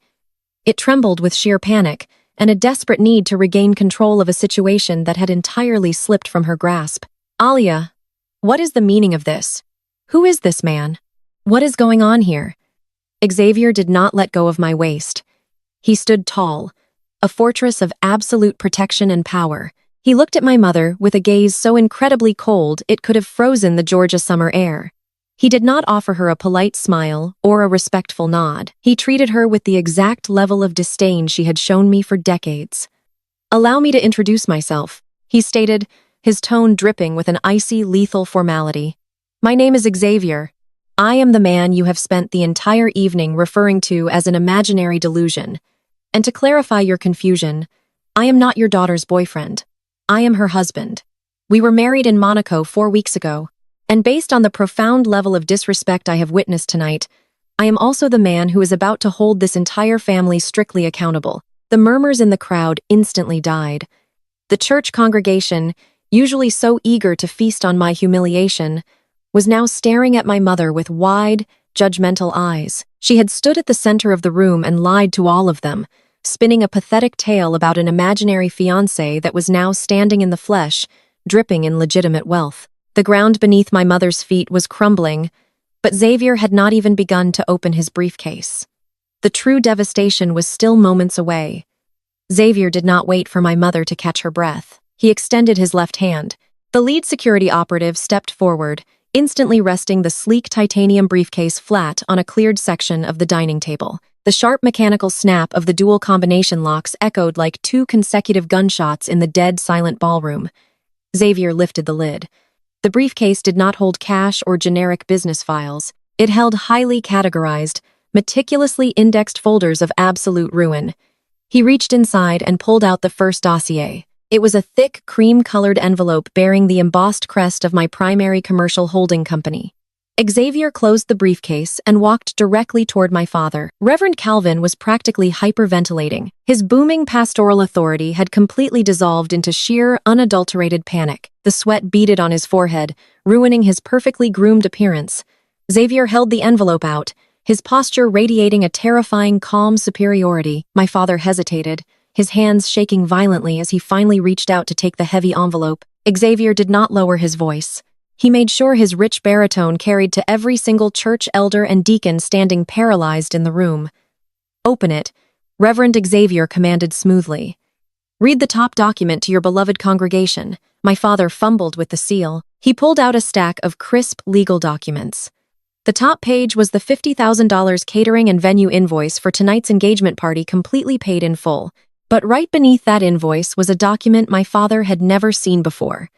It trembled with sheer panic and a desperate need to regain control of a situation that had entirely slipped from her grasp. "Alia," What is the meaning of this? Who is this man? What is going on here? Xavier did not let go of my waist. He stood tall, a fortress of absolute protection and power. He looked at my mother with a gaze so incredibly cold it could have frozen the Georgia summer air. He did not offer her a polite smile or a respectful nod. He treated her with the exact level of disdain she had shown me for decades. "Allow me to introduce myself," he stated, his tone dripping with an icy, lethal formality. "My name is Xavier. I am the man you have spent the entire evening referring to as an imaginary delusion. And to clarify your confusion, I am not your daughter's boyfriend. I am her husband. We were married in Monaco 4 weeks ago, and based on the profound level of disrespect I have witnessed tonight, I am also the man who is about to hold this entire family strictly accountable." The murmurs in the crowd instantly died. The church congregation, usually so eager to feast on my humiliation, was now staring at my mother with wide, judgmental eyes. She had stood at the center of the room and lied to all of them, spinning a pathetic tale about an imaginary fiancé that was now standing in the flesh, dripping in legitimate wealth. The ground beneath my mother's feet was crumbling, but Xavier had not even begun to open his briefcase. The true devastation was still moments away. Xavier did not wait for my mother to catch her breath. He extended his left hand. The lead security operative stepped forward, instantly resting the sleek titanium briefcase flat on a cleared section of the dining table. The sharp mechanical snap of the dual combination locks echoed like 2 consecutive gunshots in the dead, silent ballroom. Xavier lifted the lid. The briefcase did not hold cash or generic business files. It held highly categorized, meticulously indexed folders of absolute ruin. He reached inside and pulled out the first dossier. It was a thick, cream-colored envelope bearing the embossed crest of my primary commercial holding company. Xavier closed the briefcase and walked directly toward my father. Reverend Calvin was practically hyperventilating. His booming pastoral authority had completely dissolved into sheer, unadulterated panic. The sweat beaded on his forehead, ruining his perfectly groomed appearance. Xavier held the envelope out, his posture radiating a terrifying, calm superiority. My father hesitated, his hands shaking violently as he finally reached out to take the heavy envelope. Xavier did not lower his voice. He made sure his rich baritone carried to every single church elder and deacon standing paralyzed in the room. "Open it," Reverend Xavier commanded smoothly. "Read the top document to your beloved congregation." My father fumbled with the seal. He pulled out a stack of crisp legal documents. The top page was the $50,000 catering and venue invoice for tonight's engagement party, completely paid in full. But right beneath that invoice was a document my father had never seen before.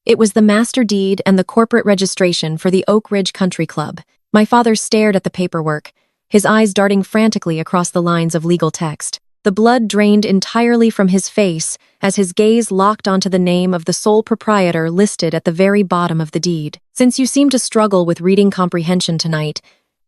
It was the master deed and the corporate registration for the Oak Ridge Country Club. My father stared at the paperwork, his eyes darting frantically across the lines of legal text. The blood drained entirely from his face as his gaze locked onto the name of the sole proprietor listed at the very bottom of the deed. "Since you seem to struggle with reading comprehension tonight,"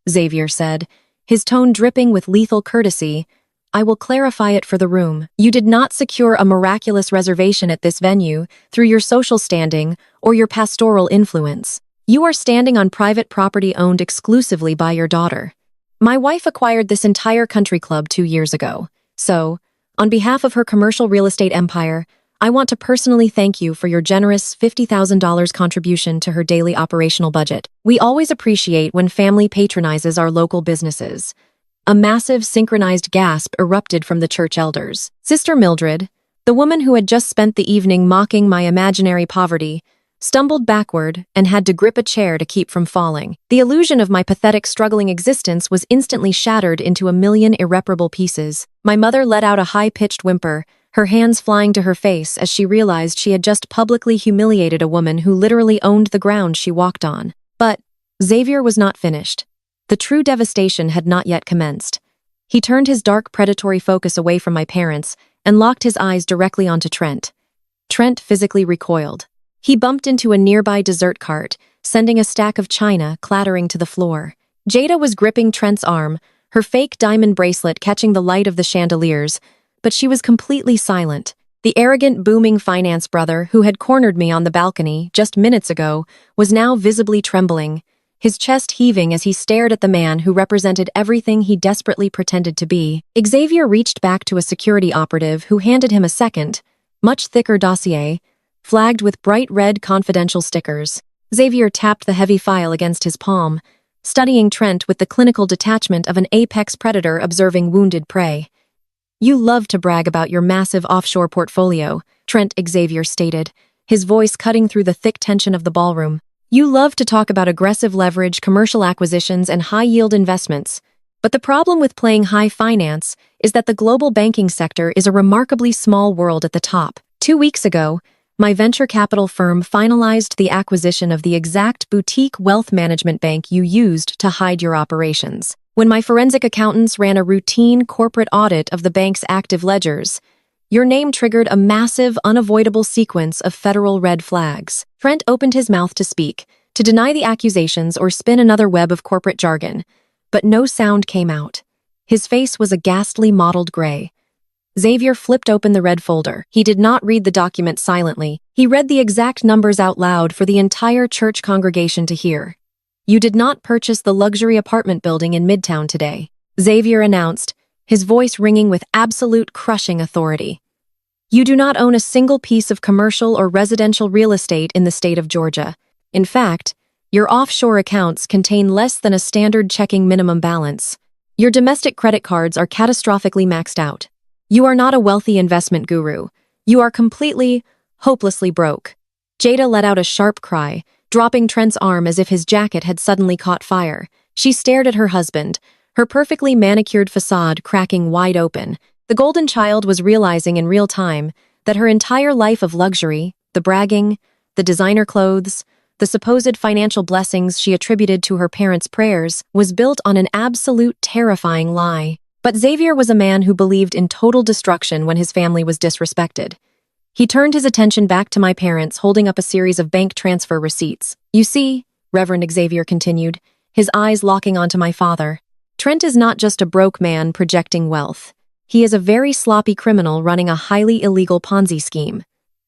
Xavier said, his tone dripping with lethal courtesy, "I will clarify it for the room. You did not secure a miraculous reservation at this venue through your social standing or your pastoral influence. You are standing on private property owned exclusively by your daughter. My wife acquired this entire country club 2 years ago. So, on behalf of her commercial real estate empire, I want to personally thank you for your generous $50,000 contribution to her daily operational budget. We always appreciate when family patronizes our local businesses." A massive, synchronized gasp erupted from the church elders. Sister Mildred, the woman who had just spent the evening mocking my imaginary poverty, stumbled backward and had to grip a chair to keep from falling. The illusion of my pathetic, struggling existence was instantly shattered into a million irreparable pieces. My mother let out a high-pitched whimper, her hands flying to her face as she realized she had just publicly humiliated a woman who literally owned the ground she walked on. But Xavier was not finished. The true devastation had not yet commenced. He turned his dark, predatory focus away from my parents and locked his eyes directly onto Trent. Trent physically recoiled. He bumped into a nearby dessert cart, sending a stack of china clattering to the floor. Jada was gripping Trent's arm, her fake diamond bracelet catching the light of the chandeliers, but she was completely silent. The arrogant, booming finance brother who had cornered me on the balcony just minutes ago was now visibly trembling, his chest heaving as he stared at the man who represented everything he desperately pretended to be. Xavier reached back to a security operative who handed him a second, much thicker dossier, flagged with bright red confidential stickers. Xavier tapped the heavy file against his palm, studying Trent with the clinical detachment of an apex predator observing wounded prey. You love to brag about your massive offshore portfolio, Trent Xavier stated, his voice cutting through the thick tension of the ballroom. You love to talk about aggressive leverage, commercial acquisitions, and high-yield investments. But the problem with playing high finance is that the global banking sector is a remarkably small world at the top. 2 weeks ago, my venture capital firm finalized the acquisition of the exact boutique wealth management bank you used to hide your operations. When my forensic accountants ran a routine corporate audit of the bank's active ledgers, your name triggered a massive, unavoidable sequence of federal red flags. Trent opened his mouth to speak, to deny the accusations or spin another web of corporate jargon, but no sound came out. His face was a ghastly mottled gray. Xavier flipped open the red folder. He did not read the document silently. He read the exact numbers out loud for the entire church congregation to hear. You did not purchase the luxury apartment building in Midtown today, Xavier announced, his voice ringing with absolute crushing authority. You do not own a single piece of commercial or residential real estate in the state of Georgia. In fact, your offshore accounts contain less than a standard checking minimum balance. Your domestic credit cards are catastrophically maxed out. You are not a wealthy investment guru. You are completely, hopelessly broke. Jada let out a sharp cry, dropping Trent's arm as if his jacket had suddenly caught fire. She stared at her husband, her perfectly manicured facade cracking wide open. The golden child was realizing in real time that her entire life of luxury, the bragging, the designer clothes, the supposed financial blessings she attributed to her parents' prayers, was built on an absolute terrifying lie. But Xavier was a man who believed in total destruction when his family was disrespected. He turned his attention back to my parents, holding up a series of bank transfer receipts. You see, Reverend Xavier continued, his eyes locking onto my father, Trent is not just a broke man projecting wealth. He is a very sloppy criminal running a highly illegal Ponzi scheme.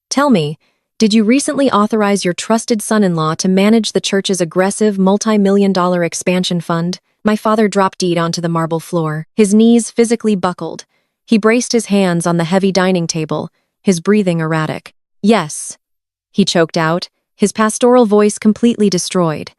Tell me, did you recently authorize your trusted son-in-law to manage the church's aggressive multi-million-dollar expansion fund? My father dropped dead onto the marble floor, his knees physically buckled. He braced his hands on the heavy dining table, his breathing erratic. Yes, he choked out, his pastoral voice completely destroyed.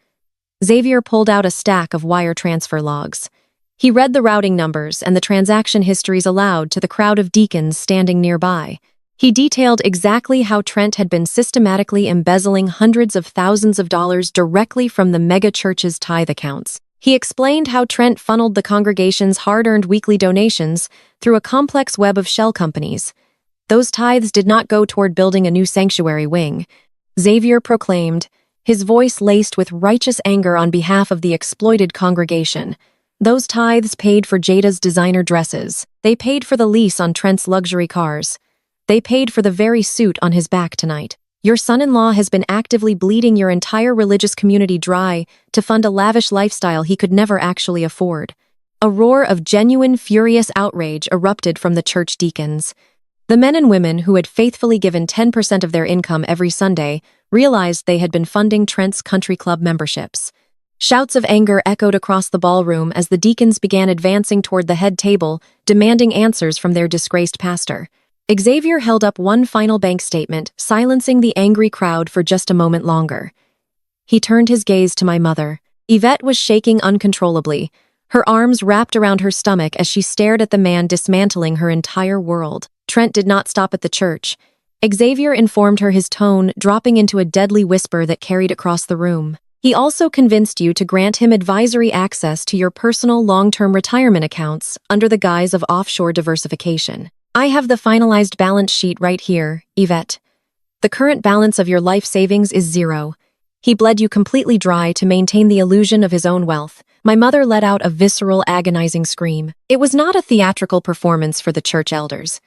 Xavier pulled out a stack of wire transfer logs. He read the routing numbers and the transaction histories aloud to the crowd of deacons standing nearby. He detailed exactly how Trent had been systematically embezzling hundreds of thousands of dollars directly from the mega-church's tithe accounts. He explained how Trent funneled the congregation's hard-earned weekly donations through a complex web of shell companies. Those tithes did not go toward building a new sanctuary wing, Xavier proclaimed, his voice laced with righteous anger on behalf of the exploited congregation. Those tithes paid for Jada's designer dresses. They paid for the lease on Trent's luxury cars. They paid for the very suit on his back tonight. Your son-in-law has been actively bleeding your entire religious community dry to fund a lavish lifestyle he could never actually afford. A roar of genuine, furious outrage erupted from the church deacons. The men and women who had faithfully given 10% of their income every Sunday realized they had been funding Trent's country club memberships. Shouts of anger echoed across the ballroom as the deacons began advancing toward the head table, demanding answers from their disgraced pastor. Xavier held up one final bank statement, silencing the angry crowd for just a moment longer. He turned his gaze to my mother. Yvette was shaking uncontrollably, her arms wrapped around her stomach as she stared at the man dismantling her entire world. Trent did not stop at the church. Xavier informed her, his tone dropping into a deadly whisper that carried across the room. He also convinced you to grant him advisory access to your personal long-term retirement accounts under the guise of offshore diversification. I have the finalized balance sheet right here, Yvette. The current balance of your life savings is 0. He bled you completely dry to maintain the illusion of his own wealth. My mother let out a visceral, agonizing scream. It was not a theatrical performance for the church elders.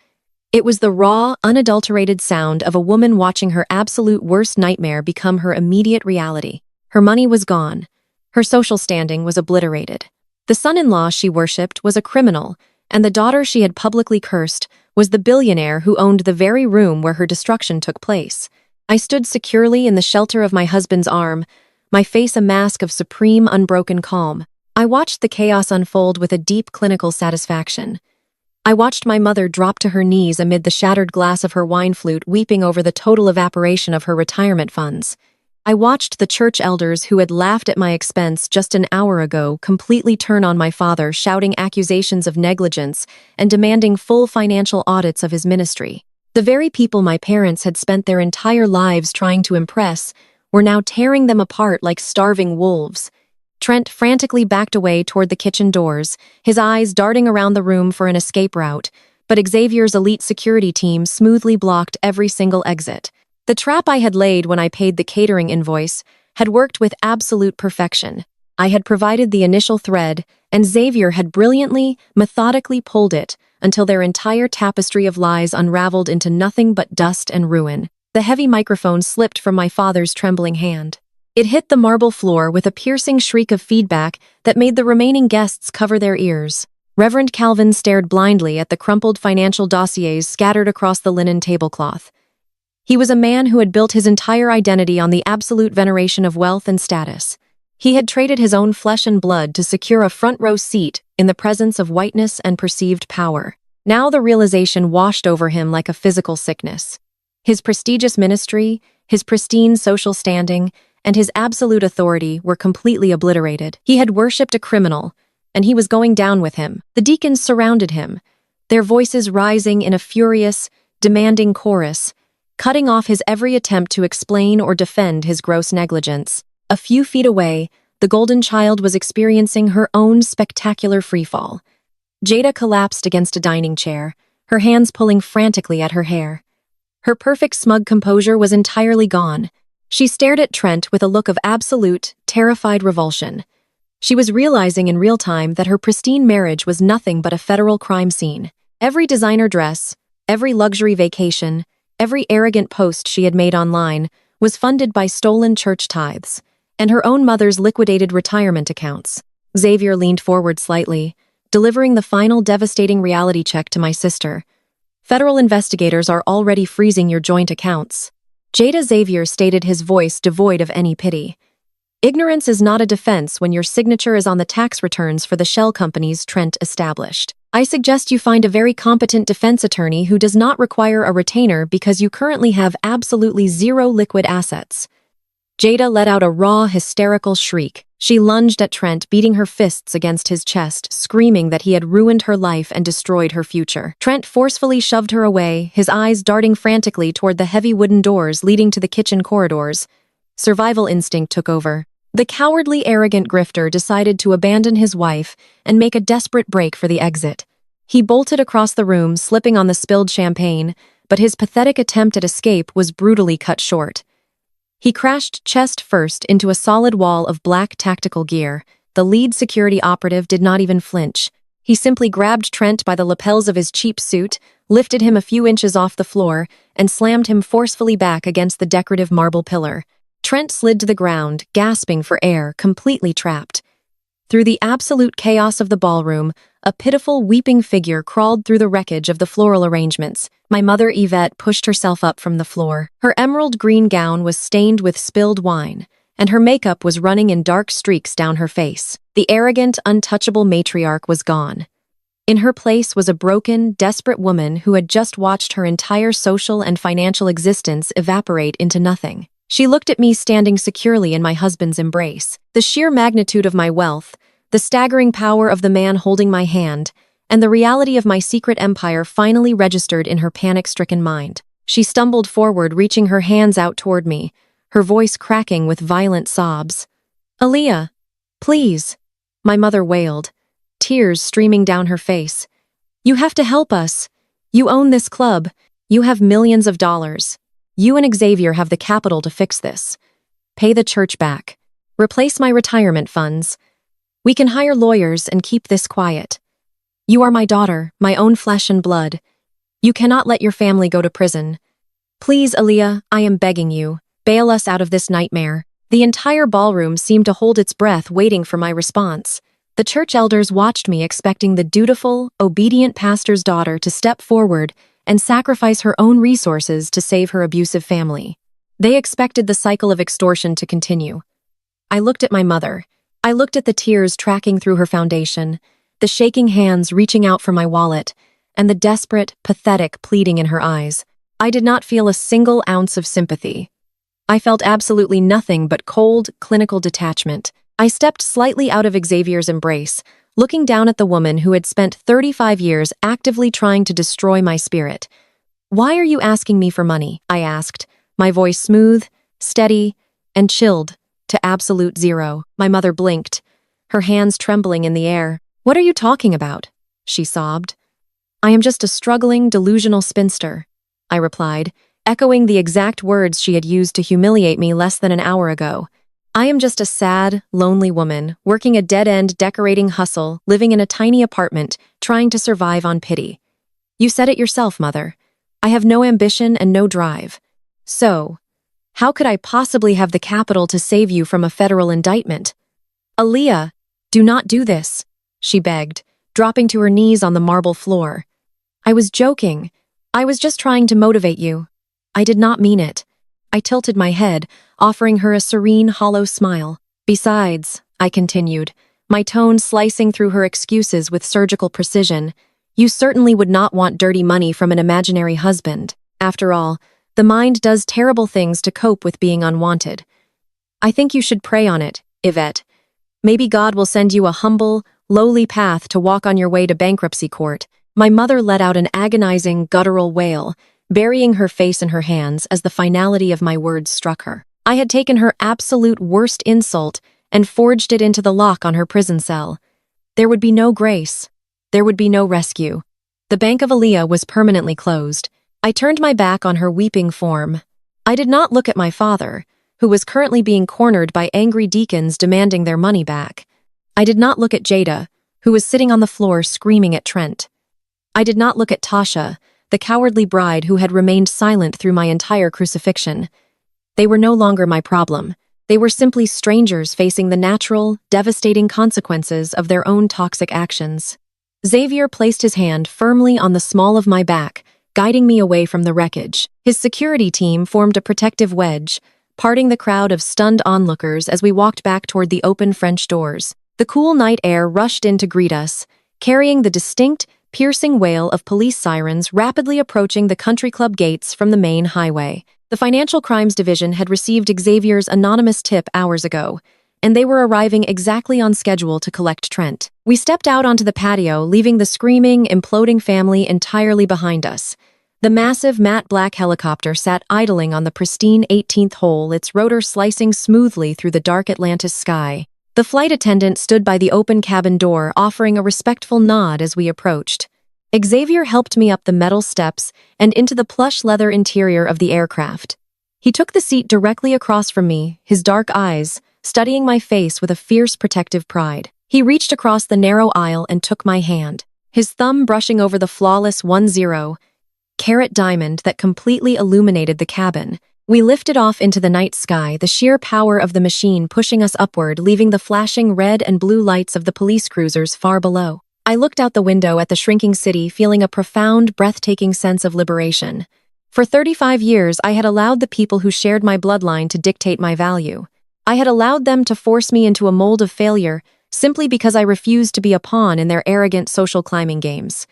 It was the raw, unadulterated sound of a woman watching her absolute worst nightmare become her immediate reality. Her money was gone. Her social standing was obliterated. The son-in-law she worshipped was a criminal, and the daughter she had publicly cursed was the billionaire who owned the very room where her destruction took place. I stood securely in the shelter of my husband's arm, my face a mask of supreme, unbroken calm. I watched the chaos unfold with a deep clinical satisfaction. I watched my mother drop to her knees amid the shattered glass of her wine flute, weeping over the total evaporation of her retirement funds. I watched the church elders who had laughed at my expense just an hour ago completely turn on my father, shouting accusations of negligence and demanding full financial audits of his ministry. The very people my parents had spent their entire lives trying to impress were now tearing them apart like starving wolves. Trent frantically backed away toward the kitchen doors, his eyes darting around the room for an escape route, but Xavier's elite security team smoothly blocked every single exit. The trap I had laid when I paid the catering invoice had worked with absolute perfection. I had provided the initial thread, and Xavier had brilliantly, methodically pulled it until their entire tapestry of lies unraveled into nothing but dust and ruin. The heavy microphone slipped from my father's trembling hand. It hit the marble floor with a piercing shriek of feedback that made the remaining guests cover their ears. Reverend Calvin stared blindly at the crumpled financial dossiers scattered across the linen tablecloth. He was a man who had built his entire identity on the absolute veneration of wealth and status. He had traded his own flesh and blood to secure a front-row seat in the presence of whiteness and perceived power. Now the realization washed over him like a physical sickness. His prestigious ministry, his pristine social standing, and his absolute authority were completely obliterated. He had worshipped a criminal, and he was going down with him. The deacons surrounded him, their voices rising in a furious, demanding chorus, cutting off his every attempt to explain or defend his gross negligence. A few feet away, the golden child was experiencing her own spectacular freefall. Jada collapsed against a dining chair, her hands pulling frantically at her hair. Her perfect smug composure was entirely gone. She stared at Trent with a look of absolute, terrified revulsion. She was realizing in real time that her pristine marriage was nothing but a federal crime scene. Every designer dress, every luxury vacation, every arrogant post she had made online was funded by stolen church tithes and her own mother's liquidated retirement accounts. Xavier leaned forward slightly, delivering the final devastating reality check to my sister. Federal investigators are already freezing your joint accounts. Jada Xavier stated, his voice devoid of any pity. Ignorance is not a defense when your signature is on the tax returns for the shell companies Trent established. I suggest you find a very competent defense attorney who does not require a retainer because you currently have absolutely zero liquid assets. Jada let out a raw, hysterical shriek. She lunged at Trent, beating her fists against his chest, screaming that he had ruined her life and destroyed her future. Trent forcefully shoved her away, his eyes darting frantically toward the heavy wooden doors leading to the kitchen corridors. Survival instinct took over. The cowardly, arrogant grifter decided to abandon his wife and make a desperate break for the exit. He bolted across the room, slipping on the spilled champagne, but his pathetic attempt at escape was brutally cut short. He crashed chest first into a solid wall of black tactical gear. The lead security operative did not even flinch. He simply grabbed Trent by the lapels of his cheap suit, lifted him a few inches off the floor, and slammed him forcefully back against the decorative marble pillar. Trent slid to the ground, gasping for air, completely trapped. Through the absolute chaos of the ballroom, a pitiful, weeping figure crawled through the wreckage of the floral arrangements. My mother, Yvette, pushed herself up from the floor. Her emerald green gown was stained with spilled wine, and her makeup was running in dark streaks down her face. The arrogant, untouchable matriarch was gone. In her place was a broken, desperate woman who had just watched her entire social and financial existence evaporate into nothing. She looked at me standing securely in my husband's embrace. The sheer magnitude of my wealth, the staggering power of the man holding my hand, and the reality of my secret empire finally registered in her panic-stricken mind. She stumbled forward, reaching her hands out toward me, her voice cracking with violent sobs. "Aaliyah, please," my mother wailed, tears streaming down her face. "You have to help us. You own this club. You have millions of dollars. You and Xavier have the capital to fix this. Pay the church back. Replace my retirement funds. We can hire lawyers and keep this quiet. You are my daughter, my own flesh and blood. You cannot let your family go to prison. Please, Aaliyah, I am begging you, bail us out of this nightmare." The entire ballroom seemed to hold its breath, waiting for my response. The church elders watched me, expecting the dutiful, obedient pastor's daughter to step forward and sacrifice her own resources to save her abusive family. They expected the cycle of extortion to continue. I looked at my mother. I looked at the tears tracking through her foundation, the shaking hands reaching out for my wallet, and the desperate, pathetic pleading in her eyes. I did not feel a single ounce of sympathy. I felt absolutely nothing but cold, clinical detachment. I stepped slightly out of Xavier's embrace, looking down at the woman who had spent 35 years actively trying to destroy my spirit. "Why are you asking me for money?" I asked, my voice smooth, steady, and chilled to absolute zero. My mother blinked, her hands trembling in the air. "What are you talking about?" she sobbed. "I am just a struggling, delusional spinster," I replied, echoing the exact words she had used to humiliate me less than an hour ago. "I am just a sad, lonely woman, working a dead-end decorating hustle, living in a tiny apartment, trying to survive on pity." "You said it yourself, Mother. I have no ambition and no drive. So, how could I possibly have the capital to save you from a federal indictment?" "Aaliyah, do not do this," she begged, dropping to her knees on the marble floor. "I was joking. I was just trying to motivate you. I did not mean it." I tilted my head, offering her a serene, hollow smile. "Besides," I continued, my tone slicing through her excuses with surgical precision, "you certainly would not want dirty money from an imaginary husband. After all, the mind does terrible things to cope with being unwanted. I think you should pray on it, Yvette. Maybe God will send you a humble, lowly path to walk on your way to bankruptcy court." My mother let out an agonizing, guttural wail, burying her face in her hands as the finality of my words struck her. I had taken her absolute worst insult and forged it into the lock on her prison cell. There would be no grace. There would be no rescue. The Bank of Aaliyah was permanently closed. I turned my back on her weeping form. I did not look at my father, who was currently being cornered by angry deacons demanding their money back. I did not look at Jada, who was sitting on the floor screaming at Trent. I did not look at Tasha, the cowardly bride who had remained silent through my entire crucifixion. They were no longer my problem. They were simply strangers facing the natural, devastating consequences of their own toxic actions. Xavier placed his hand firmly on the small of my back, guiding me away from the wreckage. His security team formed a protective wedge, parting the crowd of stunned onlookers as we walked back toward the open French doors. The cool night air rushed in to greet us, carrying the distinct, piercing wail of police sirens rapidly approaching the country club gates from the main highway. The Financial Crimes Division had received Xavier's anonymous tip hours ago, and they were arriving exactly on schedule to collect Trent. We stepped out onto the patio, leaving the screaming, imploding family entirely behind us. The massive matte black helicopter sat idling on the pristine 18th hole, its rotor slicing smoothly through the dark Atlantis sky. The flight attendant stood by the open cabin door, offering a respectful nod as we approached. Xavier helped me up the metal steps and into the plush leather interior of the aircraft. He took the seat directly across from me, his dark eyes studying my face with a fierce protective pride. He reached across the narrow aisle and took my hand, his thumb brushing over the flawless 10-carat diamond that completely illuminated the cabin. We lifted off into the night sky, the sheer power of the machine pushing us upward, leaving the flashing red and blue lights of the police cruisers far below. I looked out the window at the shrinking city, feeling a profound, breathtaking sense of liberation. For 35 years, I had allowed the people who shared my bloodline to dictate my value. I had allowed them to force me into a mold of failure simply because I refused to be a pawn in their arrogant social climbing games.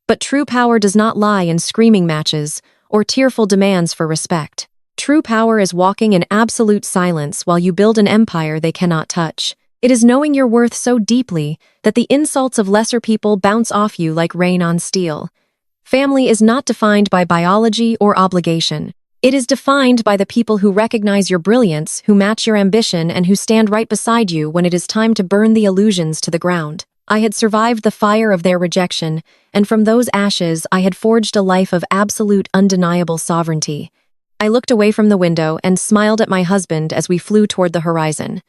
But true power does not lie in screaming matches or tearful demands for respect. True power is walking in absolute silence while you build an empire they cannot touch. It is knowing your worth so deeply that the insults of lesser people bounce off you like rain on steel. Family is not defined by biology or obligation. It is defined by the people who recognize your brilliance, who match your ambition, and who stand right beside you when it is time to burn the illusions to the ground. I had survived the fire of their rejection, and from those ashes I had forged a life of absolute, undeniable sovereignty. I looked away from the window and smiled at my husband as we flew toward the horizon.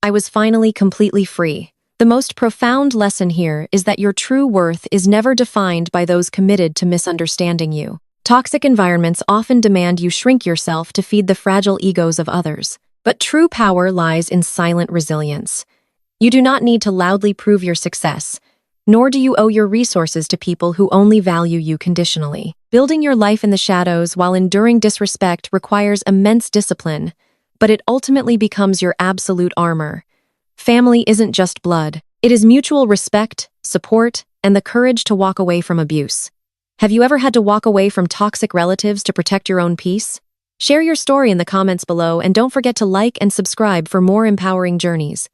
I was finally completely free. The most profound lesson here is that your true worth is never defined by those committed to misunderstanding you. Toxic environments often demand you shrink yourself to feed the fragile egos of others. But true power lies in silent resilience. You do not need to loudly prove your success, nor do you owe your resources to people who only value you conditionally. Building your life in the shadows while enduring disrespect requires immense discipline, but it ultimately becomes your absolute armor. Family isn't just blood. It is mutual respect, support, and the courage to walk away from abuse. Have you ever had to walk away from toxic relatives to protect your own peace? Share your story in the comments below and don't forget to like and subscribe for more empowering journeys.